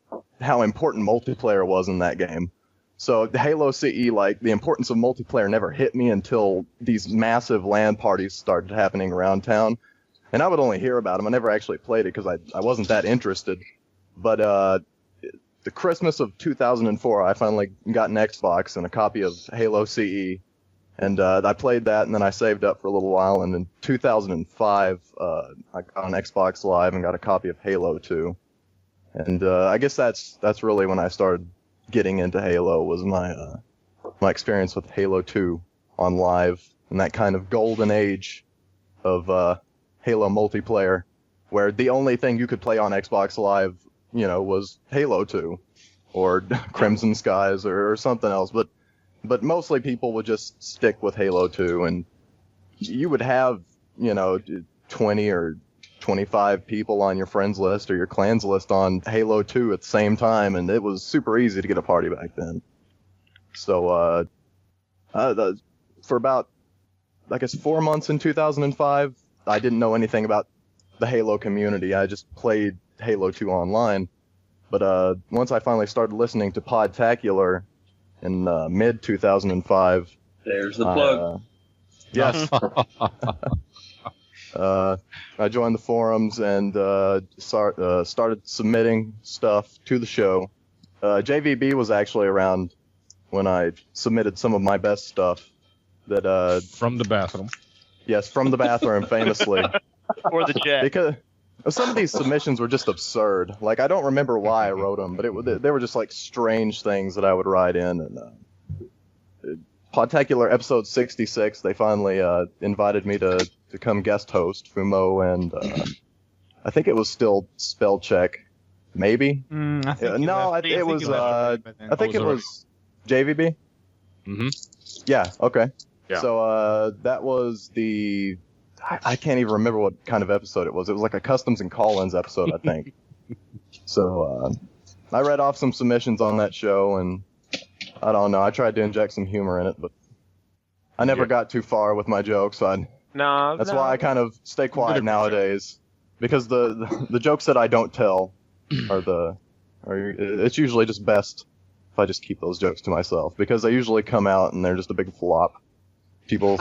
how important multiplayer was in that game. So the Halo CE, the importance of multiplayer never hit me until these massive LAN parties started happening around town. And I would only hear about them. I never actually played it because I wasn't that interested. But the Christmas of 2004, I finally got an Xbox and a copy of Halo CE. And I played that, and then I saved up for a little while. And in 2005, I got an Xbox Live and got a copy of Halo 2. And I guess that's really when I started getting into Halo, was my experience with Halo 2 on Live, and that kind of golden age of Halo multiplayer, where the only thing you could play on Xbox Live, was Halo 2 or Crimson Skies or something else. But mostly people would just stick with Halo 2, and you would have, 20 or 25 people on your friends list or your clans list on Halo 2 at the same time, and it was super easy to get a party back then. So, for about, I guess, 4 months in 2005, I didn't know anything about the Halo community. I just played Halo 2 online. But once I finally started listening to Podtacular in mid 2005. There's the plug. Yes. I joined the forums and started submitting stuff to the show. JVB was actually around when I submitted some of my best stuff. That from the bathroom. Yes, from the bathroom, famously. Or the jet. Because some of these submissions were just absurd. I don't remember why I wrote them, but they were just strange things that I would write in. And Podtacular episode 66, they finally invited me to come guest host Fumo, and I think it was still spell check, maybe. I think it was JVB. Mm-hmm. Yeah. Okay. Yeah. So that was the. I can't even remember what kind of episode it was. It was a customs and call-ins episode, I think. So I read off some submissions on that show, and I don't know. I tried to inject some humor in it, but I never got too far with my jokes. That's why I kind of stay quiet nowadays, because the jokes that I don't tell it's usually just best if I just keep those jokes to myself, because they usually come out and they're just a big flop. People.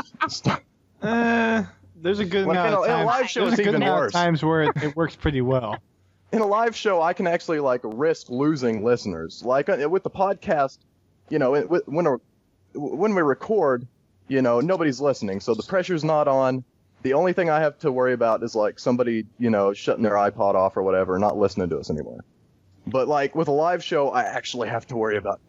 There's a good amount of times. In a live show, it's even worse. Times where it works pretty well. In a live show, I can actually risk losing listeners. With the podcast, when we record, nobody's listening, so the pressure's not on. The only thing I have to worry about is like somebody, shutting their iPod off or whatever, not listening to us anymore. But like with a live show, I actually have to worry about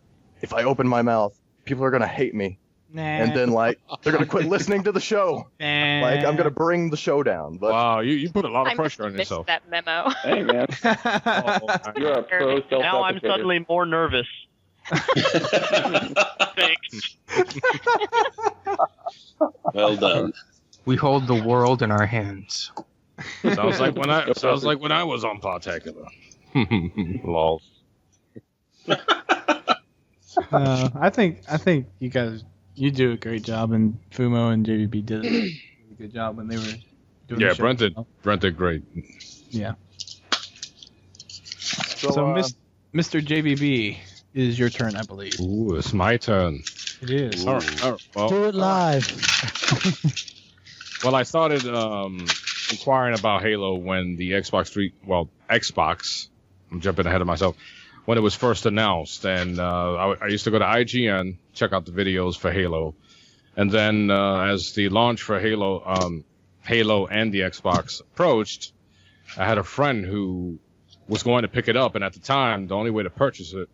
if I open my mouth, people are gonna hate me. Nah. And then like they're gonna quit listening to the show. Nah. Like I'm gonna bring the show down. But wow, you put a lot of pressure on missed yourself. that memo. Hey man, you're a pro self-deprecator. Now I'm suddenly more nervous. Thanks. Well done. We hold the world in our hands. Sounds like when I was on Podtacular. Lol. I think you guys do a great job, and Fumo and JVB did a really good job when they were doing the show. Brent did great. Yeah. So Mr. JVB, it is your turn, I believe. Ooh, it's my turn. It is. All right, well, Do it live. Well, I started inquiring about Halo when the Xbox, I'm jumping ahead of myself, when it was first announced. And I used to go to IGN, check out the videos for Halo. And then as the launch for Halo and the Xbox approached, I had a friend who was going to pick it up. And at the time, the only way to purchase it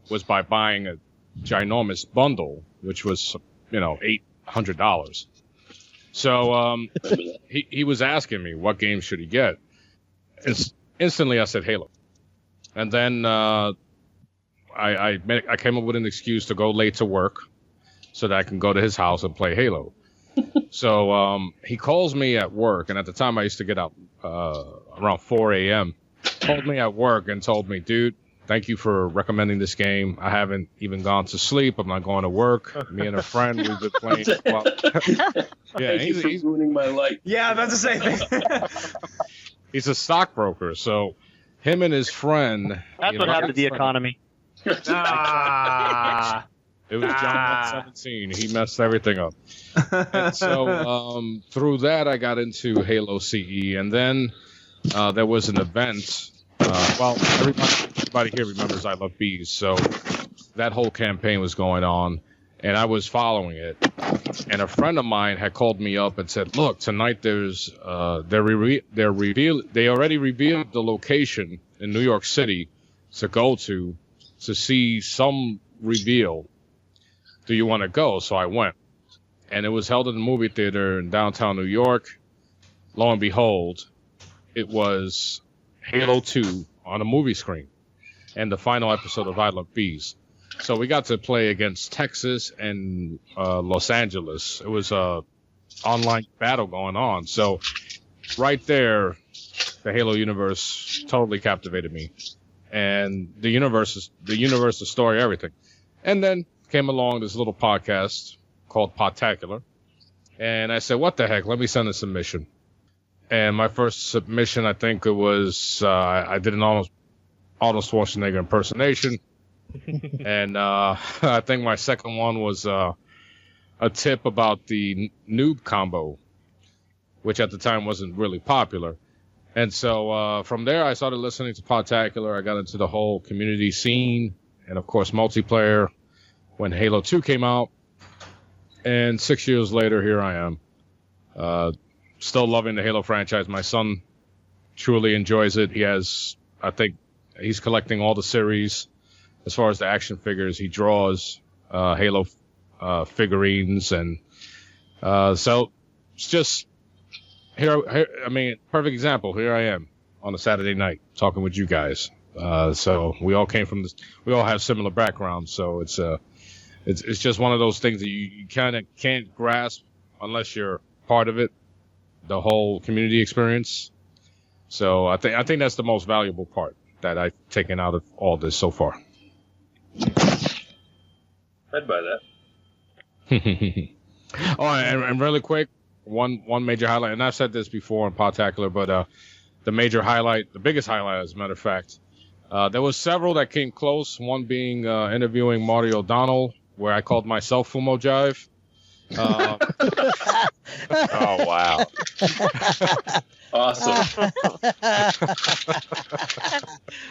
was by buying a ginormous bundle, which was, $800. So he was asking me what game should he get. Instantly, I said Halo. And then I came up with an excuse to go late to work so that I can go to his house and play Halo. So he calls me at work, and at the time I used to get out around 4 a.m. Called me at work and told me, dude, thank you for recommending this game. I haven't even gone to sleep. I'm not going to work. Me and a friend, we've been playing. Well, yeah, he's ruining my life. Yeah, that's the same thing. He's a stockbroker, so him and his friend. That's what happened to the economy. It was John 117. He messed everything up. And so through that, I got into Halo CE, and then there was an event. Everybody here remembers I Love Bees, so that whole campaign was going on, and I was following it. And a friend of mine had called me up and said, "Look, tonight they already revealed the location in New York City to go to see some reveal. Do you want to go?" So I went, and it was held in the movie theater in downtown New York. Lo and behold, it was Halo 2 on a movie screen and the final episode of I Love Bees. So we got to play against Texas and Los Angeles. It was a online battle going on. So right there, the Halo universe totally captivated me. And the universe, the story, everything. And then came along this little podcast called Podtacular. And I said, what the heck? Let me send a submission. And my first submission, I think it was, I did an Arnold Schwarzenegger impersonation. And I think my second one was a tip about the noob combo, which at the time wasn't really popular. And so from there, I started listening to Podtacular. I got into the whole community scene and, of course, multiplayer when Halo 2 came out. And 6 years later, here I am. Still loving the Halo franchise. My son truly enjoys it. He has, I think, he's collecting all the series. As far as the action figures, he draws Halo figurines, and so it's just here. I mean, perfect example. Here I am on a Saturday night talking with you guys. So we all came from this. We all have similar backgrounds. So it's just one of those things that you kind of can't grasp unless you're part of it. The whole community experience. So I think that's the most valuable part that I've taken out of all this so far. I'd buy that. Oh, and really quick, one major highlight, and I've said this before on Podtacular, but the major highlight, the biggest highlight, as a matter of fact, there was several that came close. One being interviewing Marty O'Donnell, where I called myself Fumo Jive. Oh wow! Awesome.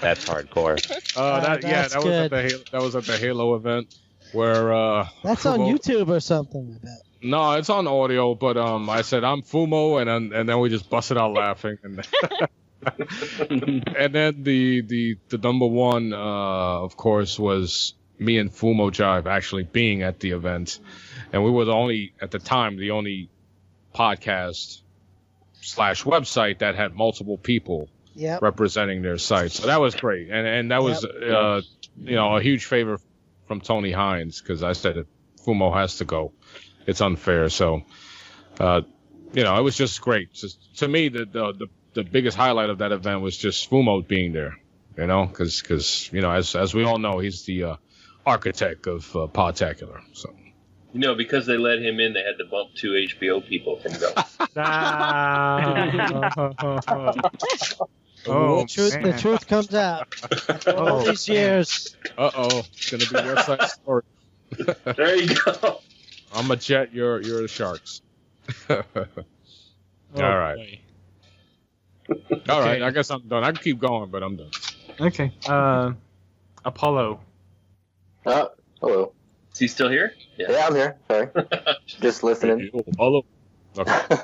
That's hardcore. That was at the Halo event where that's on YouTube or something. I bet. No, it's on audio, but I said I'm Fumo, and then we just busted out laughing, and and then the number one, of course, was me and Fumo Jive actually being at the event, and we were the only podcast / website that had multiple people representing their site, so that was great, and that was a huge favor from Tony Hines, because I said that Fumo has to go. It's unfair. So, it was just great. Just, to me, the biggest highlight of that event was just Fumo being there, because as we all know, he's the architect of Podtacular. So. Because they let him in, they had to bump 2 HBO people from going. The truth comes out. All these years. It's gonna be West Side Story. There you go. I'm a Jet. You're the Sharks. All right. All right. I guess I'm done. I can keep going, but I'm done. Okay. Apollo. Hello. Is he still here? Yeah, I'm here. Sorry. Just listening. Apollo. Okay.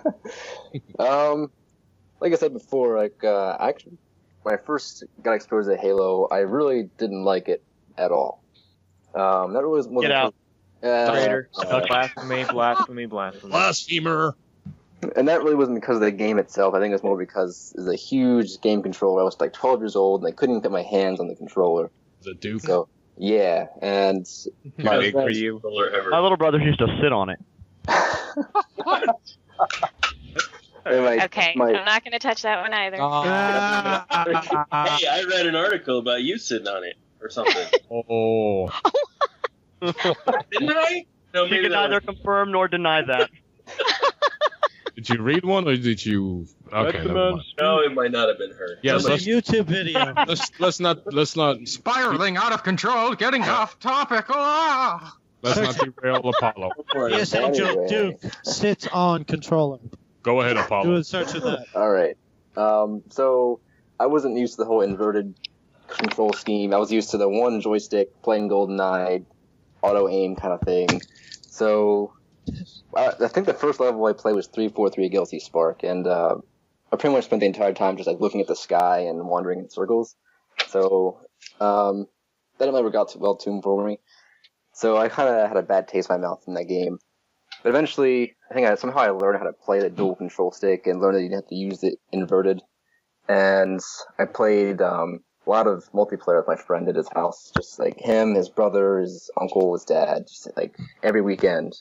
Like I said before, actually, when I first got exposed to Halo, I really didn't like it at all. That really wasn't. Get out. Traitor. Blasphemy. Blasphemer. And that really wasn't because of the game itself. I think it was more because it's a huge game controller. I was like 12 years old, and I couldn't get my hands on the controller. The Duke. So, yeah, and my little brother used to sit on it. Okay, I'm not going to touch that one either. Hey, I read an article about you sitting on it or something. Oh. Didn't I? No, You can neither confirm nor deny that. Did you read one, or did you? Okay, never mind. No, it might not have been her. Yes, a YouTube video. Let's not spiraling out of control, getting off topic. Oh! Let's not derail Apollo. Yes, Angel Duke sits on controller. Go ahead, Apollo. Do a search of that. All right. So I wasn't used to the whole inverted control scheme. I was used to the one joystick, playing GoldenEye, auto aim kind of thing. So I think the first level I played was 343 Guilty Spark, and I pretty much spent the entire time just looking at the sky and wandering in circles. So that never got too well tuned for me. So I kind of had a bad taste in my mouth in that game. But eventually, I think somehow I learned how to play the dual control stick and learned that you didn't have to use it inverted. And I played a lot of multiplayer with my friend at his house, just like him, his brother, his uncle, his dad, just every weekend.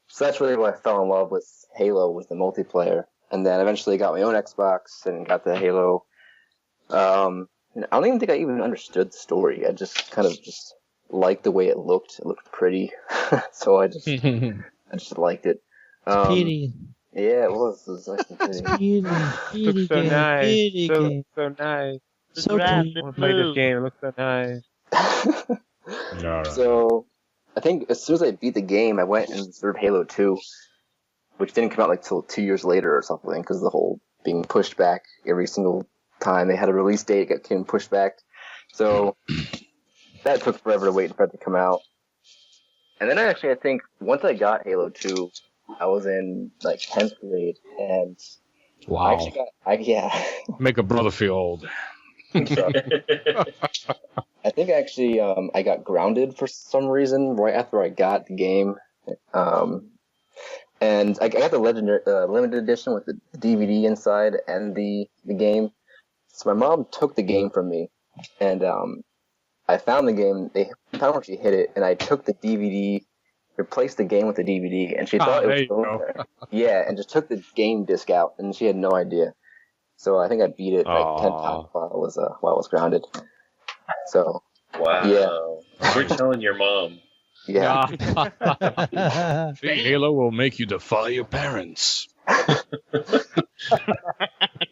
So that's really what I fell in love with Halo, was the multiplayer. And then eventually got my own Xbox and got the Halo. I don't even think I even understood the story. I just kind of just liked the way it looked. It looked pretty. So I just liked it. Petey. Yeah, it was. It was actually pretty. Looks so nice. So nice. So I want to play this game. It looks so nice. Right. So I think as soon as I beat the game, I went and served Halo 2, which didn't come out till 2 years later or something, because the whole being pushed back every single time they had a release date, it came pushed back. So that took forever to wait for it to come out. And then I think once I got Halo 2, I was in 10th grade, and wow, I actually got, make a brother feel old. I think actually I got grounded for some reason right after I got the game, and I got the limited edition with the DVD inside and the game. So my mom took the game from me, and I found the game. They found where she hid it, and I took the DVD, replaced the game with the DVD, and she thought it was still there. Yeah, and just took the game disc out, and she had no idea. So I think I beat it 10 times while I was grounded. So wow, yeah, we're telling your mom. Yeah. Halo will make you defy your parents.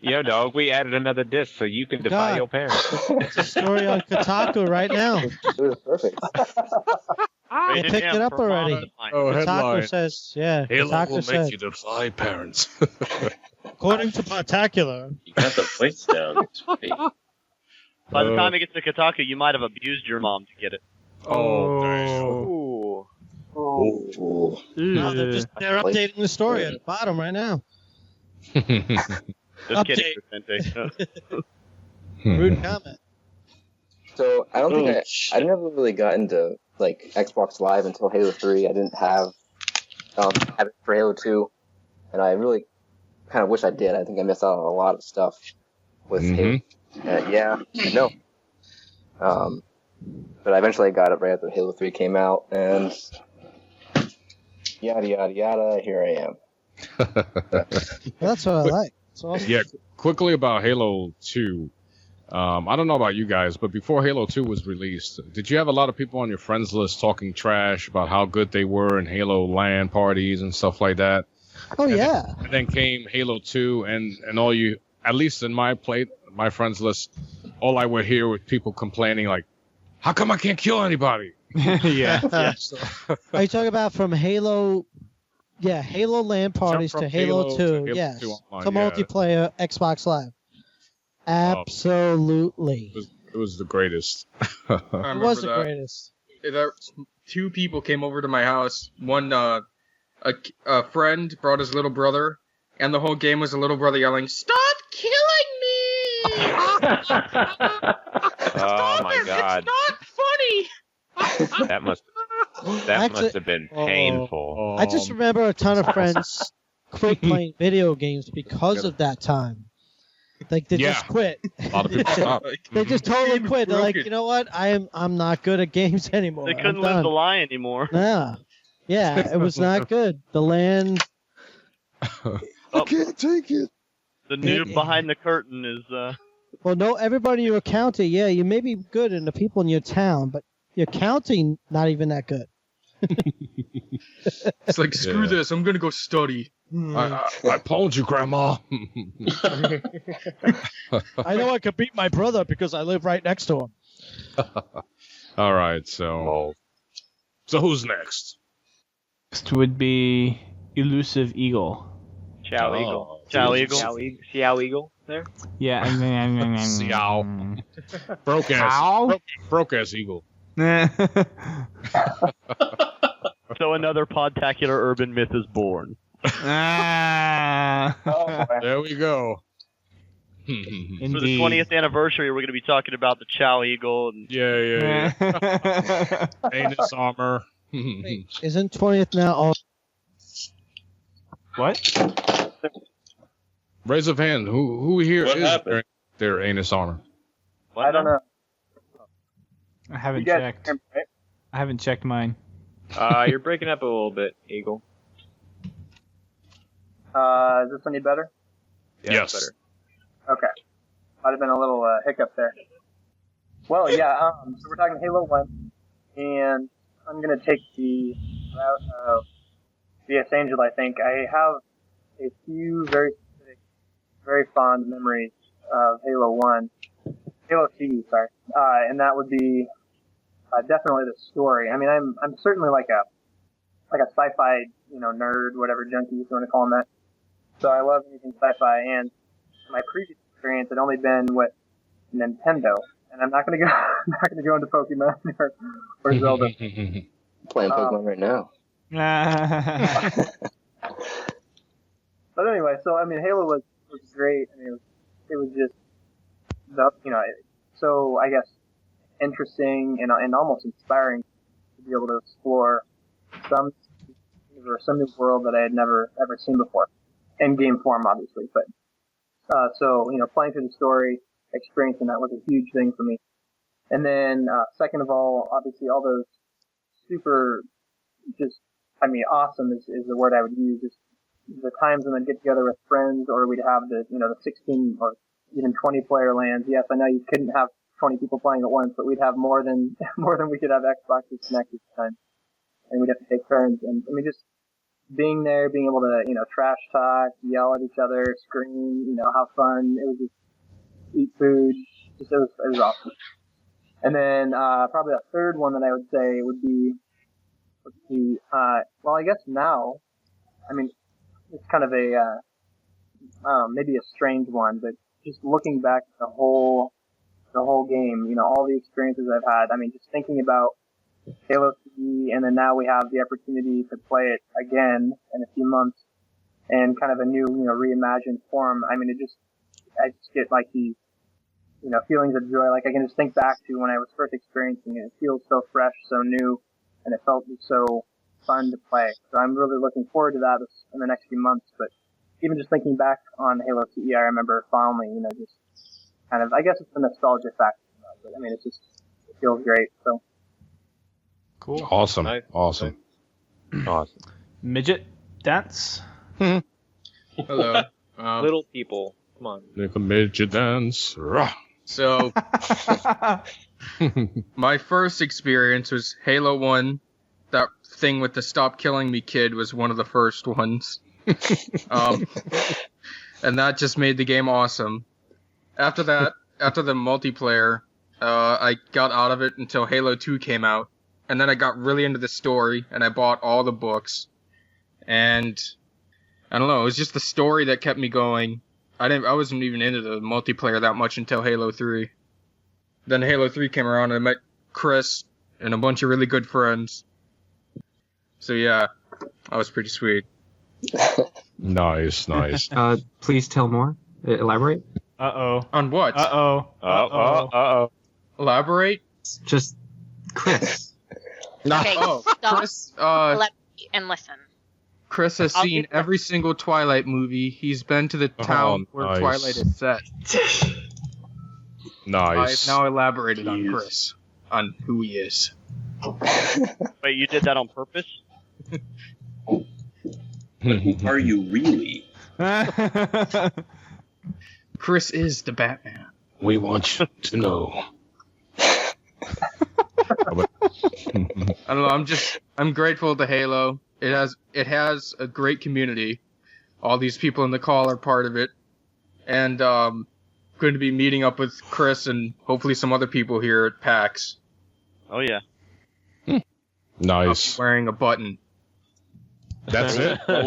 Yo, dog, we added another disc so you can defy your parents. It's a story on Kotaku right now. It was perfect. They picked it up already. Kotaku headline. says, yeah. Halo Kotaku will says, make you defy parents. according to Podtacular. You got the plates down. By the time it gets to Kotaku, you might have abused your mom to get it. Oh, Ooh. Ooh. No, they're updating the story at the bottom right now. Just Update. kidding, Vicente. Rude comment. So I don't think I never really got into like Xbox Live until Halo 3. I didn't have it for Halo 2, and I really kind of wish I did. I think I missed out on a lot of stuff with Halo. Yeah, I know. But I eventually got it right after Halo 3 came out, and yada yada yada. Here I am. That's what I like. It's awesome. Yeah, quickly about Halo 2. I don't know about you guys, but before Halo 2 was released, did you have a lot of people on your friends list talking trash about how good they were in Halo LAN parties and stuff like that? Oh, yeah. And then came Halo 2, and all you, at least in my friends list, all I would hear was people complaining like, how come I can't kill anybody? Yeah. So, Are you talking about from Halo? Yeah, Halo LAN parties from to Halo 2. to Halo Yes. 2 online, To multiplayer Xbox Live. Absolutely. It was the greatest. I It remember was the that. greatest. Two people came over to my house. One, a friend brought his little brother, and the whole game was the little brother yelling, "Stop killing me! Oh my God. It's not funny!" That must have been painful. I just remember a ton of friends quit playing video games because of that time. Like they just quit. A lot of people stopped. They just totally quit. They're like, you know what? I'm not good at games anymore. They couldn't I'm live done. the lie anymore. Yeah, it was not good. The LAN. I can't take it. The noob behind the curtain is. Well, no, everybody in your county, yeah, you may be good in the people in your town, but your county not even that good. It's like, screw this, I'm gonna go study. I told you, Grandma. I know I could beat my brother because I live right next to him. All right, so who's next? Next would be Elusive Eagle. Chow Eagle. Chow Eagle. Xiao Eagle there? Yeah. Xiao. Broke ass eagle. So another Podtacular urban myth is born. There we go. For the 20th anniversary, we're going to be talking about the Chow Eagle. And Yeah. Anus armor. Wait, isn't 20th now all... What? Raise of hand. Who here What is happened? their anus armor? I don't know. I haven't You guys checked. can- right? I haven't checked mine. You're breaking up a little bit, Eagle. Is this any better? Yeah, Yes. Better. Okay. Might have been a little hiccup there. Well, yeah, so we're talking Halo 1, and I'm going to take the route of VS Angel, I think. I have a few very specific, very fond memories of Halo 1. Halo CE, sorry. And that would be definitely the story. I mean, I'm certainly like a sci-fi, nerd, whatever junkie if you want to call him that. So I love anything sci-fi, and my previous experience had only been with Nintendo, and I'm not gonna go into Pokemon or Zelda. Playing Pokemon right now. But anyway, so I mean, Halo was great. I mean, it was just so I guess interesting and almost inspiring to be able to explore some new world that I had never ever seen before, in game form, obviously. But so playing through the story, experiencing that was a huge thing for me. And then second of all, obviously all those super, awesome is the word I would use. Just the times when I'd get together with friends, or we'd have the 16 or even 20 player LANs. Yes, I know you couldn't have 20 people playing at once, but we'd have more than we could have Xboxes connected at the time, and we'd have to take turns. And I mean, just being there, being able to trash talk, yell at each other, scream, have fun. It was just eat food. It was awesome. And then probably a third one that I would say would be, well, I guess now, I mean, it's kind of a maybe a strange one, but just looking back at the whole game, all the experiences I've had. I mean, just thinking about Halo 3 and then now we have the opportunity to play it again in a few months in kind of a new, reimagined form. I mean, I just get like these, feelings of joy. Like I can just think back to when I was first experiencing it. It feels so fresh, so new, and it felt so fun to play. So I'm really looking forward to that in the next few months. But even just thinking back on Halo CE, I remember fondly, just kind of, I guess it's the nostalgia factor. But I mean, it feels great. So cool. Awesome. Nice. Awesome. Awesome. Midget dance. Hello. Little people. Come on. Little midget dance. Rah. So, my first experience was Halo 1. That thing with the Stop Killing Me kid was one of the first ones. And that just made the game awesome. After that, after the multiplayer, I got out of it until Halo 2 came out. And then I got really into the story, and I bought all the books. And I don't know, it was just the story that kept me going. I wasn't even into the multiplayer that much until Halo 3. Then Halo 3 came around, and I met Chris and a bunch of really good friends. So yeah, that was pretty sweet. Nice. Please tell more. Elaborate. Uh-oh. On what? Uh-oh. Uh-oh. Elaborate? Just Chris. Okay, stop. Chris. And listen. Chris has seen every single Twilight movie. He's been to the town where nice. Twilight is set. Nice. I've now elaborated on Chris, on who he is. Wait, you did that on purpose? Who are you really? Chris is the Batman. We want you to know. I don't know. I'm grateful to Halo. It has a great community. All these people in the call are part of it, and going to be meeting up with Chris and hopefully some other people here at PAX. Oh yeah. Nice. I'll be wearing a button. That's it. I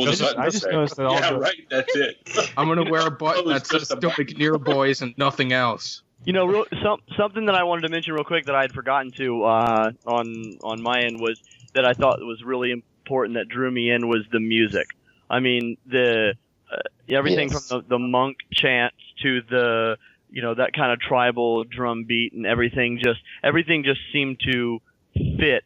just noticed that all Yeah, right. That's it. I'm gonna wear a button that says "Stoic Near Boys" and nothing else. Something that I wanted to mention real quick that I had forgotten to on my end was that I thought was really important that drew me in was the music. I mean, the everything from the monk chants to the that kind of tribal drum beat and everything just seemed to fit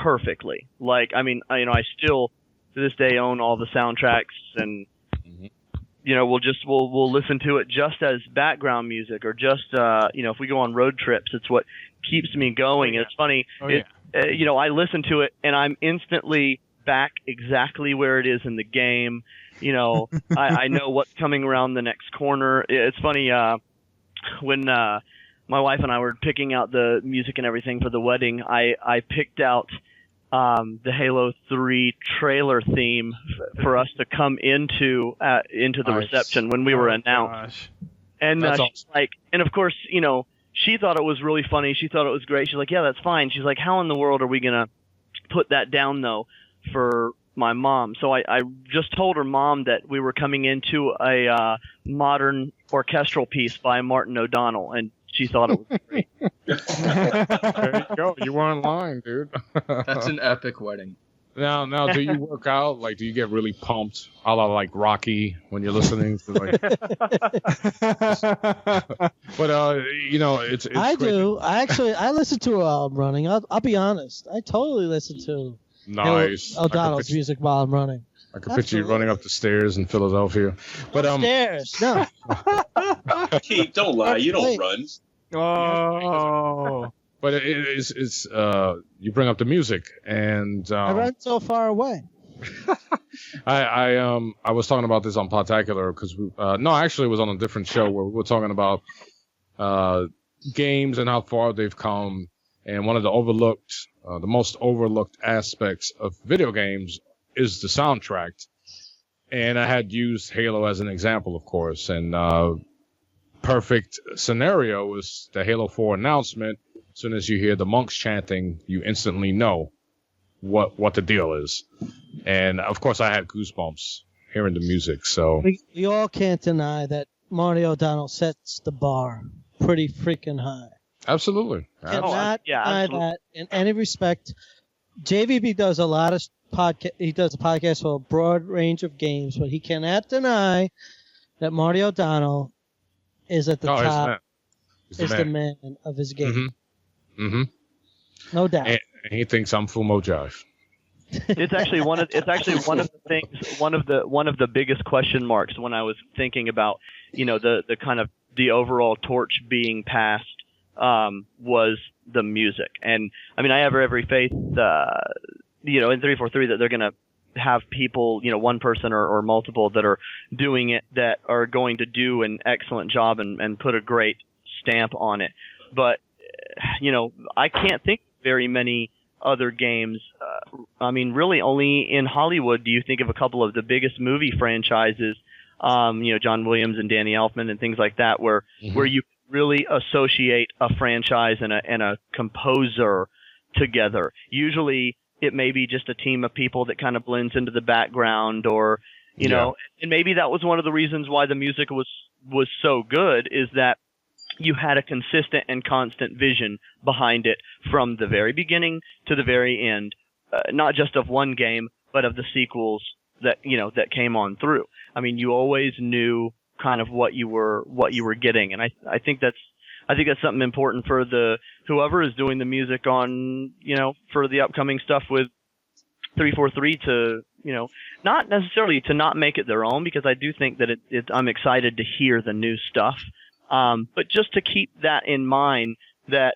perfectly. Like, I mean, I still to this day own all the soundtracks, and we'll listen to it just as background music, or just if we go on road trips, it's what keeps me going. And it's funny, I listen to it and I'm instantly back exactly where it is in the game. I know what's coming around the next corner. It's funny, when my wife and I were picking out the music and everything for the wedding, I picked out the Halo 3 trailer theme for us to come into the reception when we were announced. Gosh. And she's awesome. Like, and of course, she thought it was really funny. She thought it was great. She's like, yeah, that's fine. She's like, how in the world are we gonna put that down though for my mom? So I just told her mom that we were coming into a modern orchestral piece by Martin O'Donnell, and she thought it was great. There you go. You were in line, dude. That's an epic wedding. Now, do you work out? Like, do you get really pumped, a la like Rocky, when you're listening to like? But it's I great. do. I listen to it while I'm running. I'll be honest. I totally listen to Nice. O'Donnell's music while I'm running. I can picture you running up the stairs in Philadelphia. But Stairs, no. Keith, don't lie. You don't run. Oh. But it's you bring up the music, and I run so far away. I was talking about this on Podtacular because actually it was on a different show where we were talking about games and how far they've come, and one of the most overlooked aspects of video games is the soundtrack. And I had used Halo as an example, of course, and perfect scenario was the Halo 4 announcement. As soon as you hear the monks chanting, you instantly know what the deal is. And of course, I had goosebumps hearing the music. So we all can't deny that Marty O'Donnell sets the bar pretty freaking high. Absolutely. Cannot deny that in any respect. JVB does a lot of podcast. He does a podcast for a broad range of games, but he cannot deny that Marty O'Donnell is at the top. He's the man of his game. Mm-hmm. No doubt. And he thinks I'm Fumo Jive. It's actually one of the things, one of the biggest question marks when I was thinking about, the kind of the overall torch being passed, was the music. And I mean, I have every faith, in 343 that they're going to have people, one person or multiple that are doing it that are going to do an excellent job and put a great stamp on it. But, I can't think of very many other games. I mean, really only in Hollywood do you think of a couple of the biggest movie franchises, John Williams and Danny Elfman and things like that, where you really associate a franchise and a composer together. Usually it may be just a team of people that kind of blends into the background, or, and maybe that was one of the reasons why the music was so good, is that you had a consistent and constant vision behind it from the very beginning to the very end, not just of one game, but of the sequels that that came on through. I mean, you always knew kind of what you were getting, and I think that's something important for whoever is doing the music on for the upcoming stuff with 343 to not necessarily to not make it their own, because I do think that I'm excited to hear the new stuff. But just to keep that in mind, that,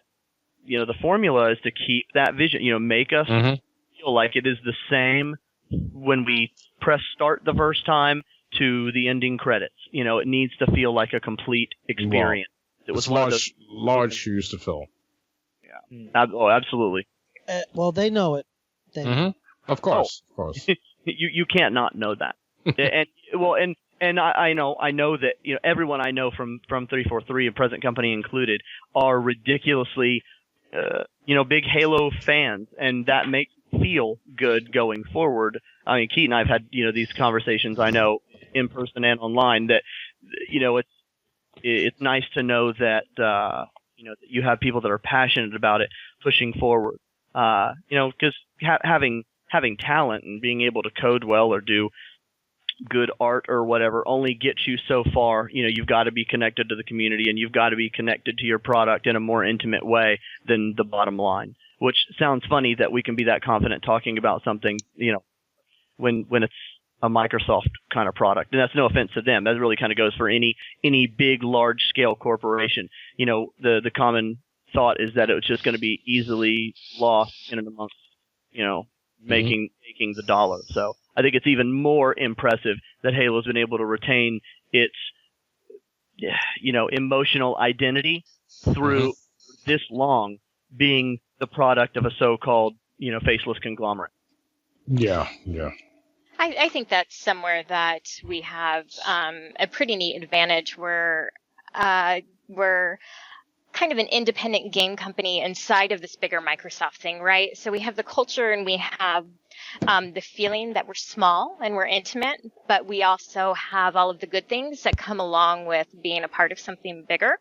the formula is to keep that vision, make us feel like it is the same when we press start the first time to the ending credits. It needs to feel like a complete experience. It was one of those large shoes to fill. Yeah. Oh, absolutely. Well, they know it. Of course. You can't not know that. And I know that everyone I know from 343 and present company included are ridiculously big Halo fans, and that makes me feel good going forward. I mean, Keith and I've had these conversations, I know, in person and online, that it's nice to know that that you have people that are passionate about it pushing forward. Because having talent and being able to code well or do good art or whatever only gets you so far. You've got to be connected to the community, and you've got to be connected to your product in a more intimate way than the bottom line, which sounds funny that we can be that confident talking about something, when it's a Microsoft kind of product. And that's no offense to them. That really kind of goes for any big, large scale corporation. The common thought is that it's just going to be easily lost in and amongst, making the dollar. So I think it's even more impressive that Halo's been able to retain its, emotional identity through this long, being the product of a so-called, faceless conglomerate. Yeah. I think that's somewhere that we have a pretty neat advantage where we're kind of an independent game company inside of this bigger Microsoft thing, right? So we have the culture and we have the feeling that we're small and we're intimate, but we also have all of the good things that come along with being a part of something bigger.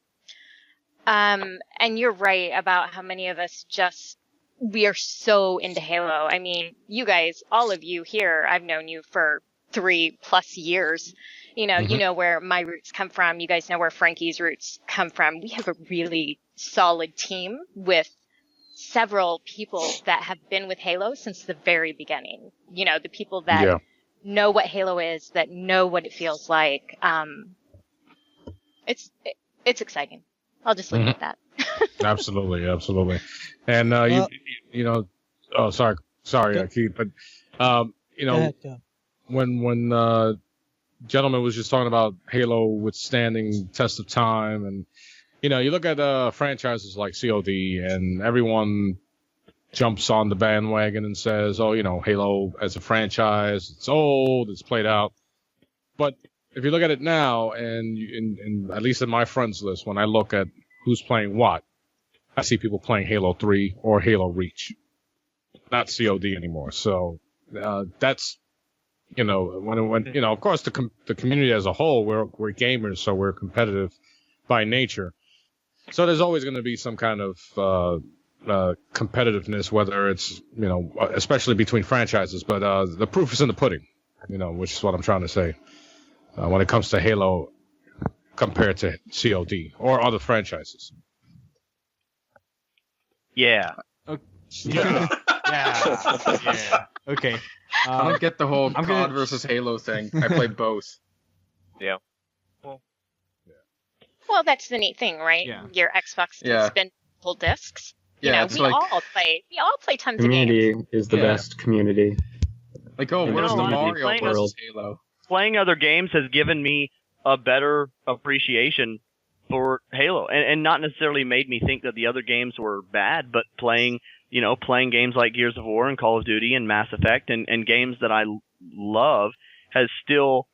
And you're right about how many of us we are so into Halo. I mean, you guys, all of you here, I've known you for 3+ years. You know where my roots come from. You guys know where Frankie's roots come from. We have a really solid team with several people that have been with Halo since the very beginning. The people that know what Halo is, that know what it feels like. It's exciting. I'll just leave it at that. Absolutely. And sorry, Keith, but when gentleman was just talking about Halo withstanding test of time, and you look at franchises like COD, and everyone jumps on the bandwagon and says, oh, Halo as a franchise, it's old, it's played out. But if you look at it now, and at least in my friends list, when I look at who's playing what, I see people playing Halo 3 or Halo Reach, not COD anymore. So that's, when of course the community as a whole, we're gamers, so we're competitive by nature. So there's always going to be some kind of competitiveness, whether it's, especially between franchises. But the proof is in the pudding, which is what I'm trying to say when it comes to Halo compared to COD or other franchises. Yeah. Yeah. Yeah. Okay. I don't get the whole COD versus Halo thing. I play both. Yeah. Well, that's the neat thing, right? Yeah. Your Xbox can spin full discs. it's we like all play tons of community games. is the best community. Like, where's the Mario versus Halo? Playing other games has given me a better appreciation for Halo, and not necessarily made me think that the other games were bad, but playing games like Gears of War and Call of Duty and Mass Effect and games that I love has still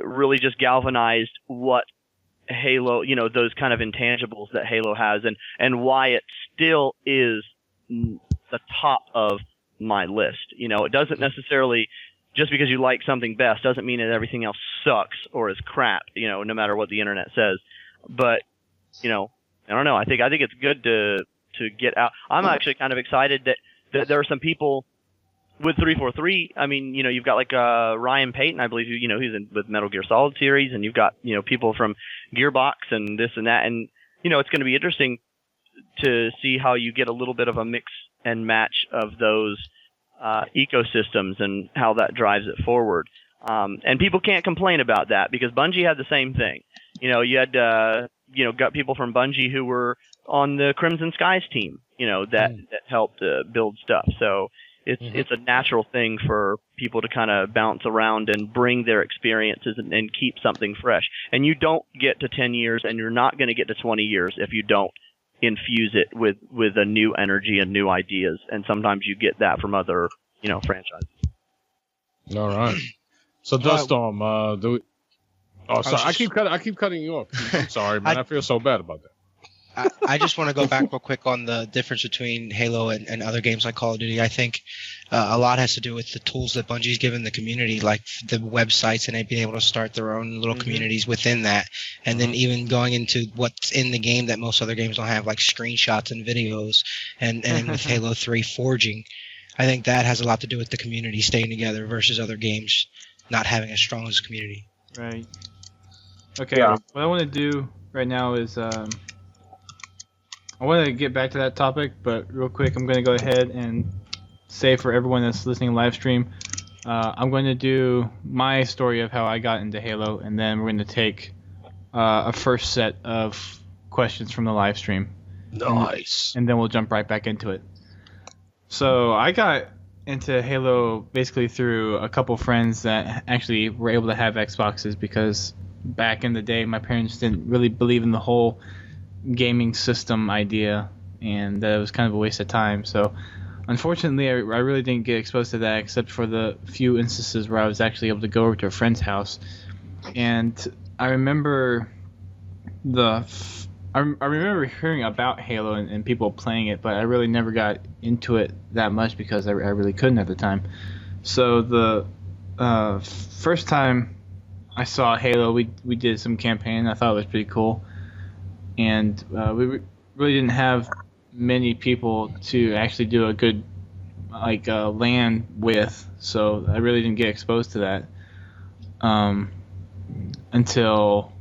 really just galvanized what Halo, those kind of intangibles that Halo has, and why it still is the top of my list. It doesn't necessarily, just because you like something best doesn't mean that everything else sucks or is crap, no matter what the internet says. But, I don't know. I think it's good to get out. I'm actually kind of excited that there are some people with 343. I mean, you've got like Ryan Payton, I believe, he's with Metal Gear Solid series, and you've got people from Gearbox and this and that, and it's going to be interesting to see how you get a little bit of a mix and match of those ecosystems and how that drives it forward. And people can't complain about that because Bungie had the same thing. You had got people from Bungie who were on the Crimson Skies team, that helped build stuff. So it's a natural thing for people to kind of bounce around and bring their experiences and keep something fresh. And you don't get to 10 years, and you're not going to get to 20 years if you don't infuse it with a new energy and new ideas. And sometimes you get that from other, franchises. All right. So Duststorm, sorry, I keep cutting you off. I'm sorry, man. I feel so bad about that. I just want to go back real quick on the difference between Halo and other games like Call of Duty. I think a lot has to do with the tools that Bungie's given the community, like the websites, and they've been able to start their own little communities within that. And then even going into what's in the game that most other games don't have, like screenshots and videos, and with Halo 3 forging. I think that has a lot to do with the community staying together versus other games not having as strong as a community. Right. Okay, What I want to do right now is I want to get back to that topic, but real quick, I'm going to go ahead and say for everyone that's listening live stream, I'm going to do my story of how I got into Halo, and then we're going to take a first set of questions from the live stream. Nice. And then we'll jump right back into it. So I got into Halo basically through a couple friends that actually were able to have Xboxes, because back in the day my parents didn't really believe in the whole gaming system idea, and that it was kind of a waste of time. So unfortunately I really didn't get exposed to that, except for the few instances where I was actually able to go over to a friend's house. And I remember I remember hearing about Halo and people playing it, but I really never got into it that much because I really couldn't at the time. So the first time I saw Halo, we did some campaign. I thought it was pretty cool, and we really didn't have many people to actually do a good LAN with, so I really didn't get exposed to that until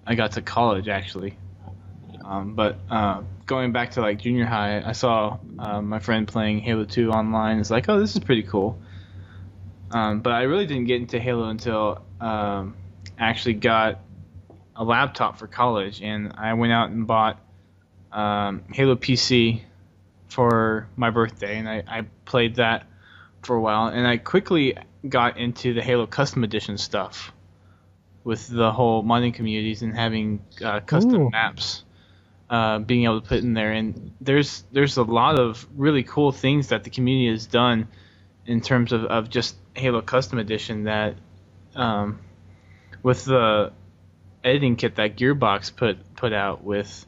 I got to college, actually. But going back to junior high, I saw my friend playing Halo 2 online. It's like, oh, this is pretty cool. But I really didn't get into Halo until I actually got a laptop for college, and I went out and bought Halo PC for my birthday, and I played that for a while, and I quickly got into the Halo Custom Edition stuff with the whole modding communities and having custom maps. Being able to put in there, and there's a lot of really cool things that the community has done in terms of just Halo Custom Edition, that with the editing kit that Gearbox put out with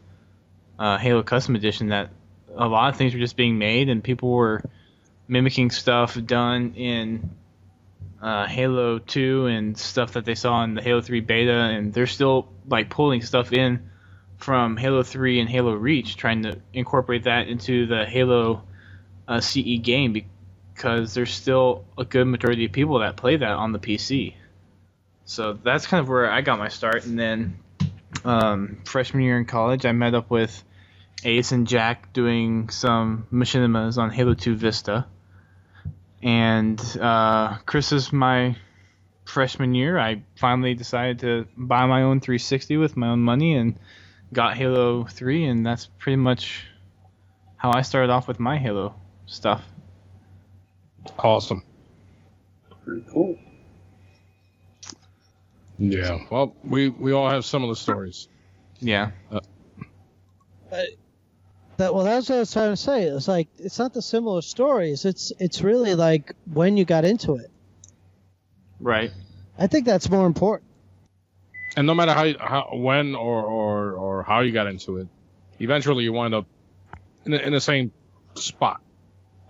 Halo Custom Edition, that a lot of things were just being made and people were mimicking stuff done in Halo 2 and stuff that they saw in the Halo 3 beta, and they're still pulling stuff in from Halo 3 and Halo Reach, trying to incorporate that into the Halo CE game because there's still a good majority of people that play that on the PC. So that's kind of where I got my start. And then freshman year in college, I met up with Ace and Jack doing some machinimas on Halo 2 Vista. And Chris is my freshman year. I finally decided to buy my own 360 with my own money and got Halo 3, and that's pretty much how I started off with my Halo stuff. Awesome. Pretty cool. Yeah. Well, we all have similar stories. Yeah. That's what I was trying to say. It's like it's not the similar stories. It's really like when you got into it. Right. I think that's more important. And no matter how when or how you got into it, eventually you wind up in the same spot.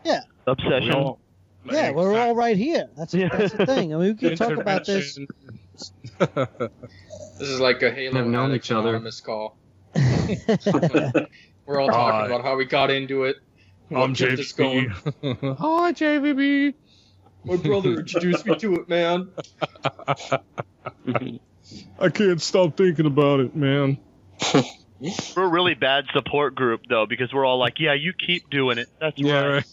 Yeah. Obsession. We're all right here. That's the thing. I mean, we can talk about this. This is like a Halo Have known each other. Anonymous call. We're all talking about how we got into it. I'm kept us going. Hi, JVB. My brother introduced me to it, man. I can't stop thinking about it, man. We're a really bad support group, though, because we're all like, yeah, you keep doing it. That's right.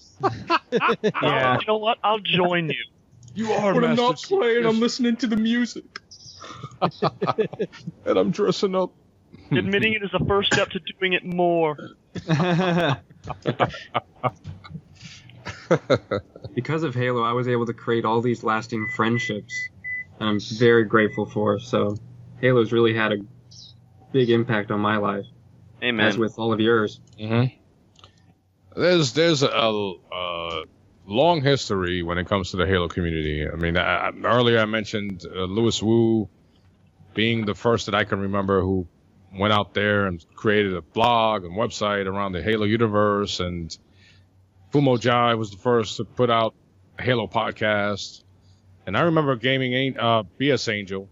Yeah. You know what? I'll join you. You are, When I'm Master not Chief. playing, I'm listening to the music. And I'm dressing up. Admitting it is the first step to doing it more. Because of Halo, I was able to create all these lasting friendships that I'm very grateful for. So Halo's really had a big impact on my life. Amen. As with all of yours. Mm-hmm. There's a long history when it comes to the Halo community. I mean, earlier I mentioned Louis Wu being the first that I can remember who went out there and created a blog and website around the Halo universe, and Fumo Jai was the first to put out a Halo podcast. And I remember BS Angel,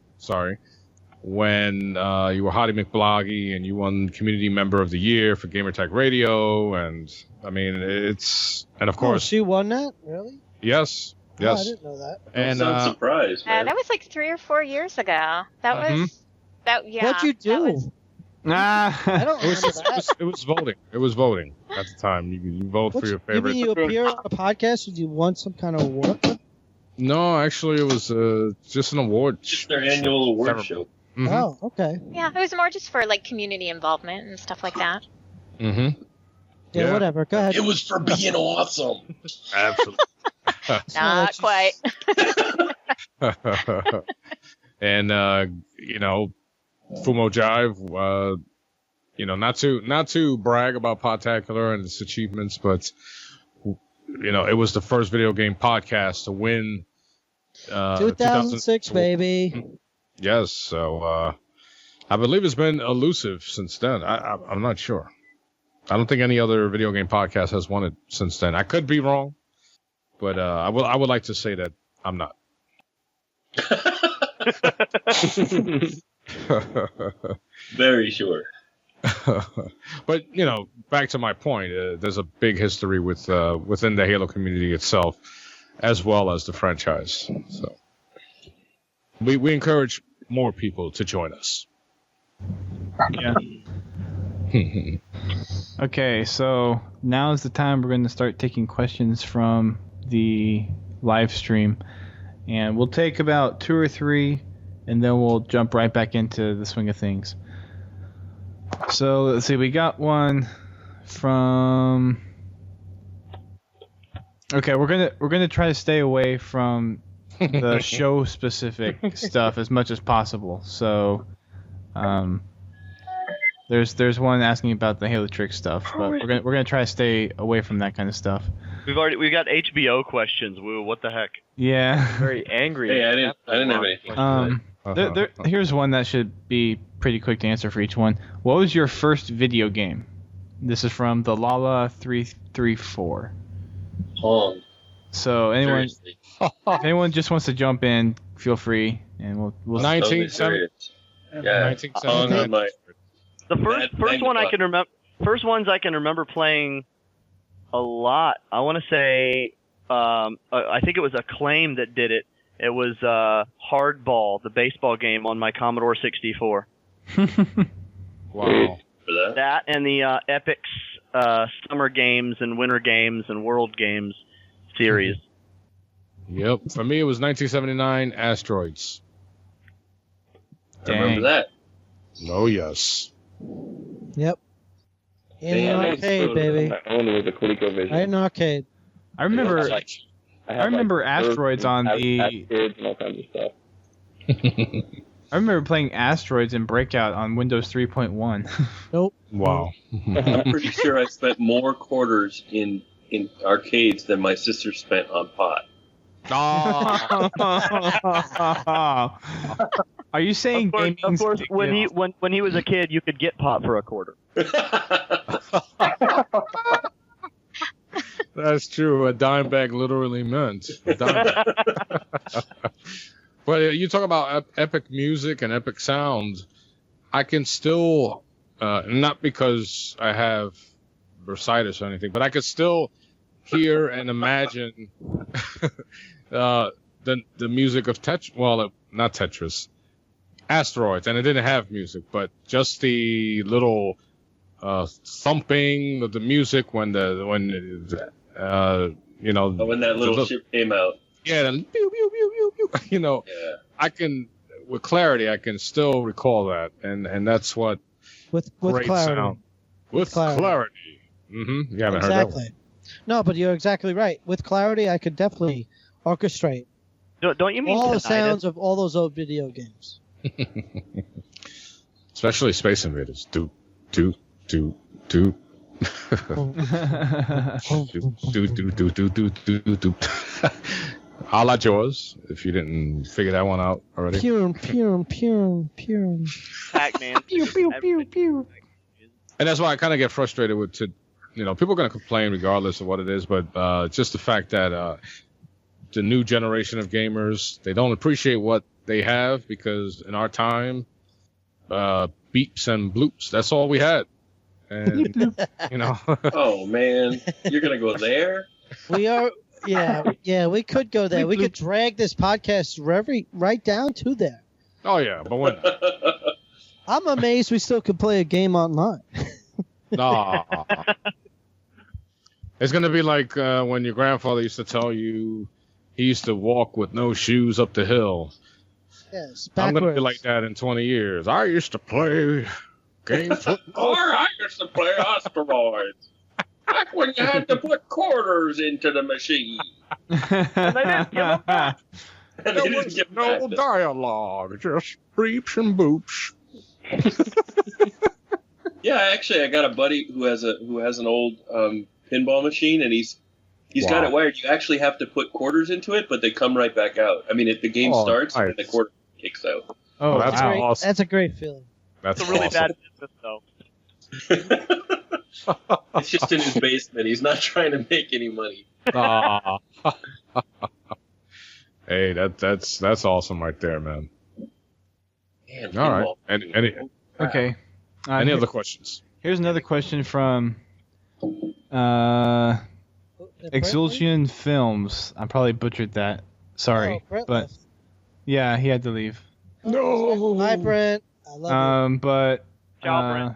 when you were Hottie McBloggy and you won Community Member of the Year for Gamertag Radio, and I mean and of course she won that, really? Yes. Oh, I didn't know that. And I'm surprised, man. That was like 3 or 4 years ago. That was yeah. What'd you do? I don't remember that. It was voting. It was voting at the time. You vote for your favorite. You mean you appear on a podcast? Did you want some kind of award? No, actually, it was just an award. Just their annual award show. Mm-hmm. Oh, okay. Yeah, it was more just for like community involvement and stuff like that. Mm-hmm. Yeah, whatever. Go ahead. It was for being awesome. Absolutely. Not quite. And Fumo Jive, not to brag about Podtacular and its achievements, but it was the first video game podcast to win 2006, baby. Yes, so I believe it's been elusive since then. I'm not sure. I don't think any other video game podcast has won it since then. I could be wrong, but I would like to say that I'm not. Very sure. But back to my point. There's a big history within the Halo community itself, as well as the franchise. So we encourage more people to join us. Yeah. Okay, so now is the time we're going to start taking questions from the live stream, and we'll take about 2 or 3, and then we'll jump right back into the swing of things. So let's see, we got one from. Okay, we're gonna try to stay away from the show specific stuff as much as possible. So, there's one asking about the Halo Trick stuff, but we're gonna try to stay away from that kind of stuff. We got HBO questions. Woo, what the heck? Yeah. Very angry. Hey, I didn't have anything. Here's one that should be pretty quick to answer for each one. What was your first video game? This is from the Lala334. Pong. So if anyone just wants to jump in, feel free, and we'll 1970. Yeah, Pong The first one I can remember. First ones I can remember playing a lot. I want to say, I think it was Acclaim that did it. It was Hardball, the baseball game on my Commodore 64. Wow. That and the Epic's Summer Games and Winter Games and World Games series. Yep. For me, it was 1979 Asteroids. I remember that. Oh, yes. Yep. In an arcade, baby. My own was a ColecoVision. Right in an arcade. I remember. I remember Asteroids on the. Kids and all kinds of stuff. I remember playing Asteroids in Breakout on Windows 3.1. Nope. Wow. I'm pretty sure I spent more quarters in arcades than my sister spent on pot. Are you saying gaming? Of course, when he was a kid, you could get pot for a quarter. That's true. A dime bag literally meant a dime bag. But you talk about epic music and epic sound. I can still, not because I have bursitis or anything, but I could still hear and imagine the music of not Tetris, Asteroids, and it didn't have music, but just the little thumping of the music when that little ship came out. Yeah, then pew, pew, pew, pew, pew. Yeah. I can, with clarity, I can still recall that, and that's what with great clarity. sound. With clarity. Mm-hmm. You haven't heard that one. No, but you're exactly right. With clarity, I could definitely orchestrate. Don't you mean all the tinnitus? sounds of all those old video games? Especially Space Invaders. Do, do, do, do. do. A la Jaws, if you didn't figure that one out already. Pew, pew, pew, pew. Pac-Man. Pew, pew, pew, pew. And that's why I kind of get frustrated with, people are going to complain regardless of what it is, but just the fact that the new generation of gamers, they don't appreciate what they have, because in our time, beeps and bloops, that's all we had. And, Oh, man. You're going to go there? We are... Yeah, we could go there. We could drag this podcast right down to there. Oh, yeah, but when? I'm amazed we still could play a game online. Nah. It's going to be like when your grandfather used to tell you he used to walk with no shoes up the hill. Yes, I'm backwards. going to be like that in 20 years. I used to play games. Or I used to play Asteroids. Back when you had to put quarters into the machine. And they didn't give them back. There was no dialogue, just beeps and boops. Yeah, actually, I got a buddy who has an old pinball machine, and he's got it wired. You actually have to put quarters into it, but they come right back out. I mean, if the game starts, nice. and the quarter kicks out. Oh, that's wow. awesome. That's a great feeling. That's It's a really awesome. bad business, though. It's just in his basement. He's not trying to make any money. Ah. Hey, that's awesome right there, man. Man, All right. pinball. Okay. Any other questions? Here's another question from Exulsion Films. I probably butchered that. Sorry, Brent but left. yeah, he had to leave. No. Hi, Brent. I love you. But Ciao, Brent.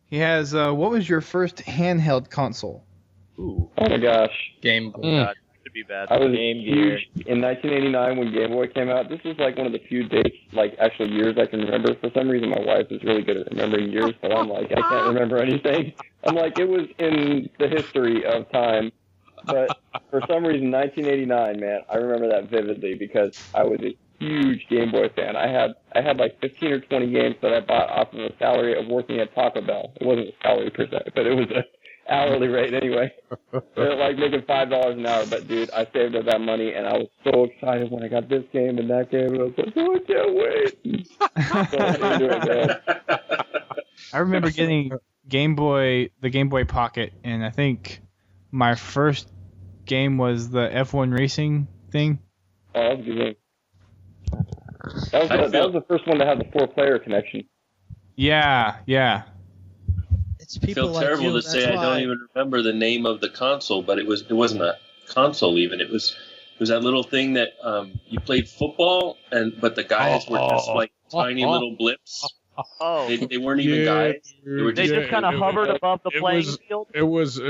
he has. What was your first handheld console? Oh my gosh. Game Boy. God, that could be bad. I was Game Gear. huge in 1989 when Game Boy came out. This is like one of the few dates, like actual years I can remember. For some reason, my wife is really good at remembering years, but I'm like, I can't remember anything. I'm like, it was in the history of time. But for some reason, 1989, man, I remember that vividly because I was a huge Game Boy fan. I had like 15 or 20 games that I bought off of a salary of working at Taco Bell. It wasn't a salary per se, but it was a hourly rate anyway. They're like making $5 an hour, but dude, I saved up that money and I was so excited when I got this game and that game, and I was like, oh, I can't wait. So into it, man. I remember getting the Game Boy Pocket, and I think my first game was the F1 racing thing. Oh, that was a good game. That was the first one to have the 4-player connection. Yeah. It's I people feel like terrible you. to say I don't even remember the name of the console, but it wasn't a console even. It was that little thing that you played football, but the guys were just like tiny little blips. Oh, They weren't even guys. They just kind of hovered above the playing field. It was a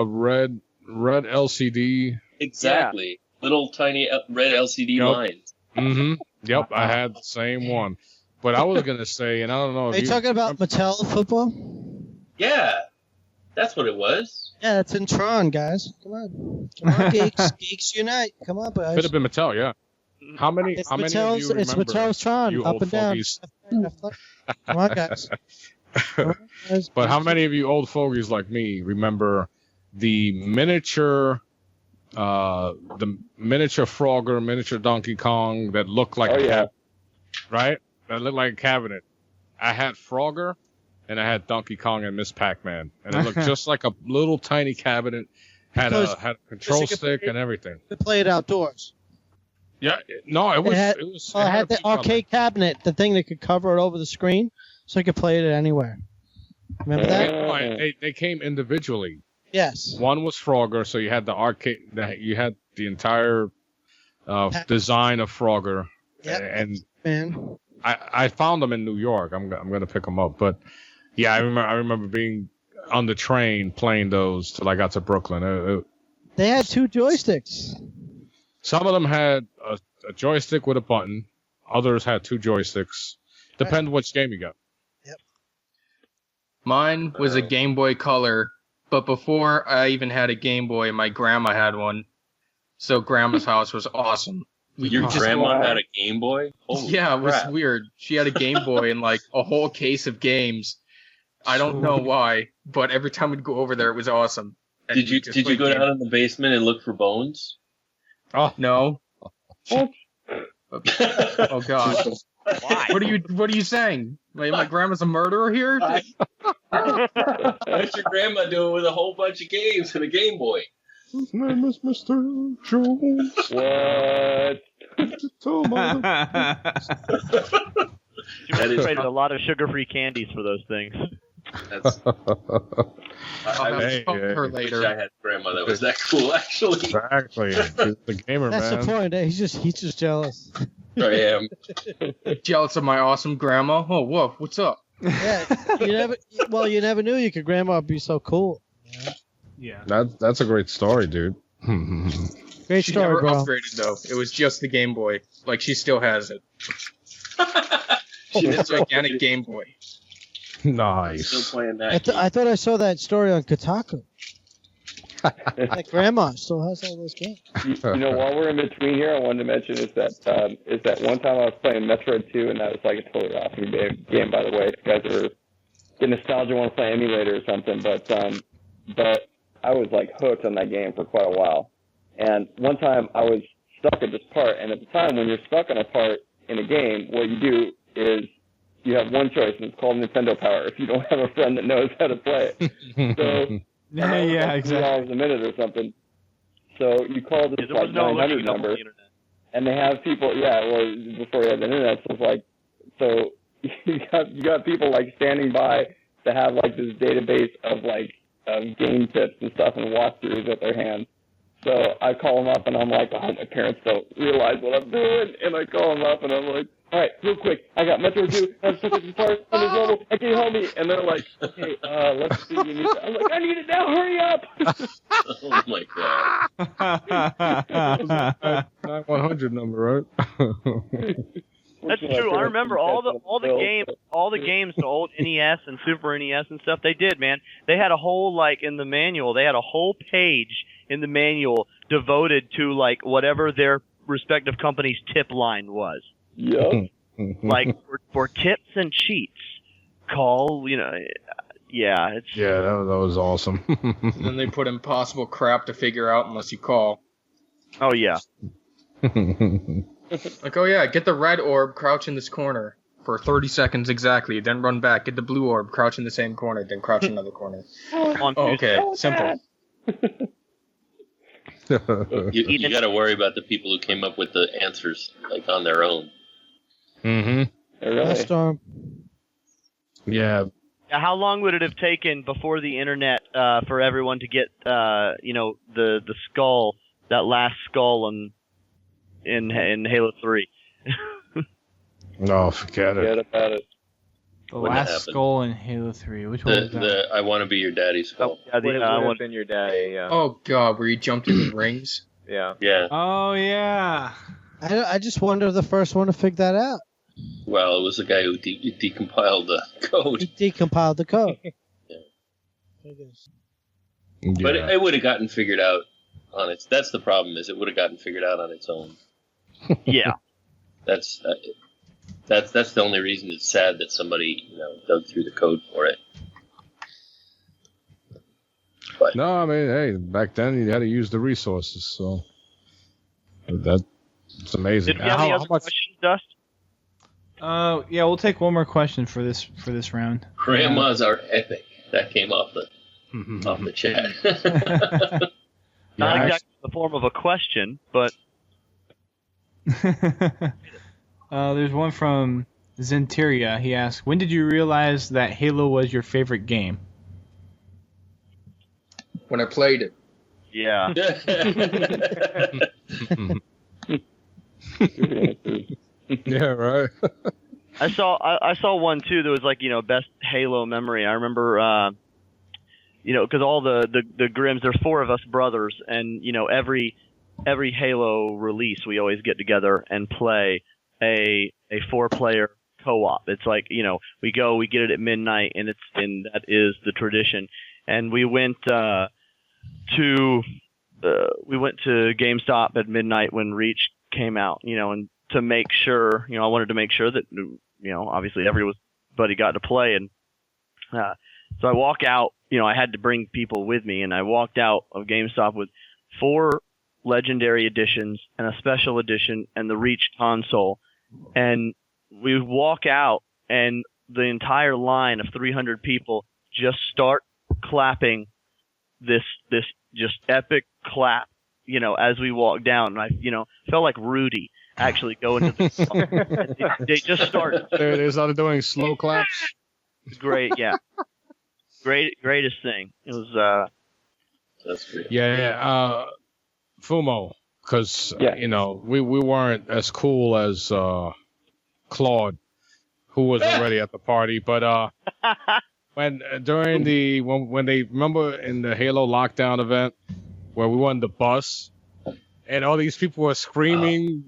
red LCD. Exactly. Little tiny red LCD lines. Mm-hmm. Yep, I had the same one. But I was gonna say, and I don't know if Are you talking about Mattel football? Yeah, that's what it was. Yeah, that's in Tron, guys. Come on, geeks unite! Come on, guys. Could have been Mattel, yeah. How many of you remember? It's Mattel's Tron, you up old and down. fogies? Come on, guys. But how many of you old fogies like me remember the miniature Frogger, miniature Donkey Kong that looked like a cabinet, right? That looked like a cabinet. I had Frogger, and I had Donkey Kong and Miss Pac-Man, and it looked just like a little tiny cabinet. Had a control stick and everything. To play it outdoors. Yeah, no, it had the arcade cabinet, the thing that could cover it over the screen, so you could play it anywhere. Remember that? They came individually. Yes. One was Frogger, so you had the arcade. You had the entire design of Frogger. Yep. And man, I found them in New York. I'm gonna pick them up, but yeah, I remember being on the train playing those till I got to Brooklyn. They had 2 joysticks. Some of them had a joystick with a button. Others had 2 joysticks. Depends which game you got. Yep. Mine was a Game Boy Color, but before I even had a Game Boy, my grandma had one. So grandma's house was awesome. Your grandma had a Game Boy? Holy yeah, it was crap. weird. She had a Game Boy and like a whole case of games. I don't know why, but every time we'd go over there, it was awesome. And Did you go down in the basement and look for bones? Oh no! Oh god! Why? What are you saying? Like my grandma's a murderer here? What's your grandma doing with a whole bunch of games and a Game Boy? His name is Mr. Jones. What? She traded a lot of sugar-free candies for those things. I wish her later. I had a grandma that was that cool, actually. Exactly. He's the gamer, That's man. the point. He's just jealous. I am. Jealous of my awesome grandma? Oh, whoa, what's up? Yeah, you never knew your grandma would be so cool. Yeah. That's a great story, dude. Great She story, never bro. upgraded though. It was just the Game Boy. Like she still has it. It's a gigantic Game Boy. Nice. Still playing that. I thought I saw that story on Kotaku. That grandma still has all those games. You know, while we're in between here, I wanted to mention is that one time I was playing Metroid 2, and that was like a totally awesome game, by the way. If you guys are get nostalgia, want to play emulator or something, but I was like hooked on that game for quite a while. And one time I was stuck at this part, and at the time when you're stuck on a part in a game, what you do is you have one choice, and it's called Nintendo Power. If you don't have a friend that knows how to play it, so yeah, exactly. $3 a minute or something. So you call this like 900 number, and they have people. Yeah, well, before you had the internet, so it's like, so you got people like standing by to have like this database of like game tips and stuff and walkthroughs at their hands. So I call them up and I'm like, oh, my parents don't realize what I'm doing. And I call them up and I'm like, all right, real quick, I got Metro 2, I have such a part on this level, and can you help me? And they're like, hey, let's see, you need to... I'm like, I need it now, hurry up! Oh my god. 9100 number, right? That's true. I remember all the games, the old NES and Super NES and stuff they did, man. They had a whole, like, in the manual, they had a whole page in the manual devoted to, like, whatever their respective company's tip line was. Yep. Like, for tips and cheats, call, yeah, it's... Yeah, that was awesome. And then they put impossible crap to figure out unless you call. Oh, yeah. Like, oh yeah, get the red orb, crouch in this corner for 30 seconds exactly, then run back, get the blue orb, crouch in the same corner, then crouch in another corner. Oh, okay, simple. You got to worry about the people who came up with the answers like on their own. Mm-hmm. Really? Yeah. How long would it have taken before the internet for everyone to get the skull, that last skull in Halo 3? No, forget it. Forget about it. The Wouldn't last happen. skull in Halo 3. Which one was that? The I want to be your daddy skull. Yeah, would have been your daddy. Yeah. Oh god, where you jumped in the rings? Yeah. Yeah. Oh yeah. I just wonder the first one to figure that out. Well, it was the guy who decompiled the code. He decompiled the code. But it would have gotten figured out on its. That's the problem. Is it would have gotten figured out on its own. Yeah. That's the only reason it's sad that somebody dug through the code for it. But No, I mean, hey, back then you had to use the resources, so that's amazing. Did we have any other questions, Dust? Yeah, we'll take one more question for this round. grandmas are epic. That came off the chat. Not exactly in the form of a question, but there's one from Zenteria. He asks, when did you realize that Halo was your favorite game? When I played it. yeah. Yeah, right. I saw one too that was like, best Halo memory. I remember, because all the Grimms, there's 4 of us brothers, and every Halo release we always get together and play a 4-player co-op. It's like, we get it at midnight, and that is the tradition. And we went to GameStop at midnight when Reach came out, and to make sure, I wanted to make sure that, obviously everybody got to play. And so I walk out, I had to bring people with me, and I walked out of GameStop with 4 legendary editions and a special edition and the Reach console. And we walk out, and the entire line of 300 people just start clapping this just epic clap, as we walk down. And I, felt like Rudy actually going to the they just started. They started doing slow claps. It's great, yeah. Greatest thing. It was That's great. Yeah. Fumo, because we weren't as cool as Claude, who was already at the party. But when they remember in the Halo lockdown event where we won the bus and all these people were screaming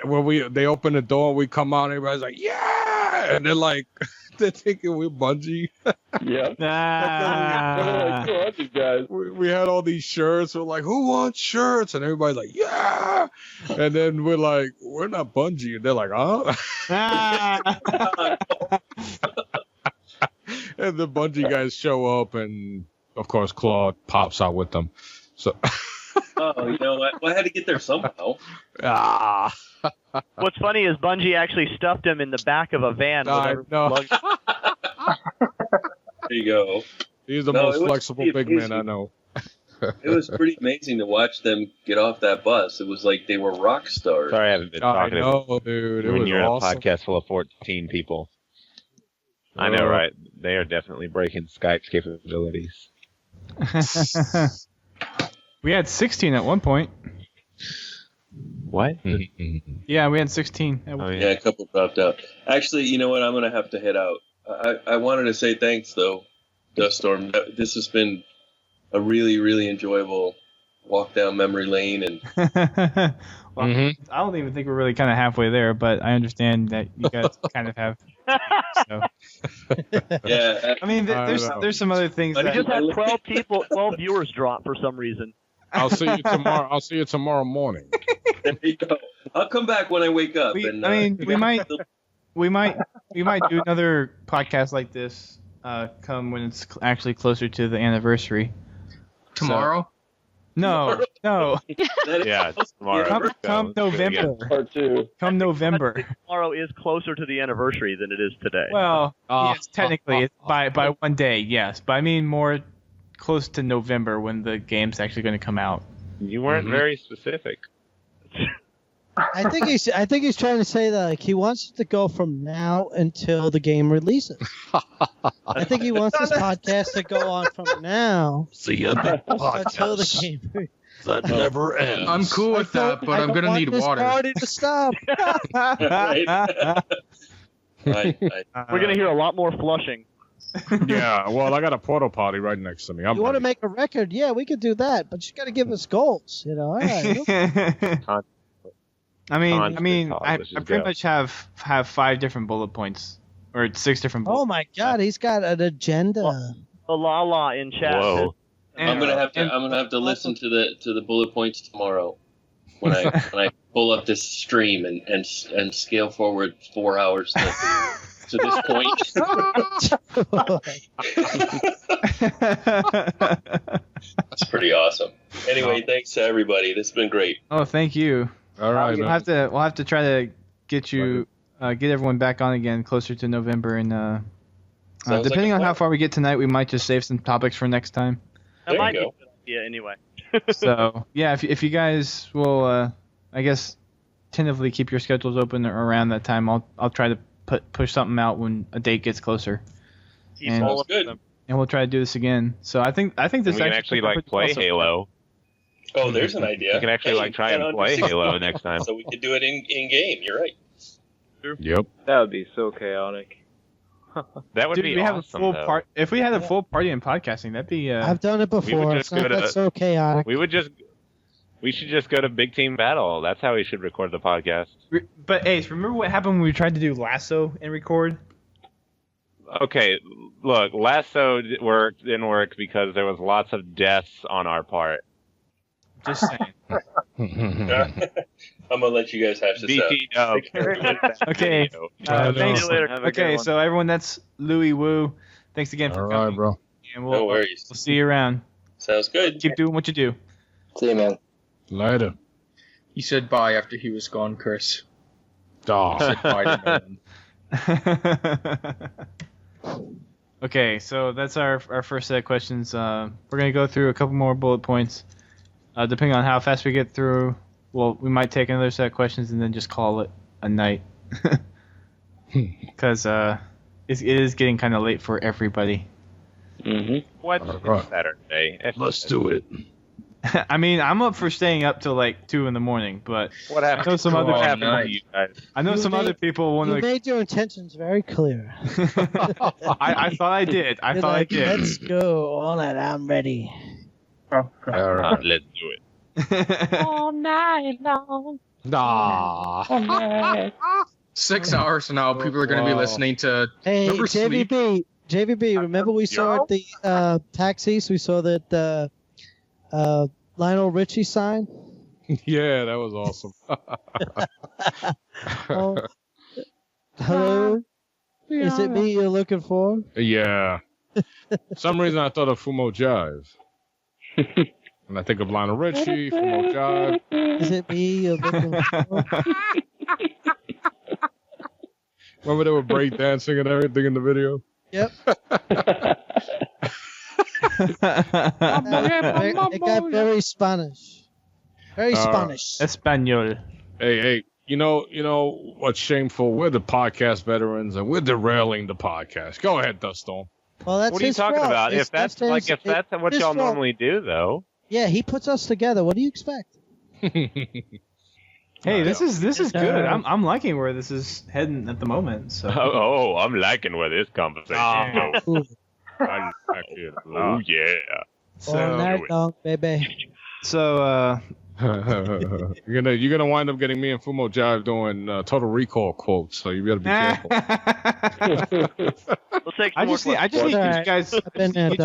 when they open the door and we come out and everybody's like, yeah, and they're like, they're thinking we're Bungie. Yeah. We had all these shirts. We're like, who wants shirts? And everybody's like, yeah. And then we're like, we're not Bungie. And they're like, huh? And the Bungie guys show up, and of course Claude pops out with them. So. Oh, you know what? Well, I had to get there somehow. What's funny is Bungie actually stuffed him in the back of a van. No. There you go. He's the most flexible big man I know. It was pretty amazing to watch them get off that bus. It was like they were rock stars. Sorry I haven't been talking I know, dude. It when was you're awesome. in a podcast full of 14 people. I know, right? They are definitely breaking Skype's capabilities. We had 16 at one point. What? Yeah, we had 16. Yeah, a couple dropped out. Actually, you know what? I'm going to have to head out. I wanted to say thanks, though, Duststorm. This has been a really, really enjoyable walk down memory lane. And I don't even think we're really kind of halfway there, but I understand that you guys kind of have. So. Yeah. I mean, there's some other things. We just had 12 viewers drop for some reason. I'll see you tomorrow. I'll see you tomorrow morning. There you go. I'll come back when I wake up. We might do another podcast like this come when it's actually closer to the anniversary. Tomorrow? No. Yeah, tomorrow. Come November. Part 2. Come November. Tomorrow is closer to the anniversary than it is today. Well, yes, technically, it's by one day, yes. But I mean more close to November when the game's actually going to come out. You weren't very specific. I think he's trying to say that like he wants it to go from now until the game releases. I think he wants this podcast to go on from now until the game. That never ends. I'm cool with that, but I'm gonna need water. Party to stop. We're gonna hear a lot more flushing. Yeah, well, I got a porta potty right next to me. You want to make a record? Yeah, we could do that, but you got to give us goals. You know. All right. I pretty much have 5 different bullet points, or 6 different. Oh my God, he's got an agenda. La in chat. Whoa. I'm gonna have to listen to the bullet points tomorrow when I pull up this stream and scale forward 4 hours to this point. That's pretty awesome. Anyway, thanks to everybody. This has been great. Oh, thank you. All right, we'll have to try to get you get everyone back on again closer to November, and depending on how far we get tonight, we might just save some topics for next time. That might be a good idea anyway. So yeah, if you guys will, I guess, tentatively keep your schedules open around that time, I'll try to push something out when a date gets closer. Sounds good. And we'll try to do this again. So I think this we can actually play Halo. Oh, there's an idea. We can actually try and play Halo next time. So we could do it in game. You're right. Yep. That would be so chaotic. That would be awesome. If we had a full party in podcasting, that'd be. I've done it before. It's not that's so chaotic. We should just go to Big Team Battle. That's how we should record the podcast. But Ace, remember what happened when we tried to do Lasso and record? Okay, look, Lasso didn't work because there was lots of deaths on our part. Just saying. I'm gonna let you guys hash this out. Okay. Thanks. Okay, so everyone, that's Louis Wu. Thanks again for coming. All right, bro. And No worries. We'll see you around. Sounds good. Keep doing what you do. See you, man. Later. He said bye after he was gone, Chris. Aw. He said bye to man. Okay, so that's our first set of questions. We're going to go through a couple more bullet points. Depending on how fast we get through, well, we might take another set of questions and then just call it a night. Because it is getting kind of late for everybody. Mm-hmm. What's Saturday? Let's do it. I mean, I'm up for staying up till like 2 in the morning, but what happened? I know some other you guys. I know some other people want to. You made your intentions very clear. I thought I did. I thought I did. Let's go. All right, I'm ready. All right, let's do it. All night long. Nah. 6 hours from now, people are going to be listening to. Hey, Remember Sleep? JVB, remember we saw at the taxis, we saw that Lionel Richie sign? Yeah, that was awesome. Hello? Is it me you're looking for? Yeah. For some reason I thought of Fumo Jive. And I think of Lionel Richie, Fumo Jive. Is it me you're looking for? Remember they were break dancing and everything in the video? Yep. It got very Spanish. Very Spanish. Espanol. Hey, you know what's shameful? We're the podcast veterans and we're derailing the podcast. Go ahead, Duston. Well, that's what are you his talking fault. about? If that's what y'all fault. normally do, though. Yeah, he puts us together. What do you expect? Hey, this is good. I'm liking where this is heading at the moment. So. Oh, I'm liking where this conversation goes. I like it a lot. Oh yeah. All night long, baby. So you're gonna wind up getting me and Fumo Jive doing Total Recall quotes, so you better be careful. We'll take I just need to get you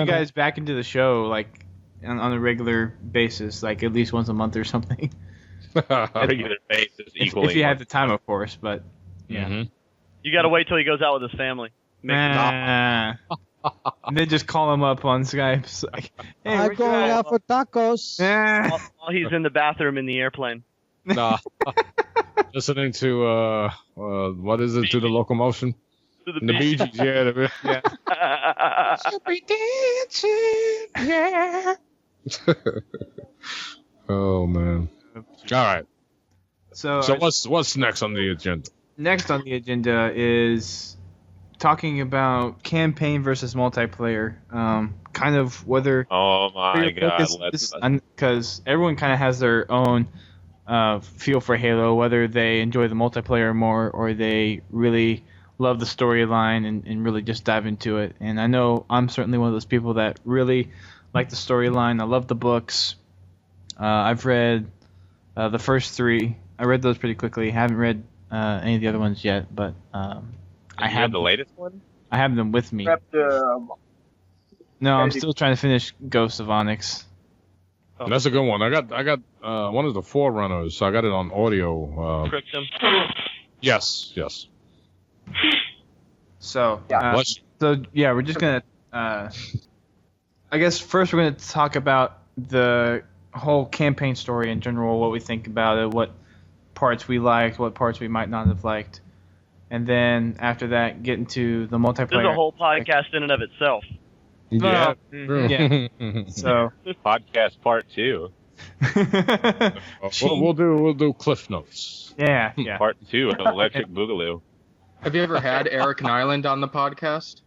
guys it. back into the show like on a regular basis, like at least once a month or something. Regular basis, equally. If you have the time, of course, but yeah. Mm-hmm. You got to wait till he goes out with his family. And then just call him up on Skype. It's like, hey, I'm going out for tacos. While he's in the bathroom in the airplane. Nah. Listening to what is it? To the Locomotion. To the Bee Gees, yeah. yeah. She'll be dancing, yeah. Oh man. All right. So what's next on the agenda? Next on the agenda is talking about campaign versus multiplayer. Kind of whether. Oh my god! Because everyone kind of has their own feel for Halo, whether they enjoy the multiplayer more or they really love the storyline and really just dive into it. And I know I'm certainly one of those people that really like the storyline. I love the books. I've read the first 3. I read those pretty quickly. Haven't read any of the other ones yet, but I have the latest one. I have them with me. No, I'm still trying to finish Ghosts of Onyx. Oh. That's a good one. I got one of the Forerunners, so I got it on audio. Cryptum. Yes. So we're just gonna. I guess first we're gonna talk about the whole campaign story in general, what we think about it, what parts we liked, what parts we might not have liked, and then after that get into the multiplayer. There's a whole podcast in and of itself. Yeah. Yeah. So podcast part 2. We'll do Cliff Notes. Yeah. Part 2 of Electric Boogaloo. Have you ever had Eric Nyland on the podcast?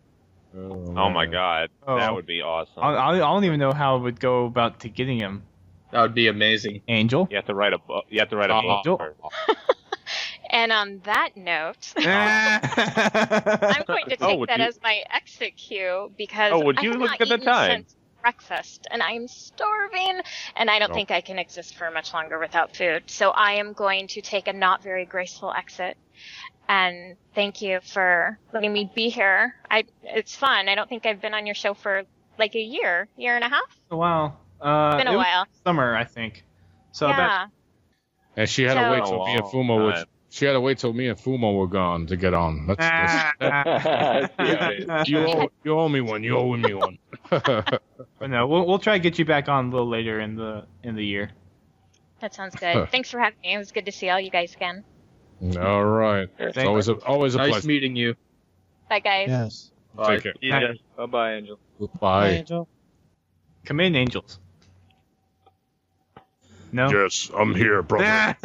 Oh my god, that would be awesome. I don't even know how it would go about to getting him. That would be amazing. Angel. You have to write a book. Angel. And on that note, I'm going to take that as my exit cue because I have not eaten since breakfast, and I'm starving, and I don't think I can exist for much longer without food. So I am going to take a not very graceful exit. And thank you for letting me be here. It's fun. I don't think I've been on your show for like a year and a half. Wow. It's been a while. Summer, I think. So yeah. And she had to wait till me and Fumo were. She had to wait till me and Fumo were gone to get on. You owe me one. You owe me one. But no, we'll try to get you back on a little later in the year. That sounds good. Thanks for having me. It was good to see all you guys again. All right. It's always a pleasure. Nice meeting you. Bye, guys. Yes. Bye. Take care. Yeah. Bye-bye, Angel. Bye. Angel. Come in, Angels. No? Yes, I'm here, brother.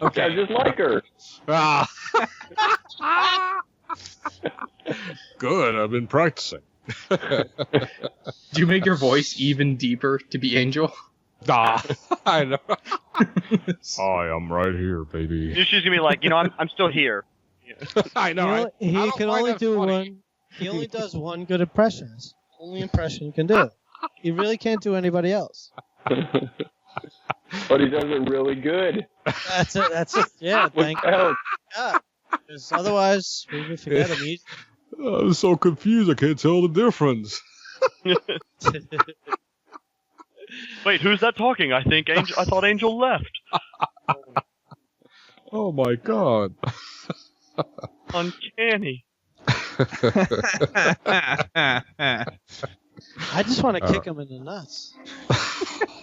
Okay. I just like her. Good, I've been practicing. Do you make your voice even deeper to be Angel? I know. Hi, I'm right here, baby. She's gonna be like, I'm still here. I know. He can only do one. He only does one good impression. It's the only impression he can do. He really can't do anybody else. But he does it really good. That's it. Yeah, thank God. Because otherwise, we would forget him. I'm so confused. I can't tell the difference. Wait, who's that talking? I thought Angel left. Oh my God. Uncanny. I just want to kick him in the nuts.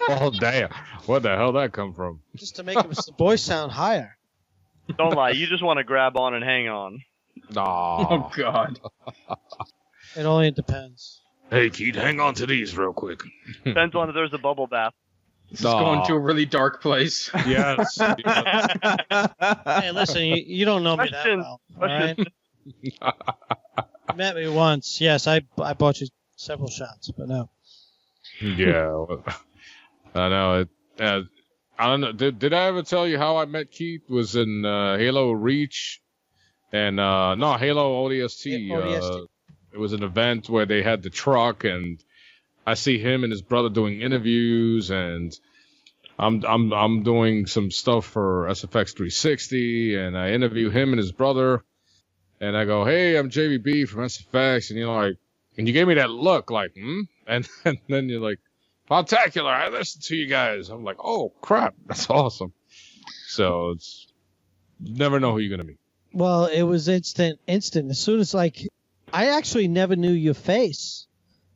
Oh damn! Where the hell that come from? Just to make his voice sound higher. Don't lie. You just want to grab on and hang on. Oh God. It only depends. Hey, Keith, hang on to these real quick. Depends on if there's a bubble bath. This is going to a really dark place. Yes. Hey, listen, you don't know me that well. All right? You met me once. Yes, I bought you several shots, but no. Yeah. I know. I don't know. Did I ever tell you how I met Keith? Was in Halo Reach and Halo ODST. ODST. It was an event where they had the truck, and I see him and his brother doing interviews, and I'm doing some stuff for SFX 360, and I interview him and his brother, and I go, "Hey, I'm JVB from SFX," and you're like, and you gave me that look, like, and then you're like, "Podtacular, I listened to you guys." I'm like, "Oh crap, that's awesome." So it's never know who you're gonna meet. Well, it was instant. As soon as I actually never knew your face.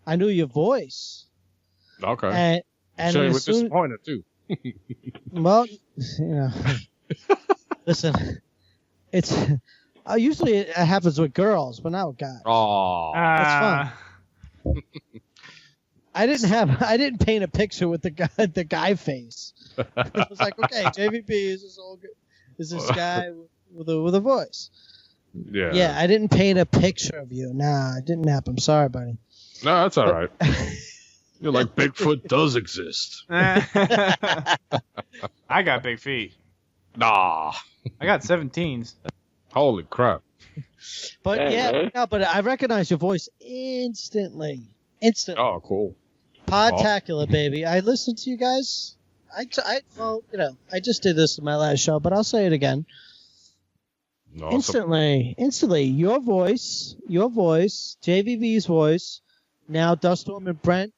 I knew your voice. Okay. And so you were disappointed too. Well, listen, it's usually it happens with girls, but not with guys. Oh, that's fun. I didn't paint a picture with the guy face. I was like, okay, JVP is this guy with a voice. Yeah. Yeah, I didn't paint a picture of you. Nah, it didn't happen. Sorry, buddy. No, that's all right. You're like, Bigfoot does exist. I got big feet. Nah. I got 17s. Holy crap. But really? but I recognize your voice instantly. Oh, cool. Podtacular, baby. I listened to you guys. I just did this in my last show, but I'll say it again. Awesome. Instantly, your voice, JVV's voice, now Duststorm and Brent.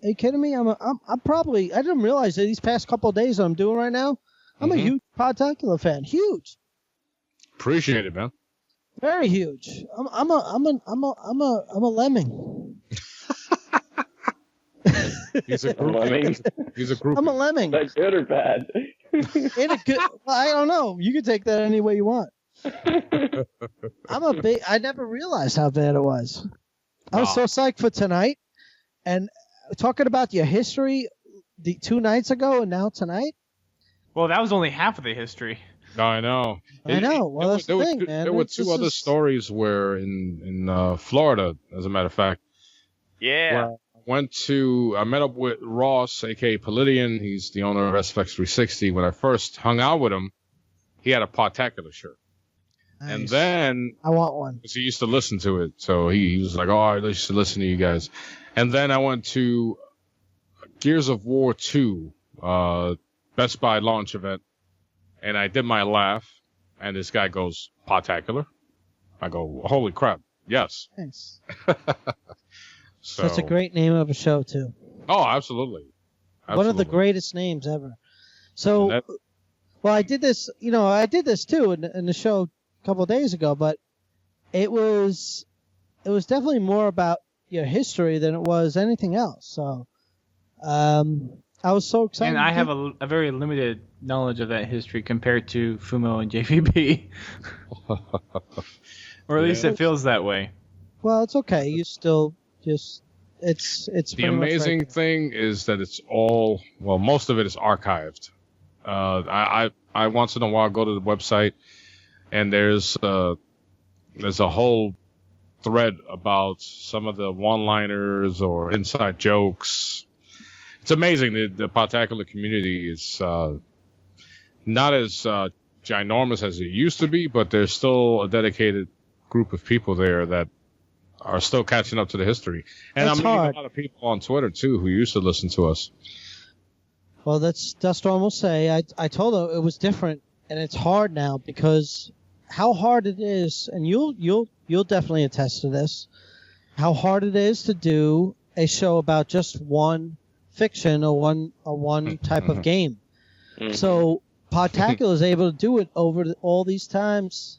Are you kidding me? I'm probably, I didn't realize that these past couple of days that I'm doing right now, I'm a huge Podtacular fan. Huge. Appreciate it, man. Very huge. I'm a lemming. He's a groupie. He's a groupie. I'm a lemming. Is that good or bad? In a good, I don't know. You can take that any way you want. I never realized how bad it was. I was so psyched for tonight, and talking about your history the 2 nights ago and now tonight. Well, that was only half of the history. I know. I know. Well, that's the thing, man. There were two other stories where in Florida, as a matter of fact. Yeah. I met up with Ross, aka Palladian. He's the owner of SFX360. When I first hung out with him, he had a Podtacular shirt. Nice. And then I want one. Because he used to listen to it, so he was like, "Oh, I used to listen to you guys." And then I went to Gears of War 2, Best Buy launch event, and I did my laugh, and this guy goes, "Podtacular?" I go, "Holy crap, yes." Nice. So, That's a great name of a show too. Oh, absolutely. One of the greatest names ever. So, I did this. I did this too in the show a couple of days ago, but it was definitely more about your history than it was anything else. So, I was so excited. And I have a very limited knowledge of that history compared to Fumo and JVP. Or at least it feels that way. Well, it's okay. You still just it's the amazing thing is that it's all most of it is archived. I once in a while go to the website and there's a whole thread about some of the one-liners or inside jokes. It's amazing. The Podtacular community is not as ginormous as it used to be, but there's still a dedicated group of people there that are still catching up to the history. And I'm meeting a lot of people on Twitter, too, who used to listen to us. Well, that's Duststorm will say. I told her it was different, and it's hard now because how hard it is, and you'll definitely attest to this, how hard it is to do a show about just one fiction or one type of game. So Podtacular is able to do it over all these times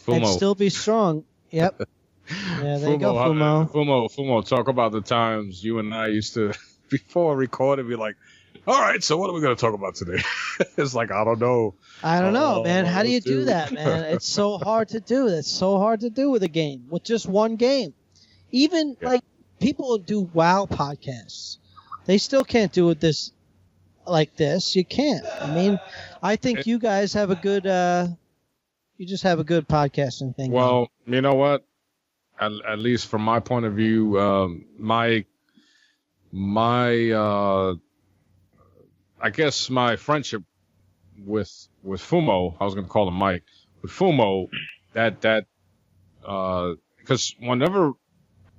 and still be strong. Yep. Yeah, there you go, Fumo. Fumo, talk about the times you and I used to, before recording, be like, all right, so what are we going to talk about today? It's like, I don't know. I don't know, man. How do you do that, man? It's so hard to do. It's so hard to do with a game, with just one game. Even, like, people who do WoW podcasts, they still can't do it like this. You can't. I mean, I think you guys have a good, you just have a good podcasting thing. Well, you know what? At least from my point of view, I guess my friendship with Fumo, I was going to call him Mike, with Fumo, because whenever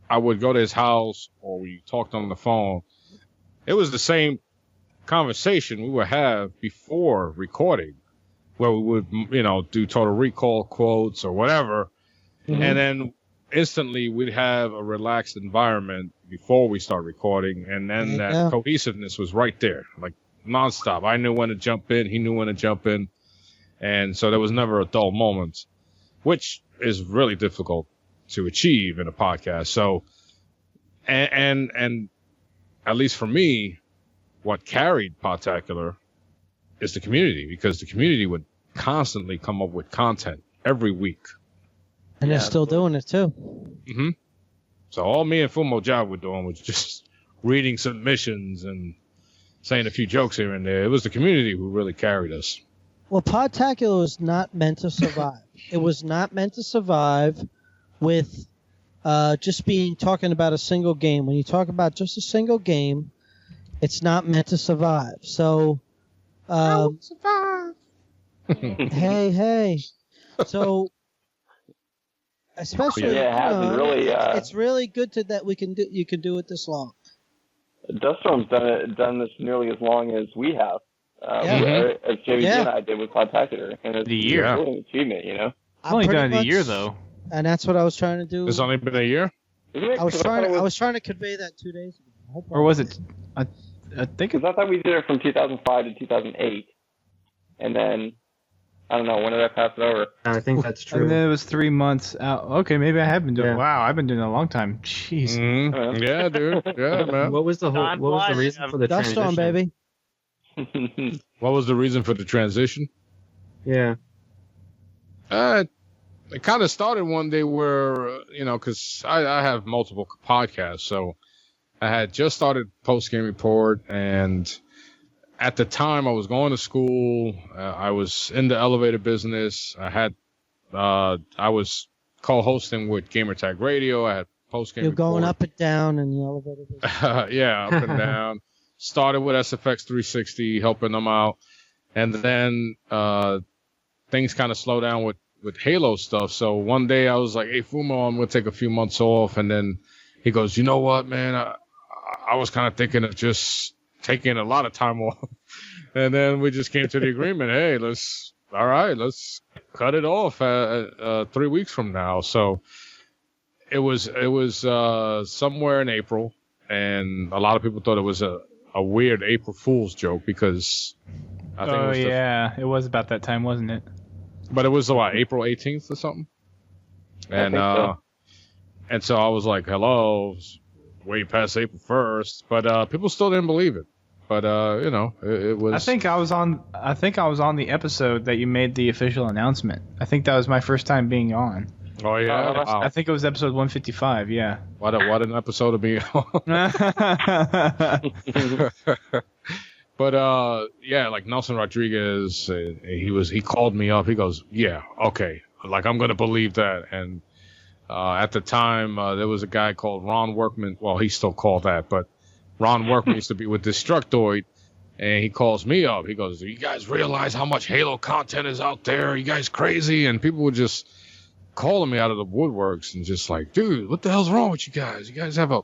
I would go to his house or we talked on the phone, it was the same conversation we would have before recording, where we would, do Total Recall quotes or whatever, and then instantly we'd have a relaxed environment before we start recording, and then that cohesiveness was right there, like nonstop. I knew when to jump in, he knew when to jump in, and so there was never a dull moment, which is really difficult to achieve in a podcast. So, and at least for me, what carried Podtacular is the community, because the community would constantly come up with content every week. And they're still doing it too. So all me and Fumo job were doing was just reading submissions and saying a few jokes here and there. It was the community who really carried us. Well, Podtacular was not meant to survive. It was not meant to survive with just talking about a single game. When you talk about just a single game, it's not meant to survive. So, hey. So, especially, it's really good that you can do it this long. Duststorm's done this nearly as long as we have. As JVG and I did with Podtacular, and it's really an achievement, you know. I've only done it a year though, and that's what I was trying to do. It's only been a year. I was trying to convey that 2 days ago. Or was it? I think. Because I thought we did it from 2005 to 2008, and then I don't know, when did I pass it over? I think that's true. And then it was 3 months out. Okay, maybe I have been doing it. Wow, I've been doing it a long time. Jeez. Mm-hmm. Yeah, dude. Yeah, man. What was the reason for the transition? Duststorm, baby. What was the reason for the transition? Yeah. It kind of started one day where, because I have multiple podcasts, so I had just started Post Game Report, and at the time I was going to school. I was in the elevator business. I was co-hosting with Gamertag Radio. I had Post Game Report. You're going up and down in the elevator business. Yeah, up and down. Started with SFX 360, helping them out. And then things kind of slowed down with Halo stuff. So one day I was like, hey, Fumo, I'm going to take a few months off. And then he goes, you know what, man? I was kind of thinking of just taking a lot of time off. And then we just came to the agreement, hey, let's cut it off 3 weeks from now. So it was somewhere in April. And a lot of people thought it was a weird April Fool's joke because I think it was about that time, wasn't it? But it was April 18th or something. And and so I was like, hello, way past April 1st, but people still didn't believe it. But it was. I think I was on the episode that you made the official announcement. I think that was my first time being on. Oh yeah, wow. I think it was episode 155. Yeah. What an episode to be on. But like Nelson Rodriguez, he called me up. He goes, yeah, okay, like I'm gonna believe that. And at the time there was a guy called Ron Workman. Well, he's still called that, but Ron Workman used to be with Destructoid. And he calls me up. He goes, do you guys realize how much Halo content is out there? Are you guys crazy? And people would just calling me out of the woodworks and just like, dude, what the hell's wrong with you guys? You guys have a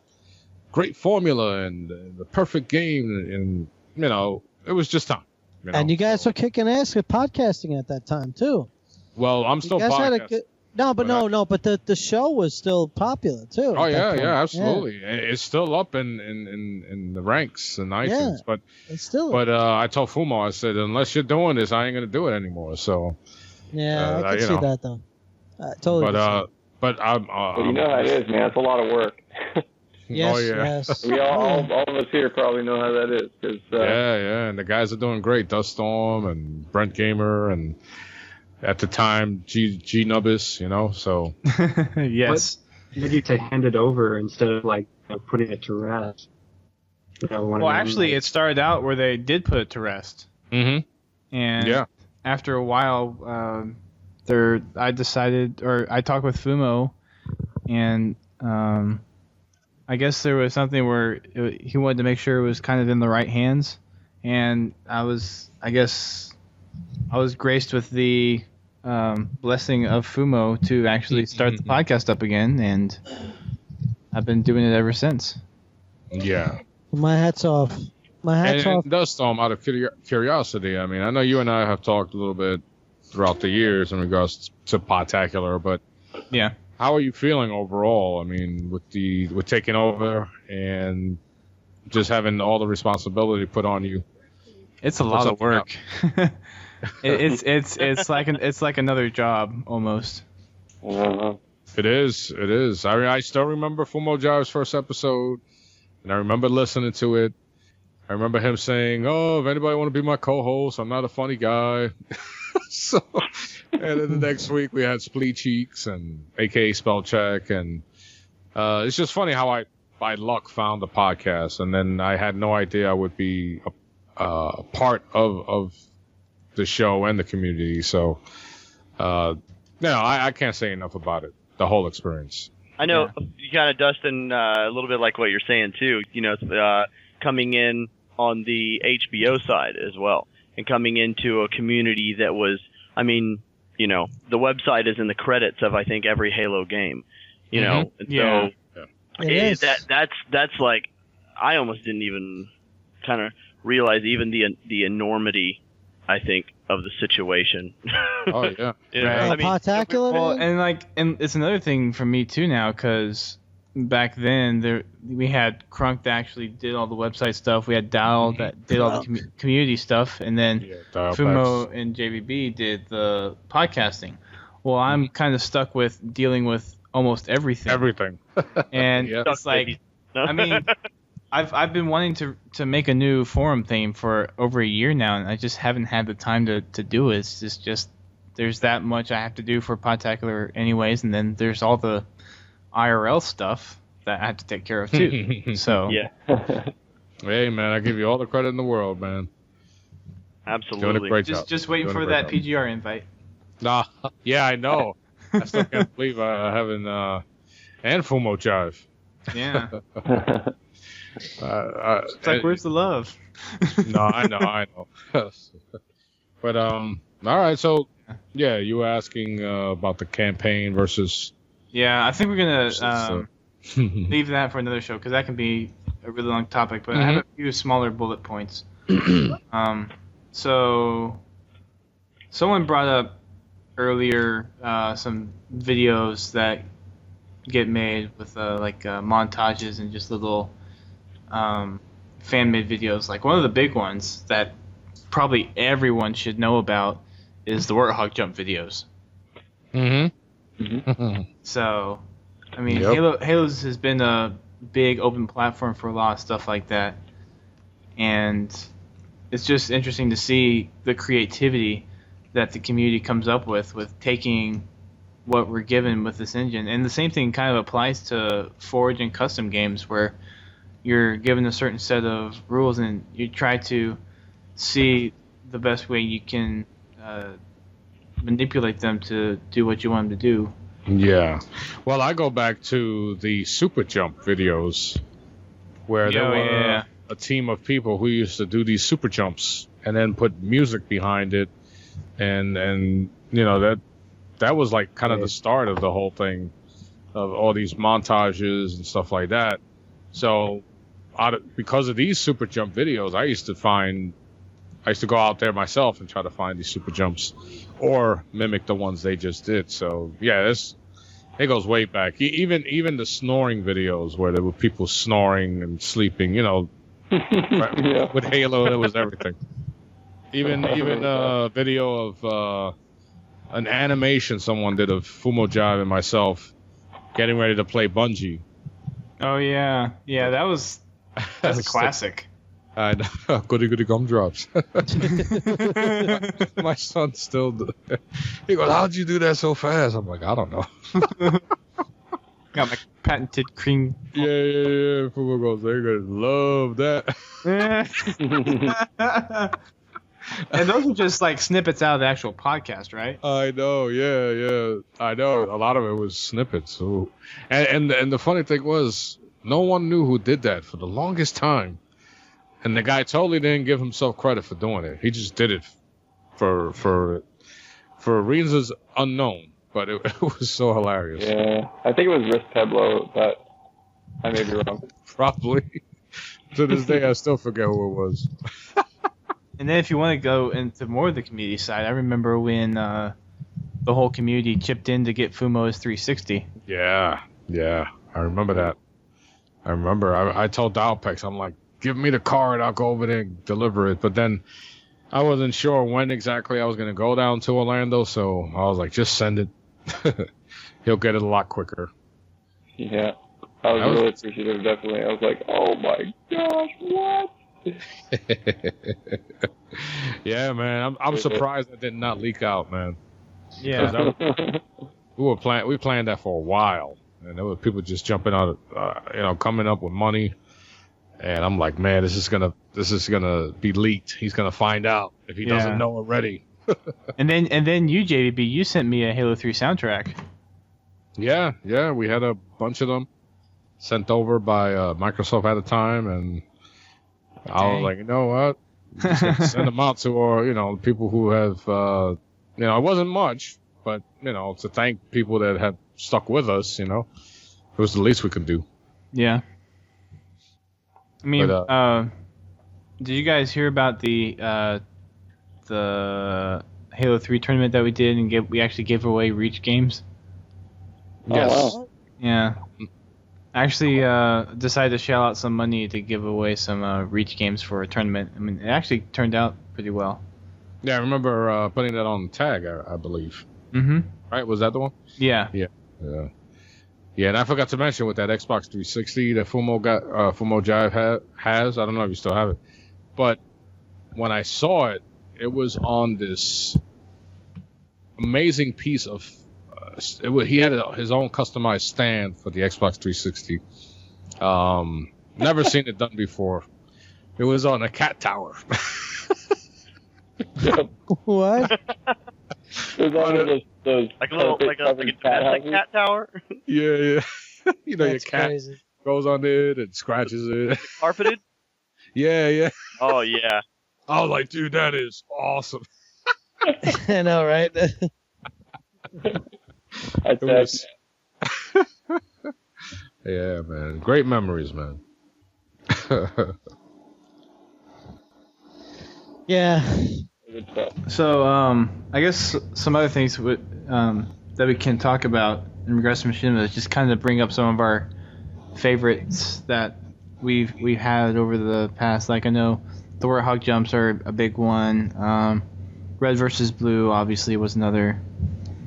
great formula and the perfect game, and it was just time. And you guys were kicking ass at podcasting at that time too. Well, I'm still podcasting. But the show was still popular too. Oh yeah, absolutely. Yeah. It's still up in the ranks and iTunes. Yeah, but it's still. But I told Fumo, I said, unless you're doing this, I ain't gonna do it anymore. So. Yeah, I can see that though. Totally. But I'm. Well, you know how it is, man. It's a lot of work. Yes, oh, yeah. Yes. We all of us here probably know how that is. Cause, yeah, and the guys are doing great. Duststorm and Brent Gamer and at the time G Nubbis, so. Yes. What made you to hand it over instead of putting it to rest? Well, actually, it started out where they did put it to rest. Mm-hmm. And after a while, I decided, or I talked with Fumo, and I guess there was something where he wanted to make sure it was kind of in the right hands, and I was graced with the blessing of Fumo to actually start the podcast up again, and I've been doing it ever since. Yeah. My hat's off. And Duststorm, out of curiosity, I mean, I know you and I have talked a little bit throughout the years in regards to Podtacular, but yeah, how are you feeling overall? I mean, with taking over and just having all the responsibility put on you. It's a lot of work. it's like another job almost. It is. I mean, I still remember Fumo Jive's first episode, and I remember listening to it. I remember him saying, "Oh, if anybody want to be my co-host, I'm not a funny guy." So, and then the next week we had Splee Cheeks and AKA Spell Check, and it's just funny how I by luck found the podcast, and then I had no idea I would be a part of the show and the community. So, I can't say enough about it. The whole experience. I know you kind of, Dustin, a little bit like what you're saying too. Coming in on the HBO side as well, and coming into a community that was, the website is in the credits of I think every Halo game. And so that's like, I almost didn't even kind of realize even the enormity, I think, of the situation. Oh yeah, right. Podtacular. Well, and it's another thing for me too now, because back then we had Crunk that actually did all the website stuff. We had Dial that did all the community stuff, and then Fumo and JVB did the podcasting. Well, I'm kind of stuck with dealing with almost everything. And it's like, I've been wanting to make a new forum theme for over a year now, and I just haven't had the time to do it. It's just there's that much I have to do for Podtacular anyways, and then there's all the IRL stuff that I have to take care of too. So hey man, I give you all the credit in the world, man. Absolutely. Doing a great job. Just waiting for that PGR invite. Nah, yeah, I know. I still can't believe I haven't and Fumo Jive. Yeah. It's like, where's the love? No, I know. But all right. So yeah, you were asking about the campaign versus. Yeah, I think we're gonna leave that for another show, because that can be a really long topic. But I have a few smaller bullet points. So someone brought up earlier some videos that get made with montages and just little fan-made videos. Like, one of the big ones that probably everyone should know about is the Warthog jump videos. So, Halo's has been a big open platform for a lot of stuff like that, and it's just interesting to see the creativity that the community comes up with taking what we're given with this engine. And the same thing kind of applies to Forge and custom games, where you're given a certain set of rules and you try to see the best way you can manipulate them to do what you want them to do. Yeah. well, I go back to the Super Jump videos, where there were a team of people who used to do these super jumps and then put music behind it, and that was like kind of the start of the whole thing, of all these montages and stuff like that. So because of these super jump videos, I used to go out there myself and try to find these super jumps or mimic the ones they just did. So yeah, it goes way back. Even the snoring videos, where there were people snoring and sleeping, with Halo, there was everything. Even a video of an animation someone did of Fumo Jive and myself getting ready to play Bungie. Oh yeah, that's a classic. I know. Goody gumdrops. My son still. He goes, "How'd you do that so fast?" I'm like, "I don't know." Got my patented cream. Yeah. Fumo goes, "They're gonna love that." And those are just like snippets out of the actual podcast, right? I know, yeah. I know. A lot of it was snippets. So, and the funny thing was, no one knew who did that for the longest time. And the guy totally didn't give himself credit for doing it. He just did it for reasons unknown. But it was so hilarious. Yeah, I think it was Risk Peblo, but I may be wrong. Probably. To this day, I still forget who it was. And then if you want to go into more of the community side, I remember when the whole community chipped in to get Fumo's 360. Yeah, I remember that. I told Dialpex, I'm like, give me the card, I'll go over there and deliver it. But then I wasn't sure when exactly I was going to go down to Orlando, so I was like, just send it. He'll get it a lot quicker. Yeah, I was really appreciative, definitely. I was like, oh my gosh, what? Yeah, man, I'm surprised that did not leak out, man. Yeah, we planned that for a while, and there were people just jumping out, coming up with money, and I'm like, man, this is gonna be leaked. He's gonna find out if he doesn't know already. and then you, JVB, you sent me a Halo 3 soundtrack. Yeah, we had a bunch of them sent over by Microsoft at the time, and I was like, you know what? Just gonna send them out to our, people who have, it wasn't much, but, to thank people that have stuck with us, it was the least we could do. Yeah. I mean, did you guys hear about the Halo 3 tournament that we did and we actually gave away Reach games? Yes. Oh, wow. Yeah. I actually decided to shell out some money to give away some Reach games for a tournament. I mean, it actually turned out pretty well. Yeah, I remember putting that on the tag, I believe. Mm-hmm. Right? Was that the one? Yeah. Yeah, and I forgot to mention with that Xbox 360 that Fumo Jive has. I don't know if you still have it. But when I saw it, it was on this amazing piece of... he had his own customized stand for the Xbox 360. Never seen it done before. It was on a cat tower. What? It was on those like a domestic cat tower. Yeah. Your That's cat crazy. goes on it and scratches it. Carpeted? Yeah. Oh, yeah. I was like, dude, that is awesome. I know, right? It was... Yeah, man. Great memories, man. Yeah. So, I guess some other things that we can talk about in regards to machinima is just kind of bring up some of our favorites that we've had over the past. Like, I know the Warthog jumps are a big one. Red versus Blue obviously was another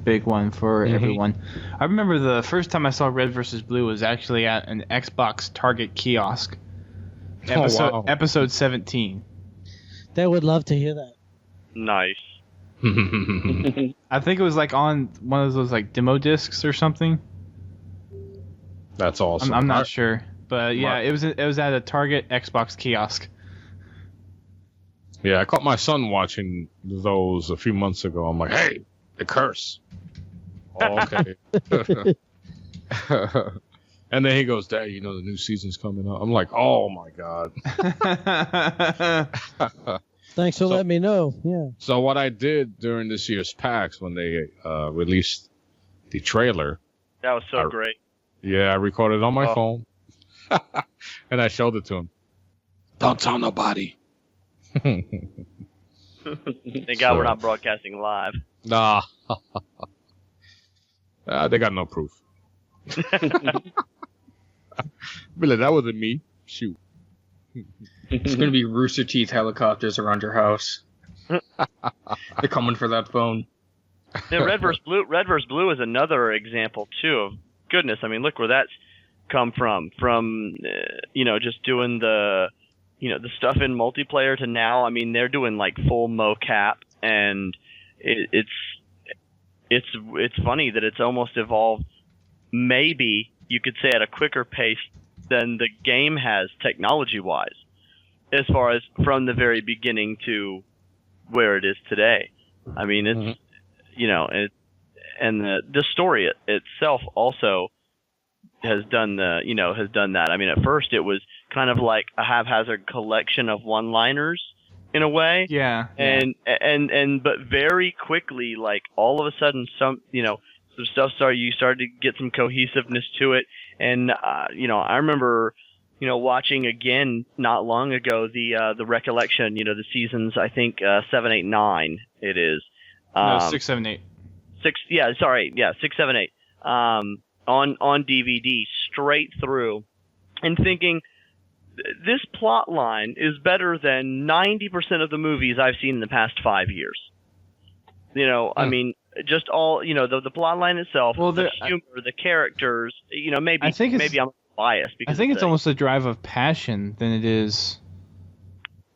big one for everyone. I remember the first time I saw Red versus Blue was actually at an Xbox Target kiosk. Episode 17. They would love to hear that. Nice. I think it was like on one of those like demo discs or something. That's awesome. I'm not sure, but yeah, it was at a Target Xbox kiosk. Yeah, I caught my son watching those a few months ago. I'm like, hey, the curse. Oh, okay. And then he goes, Dad, the new season's coming up. I'm like, oh my God. Thanks for letting me know. Yeah. So what I did during this year's PAX when they released the trailer. That was so great. Yeah, I recorded it on my phone. And I showed it to him. Don't tell nobody. Thank God we're not broadcasting live. Nah. They got no proof. Be like, that wasn't me. Shoot. It's going to be Rooster Teeth helicopters around your house. They're coming for that phone. Yeah, Red vs. Blue is another example, too, of goodness. I mean, look where that's come from. From, just doing the stuff in multiplayer to now. I mean, they're doing, like, full mocap, and it's funny that it's almost evolved, maybe you could say, at a quicker pace than the game has technology-wise, as far as from the very beginning to where it is today. I mean, it's and the story itself also has done that. I mean, at first it was kind of like a haphazard collection of one-liners in a way. Yeah. But very quickly, like all of a sudden, some stuff you started to get some cohesiveness to it. And, I remember, watching again not long ago the recollection, the seasons, I think, 7, 8, 9 it is. No, 6, 7, 8. 6, 7, 8. On DVD straight through, and thinking, this plot line is better than 90% of the movies I've seen in the past 5 years. I mean, just all, the plot line itself, the humor, the characters, maybe I'm biased. Because I think it's almost a drive of passion than it is,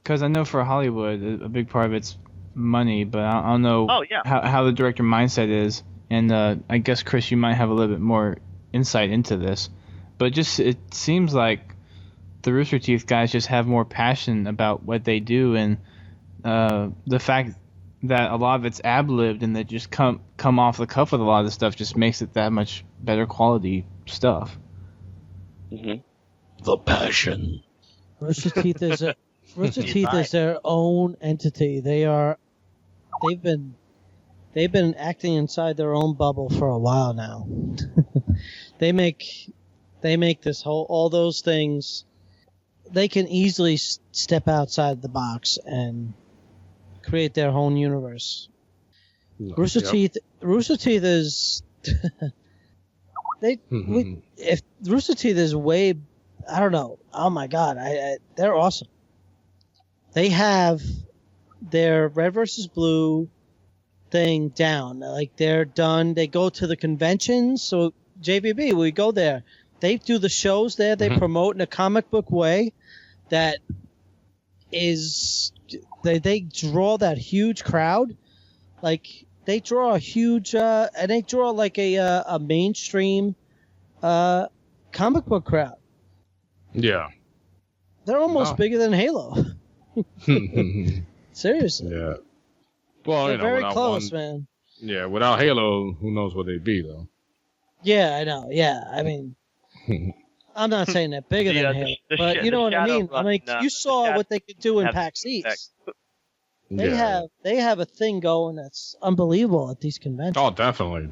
because I know for Hollywood, a big part of it's money, but I don't know how the director mindset is. And I guess, Chris, you might have a little bit more insight into this, but just it seems like the Rooster Teeth guys just have more passion about what they do, and the fact that a lot of it's ad-libbed and they just come off the cuff with a lot of the stuff just makes it that much better quality stuff. Mm-hmm. The passion. Rooster Teeth is their own entity. They've been acting inside their own bubble for a while now. They make all those things. They can easily step outside the box and create their own universe. Rooster Teeth is if Rooster Teeth is way, I don't know. Oh my God, they're awesome. They have their Red versus Blue thing down. Like, they're done. They go to the conventions. So JVB, we go there. They do the shows there. They promote in a comic book way that is they draw that huge crowd. Like, they draw a huge and they draw like a mainstream comic book crowd. Yeah. They're almost bigger than Halo. Seriously. Yeah. Well, they're very close, man. Yeah, without Halo, who knows what they'd be, though. Yeah, I know. Yeah, I mean, I'm not saying they're bigger than Halo, but you know what I mean? I mean, you saw what they could do in PAX East. They have a thing going that's unbelievable at these conventions. Oh, definitely.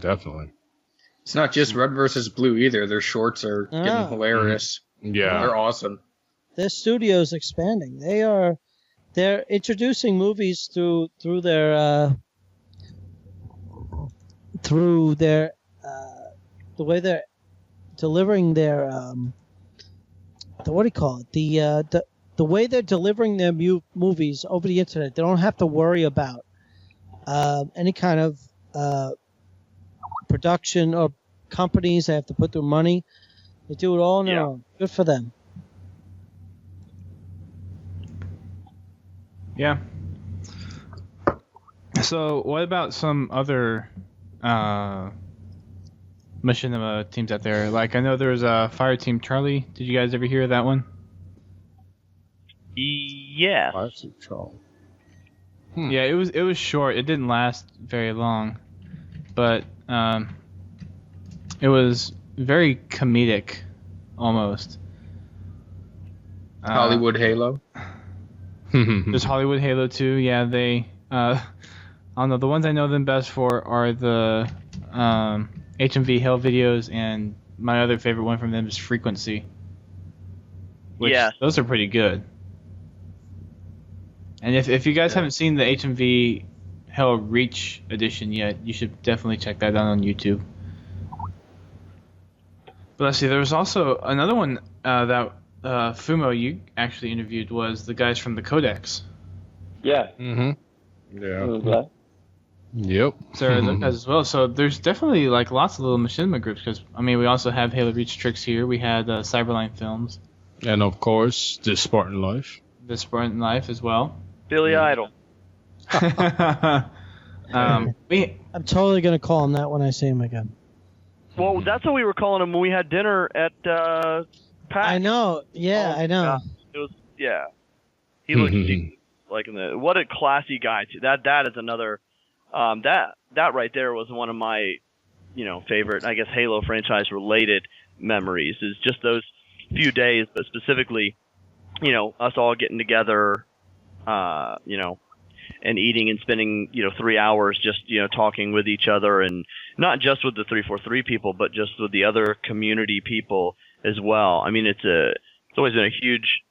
It's not just Red versus Blue either. Their shorts are getting hilarious. Yeah. They're awesome. Their studio's expanding. They're introducing movies through their the way they're delivering their what do you call it? The way they're delivering their movies over the internet. They don't have to worry about any kind of production or companies that have to put their money. They do it all on their own. Good for them. Yeah. So, what about some other machinima teams out there? Like, I know there was a Fire Team Charlie. Did you guys ever hear of that one? Yeah. Fire Team Charlie. Yeah, it was short. It didn't last very long, but it was very comedic, almost. Hollywood Halo. There's Hollywood Halo 2. Yeah, they. I don't know. The ones I know them best for are the HMV Hell videos, and my other favorite one from them is Frequency. Which, those are pretty good. And if you guys haven't seen the HMV Hell Reach edition yet, you should definitely check that out on YouTube. But let's see, there was also another one that Fumo, you actually interviewed, was the guys from the Codex. Yeah. Mm-hmm. Yeah. Mm-hmm. Yep. So those guys as well. So there's definitely like lots of little machinima groups, because I mean we also have Halo Reach Tricks here. We had Cyberline Films. And of course, The Spartan Life. The Spartan Life as well. Billy Idol. I'm totally gonna call him that when I see him again. Well, that's what we were calling him when we had dinner at PAX. I know. Yeah, I know. It was He looks like what a classy guy too. That is another that right there was one of my favorite, I guess, Halo franchise related memories. Is just those few days, but specifically, us all getting together, and eating and spending 3 hours just talking with each other, and not just with the 343 people, but just with the other community people as well. I mean, it's always been a huge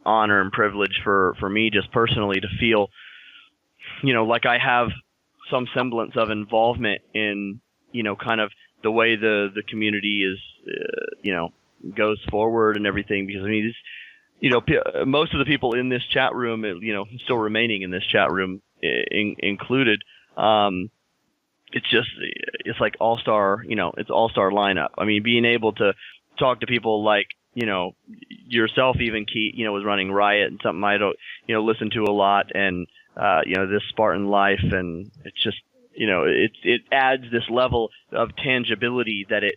honor and privilege for me just personally to feel like I have some semblance of involvement in kind of the way the community is goes forward and everything, because I mean this, most of the people in this chat room, still remaining in this chat room, included, it's like all-star, it's all-star lineup. I mean, being able to talk to people like, yourself, even Keith, was running Riot, and something I don't, listen to a lot, and, this Spartan Life, and it's just, it adds this level of tangibility that it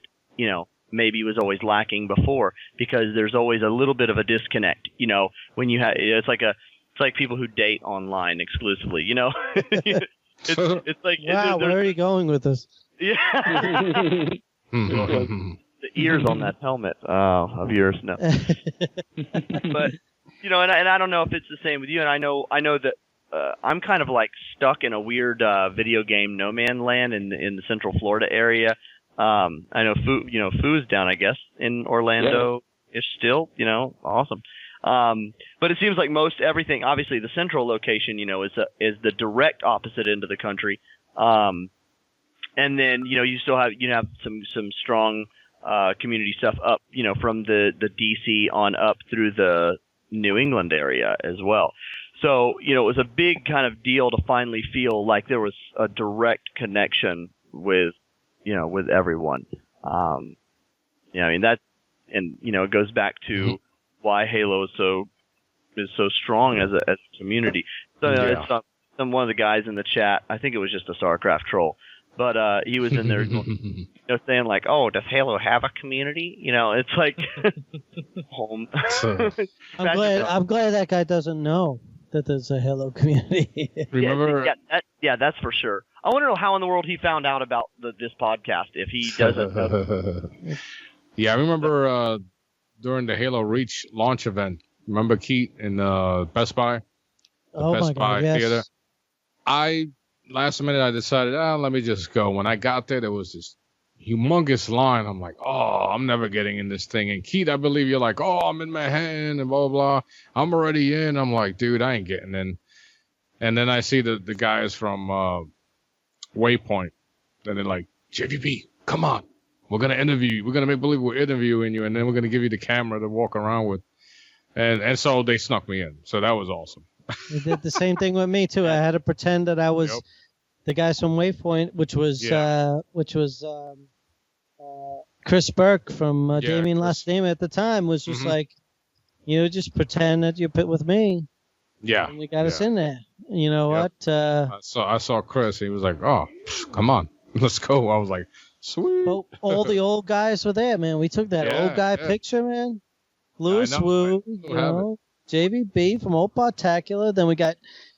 maybe was always lacking before, because there's always a little bit of a disconnect. When you have, it's like people who date online exclusively. It's like, wow, where are you going with this? Yeah. The ears on that helmet of yours, no. But and I don't know if it's the same with you. And I know that I'm kind of like stuck in a weird video game no man land in the Central Florida area. I know Foo's down, I guess, in Orlando ish still. Awesome. But it seems like most everything, obviously the central location, is the direct opposite end of the country. And then, you still have, some strong, community stuff up, from the DC on up through the New England area as well. So, it was a big kind of deal to finally feel like there was a direct connection with everyone. It goes back to why Halo is so strong as a community. So it's one of the guys in the chat, I think it was just a StarCraft troll, but he was in there saying like, "Oh, does Halo have a community?" It's like home. I'm glad that guy doesn't know that there's a Halo community. Remember? Yeah, that's for sure. I want to know how in the world he found out about this podcast if he doesn't know. Yeah, I remember during the Halo Reach launch event. Remember Keith in Best Buy? The Best Buy Theater. Last minute I decided, let me just go. When I got there was this humongous line. I'm like, I'm never getting in this thing. And Keith, I believe you're like, I'm in Manhattan and blah, blah, blah. I'm already in. I'm like, dude, I ain't getting in. And then I see the guys from Waypoint. And they're like, JVP, come on. We're going to interview you. We're going to make believe we're interviewing you. And then we're going to give you the camera to walk around with. And so they snuck me in. So that was awesome. They did the same thing with me too. I had to pretend that I was the guys from Waypoint, which was Chris Burke from Damien Last Name at the time was just like, just pretend that you're with me. Yeah. And we got us in there. You know what? I saw Chris. He was like, come on, let's go. I was like, sweet. Well, all the old guys were there, man. We took that old guy picture, man. Louis Wu, JVB from Old Podtacular. Then we got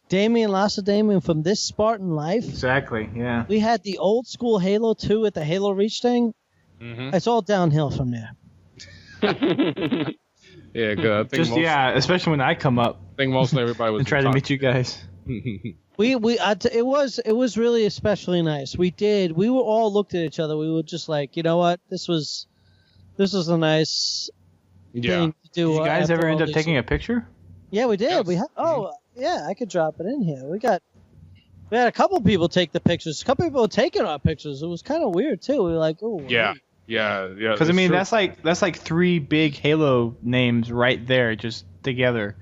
Damien Lacedaemon from This Spartan Life. Exactly, yeah. We had the old school Halo 2 at the Halo Reach thing. Mm-hmm. It's all downhill from there. Yeah, good. I think especially when I come up. I think mostly everybody was and try to meet you guys. It was really especially nice. We were all looked at each other. We were just like, you know what? This was a nice thing to do. Did you guys ever end up taking a picture? Yeah, we did. Yes. I could drop it in here. We had a couple people take the pictures. A couple people were taking our pictures. It was kind of weird too. We were like, oh. Yeah. Because that's like three big Halo names right there, just together.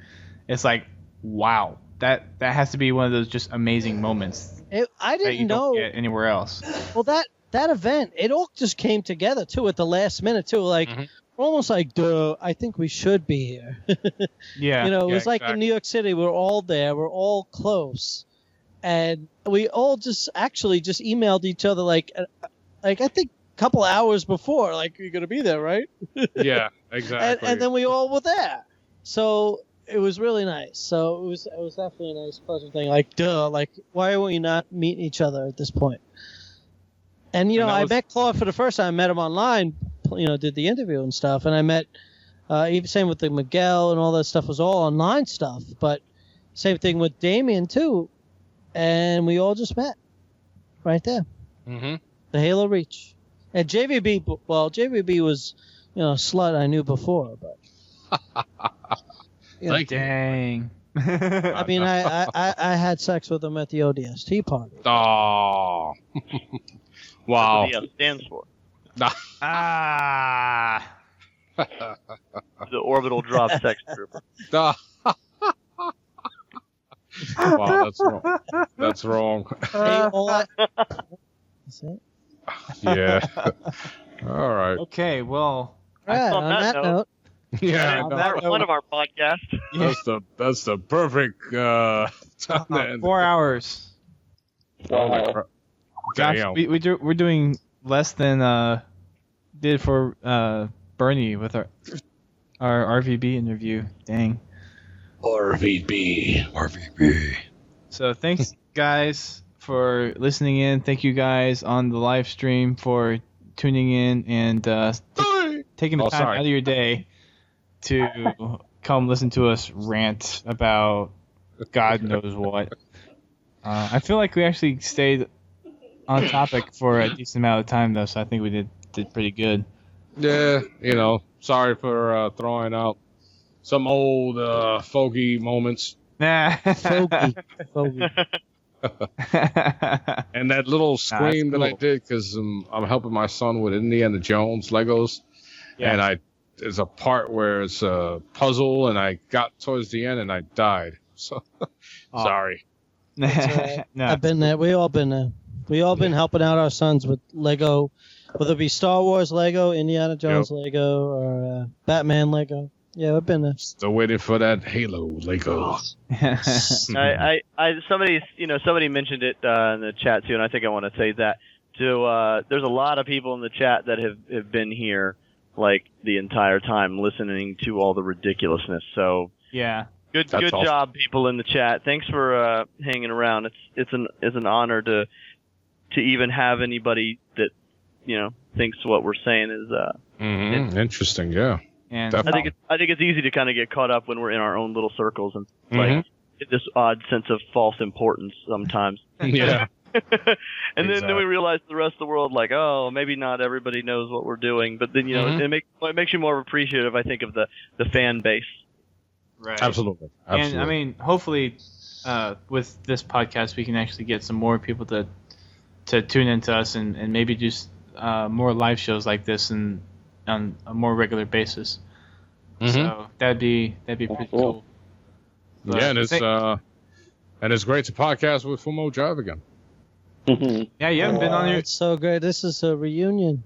It's like, wow, that has to be one of those just amazing moments. I didn't that you know don't get anywhere else. Well, that event, it all just came together too at the last minute too. Like almost like, duh, I think we should be here. Yeah. It was like in New York City, we're all there, we're all close, and we all just emailed each other like I think a couple hours before, like, you're gonna be there, right? Yeah, exactly. and then we all were there, so it was really nice. So it was definitely a nice, pleasant thing. Like, duh, like, why were we not meeting each other at this point? And I met Claude for the first time. I met him online, did the interview and stuff, and I met even same with the Miguel and all that stuff was all online stuff. But same thing with Damien too, and we all just met right there. Mm-hmm. The Halo Reach. And JVB was, a slut I knew before, but. Dang. I mean, I had sex with him at the ODST party. Oh. Wow. That's what stands for. The orbital drop sex trooper. Wow, that's wrong. That's wrong. Yeah. All right. Okay, well. On that note. Yeah. That was one of our podcasts. That's the perfect time to end. 4 hours. Oh my crap. Gosh, we're doing less than did for Bernie with our RVB interview. Dang. RVB. So thanks, guys, for listening in. Thank you guys on the live stream for tuning in and taking the time out of your day to come listen to us rant about God knows what. I feel like we actually stayed on topic for a decent amount of time, though, so I think we did pretty good. Yeah, sorry for throwing out some old fogey moments. Nah. Fogey. And that little scream that I did because I'm helping my son with Indiana Jones Legos, and there's a part where it's a puzzle, and I got towards the end and I died. So sorry. I've been there. We all been there. We all been helping out our sons with Lego, whether it be Star Wars Lego, Indiana Jones Lego, or Batman Lego. Yeah, we've been there. Still waiting for that Halo Lego. Somebody mentioned it in the chat too, and I think I want to say that too. There's a lot of people in the chat that have been here like the entire time, listening to all the ridiculousness. So yeah. Good job, people in the chat. Thanks for hanging around. It's an honor to even have anybody that thinks what we're saying is interesting. Yeah, and I think it's easy to kind of get caught up when we're in our own little circles and like get this odd sense of false importance sometimes. Yeah. And then we realize the rest of the world, like, oh, maybe not everybody knows what we're doing, but then it makes you more appreciative, I think, of the fan base. Right. Absolutely. And I mean, hopefully, with this podcast, we can actually get some more people to tune into us and maybe do more live shows like this and on a more regular basis. So that'd be pretty cool. But and it's great to podcast with Fumo Jive again. Yeah, you haven't been on here. It's so great. This is a reunion.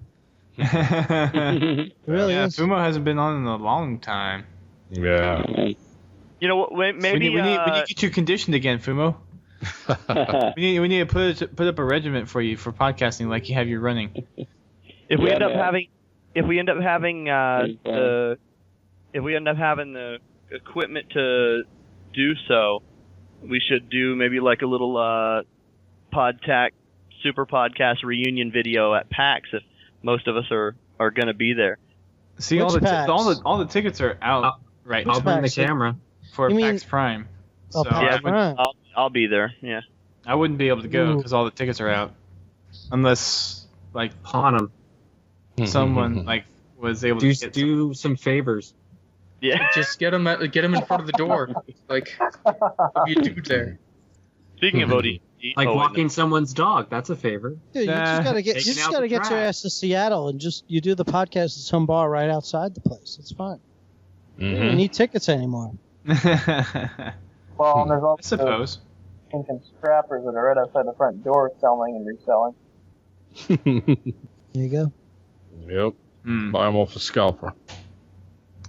Really is. Fumo hasn't been on in a long time. Yeah. You know what? Maybe we need to get you conditioned again, Fumo. we need to put up a regiment for you for podcasting like you have your running. If we end up having the equipment to do so, we should do maybe like a little super podcast reunion video at PAX if most of us are going to be there. See, all the tickets are out right now. I'll bring the camera for PAX Prime. Oh, so PAX Prime. I'll be there. Yeah. I wouldn't be able to go because all the tickets are out, unless like pawn them. Someone like was able to do some favors. Yeah. Just get them in front of the door. Like, be a dude there. Speaking of OD, like walking someone's dog, that's a favor. Dude, you just gotta get your ass to Seattle and you do the podcast at some bar right outside the place. It's fine. You don't need tickets anymore. Well, and there's also I suppose ancient scrappers that are right outside the front door selling and reselling. There you go. Yep. Buy them off a scalper.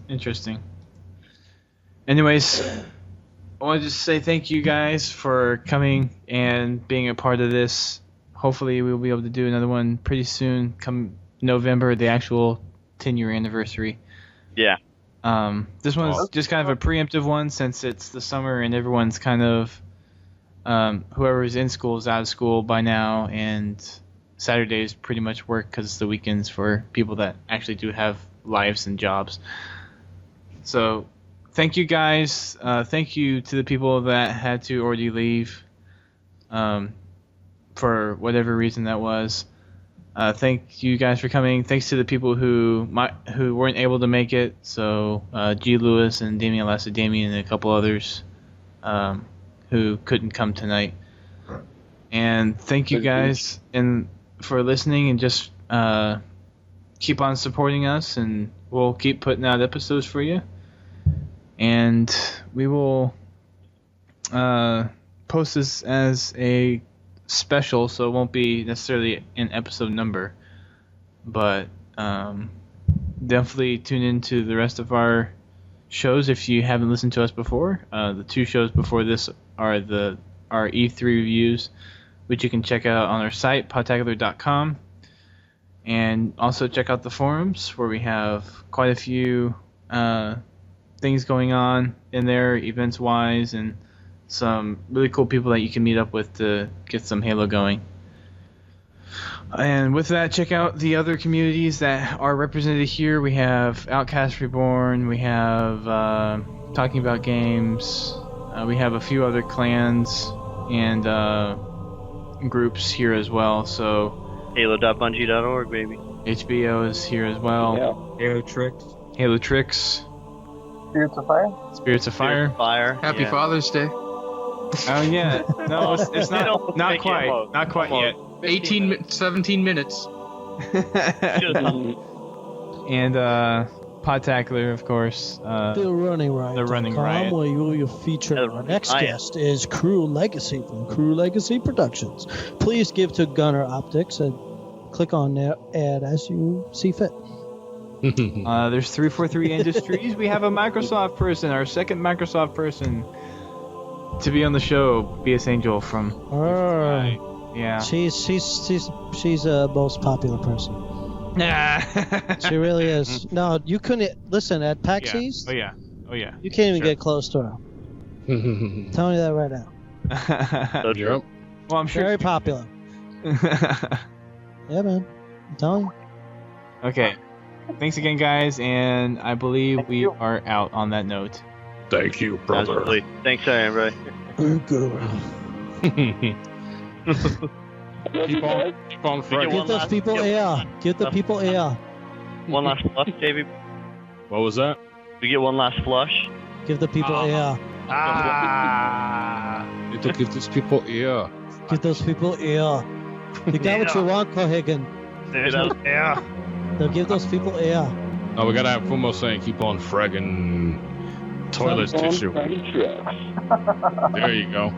Interesting. Anyways, I want to just say thank you guys for coming and being a part of this. Hopefully we'll be able to do another one pretty soon, come November, the actual 10-year anniversary. Yeah. This one's just kind of a preemptive one since it's the summer and everyone's kind of whoever's in school is out of school by now, and Saturdays pretty much work because it's the weekends for people that actually do have lives and jobs. So thank you guys. Thank you to the people that had to already leave for whatever reason that was. Thank you guys for coming. Thanks to the people who weren't able to make it. So G. Lewis and Damien Lacedaemian and a couple others who couldn't come tonight. And thank you guys for listening and just keep on supporting us, and we'll keep putting out episodes for you. And we will post this as a special, so it won't be necessarily an episode number, but definitely tune into the rest of our shows if you haven't listened to us before. The two shows before this are our E3 reviews, which you can check out on our site, podtacular.com. And also check out the forums where we have quite a few things going on in there, events-wise, and some really cool people that you can meet up with to get some Halo going. And with that, check out the other communities that are represented here. We have Outcast Reborn, we have Talking About Games, we have a few other clans and groups here as well. So Halo.bungie.org, baby. HBO is here as well. Yeah. Halo Tricks. Halo Tricks. Spirits of Fire. Spirits of Fire. Happy Father's Day. Oh yeah. No, it's not quite. Not quite yet. 17 minutes. And Podtacular, of course. The Running Riot. The Running Riot. Where you will feature our next guest is Crew Legacy from Crew Legacy Productions. Please give to Gunner Optics and click on that ad as you see fit. There's 343 Industries. We have a Microsoft person, our second Microsoft person to be on the show. BS Angel from. Yeah. She's a most popular person. She really is. No, you couldn't listen at PAX East. Oh yeah. You can't even get close to her. I'm telling you that right now. So true. Well, I'm sure very popular. Yeah, man. I'm telling you. Okay. Thanks again, guys, and I believe we are out on that note. Thank you, brother. Absolutely. Thanks, everybody. Keep on Give those people air. Give the people air. One last flush, Davey. What was that? We get one last flush. Give the people air. Need to give these people ear. Give those people air. You got what you want, Cohagen. Yeah. They'll give those people air. Oh, we gotta have Fumo saying, keep on fragging toilet tissue. There you go.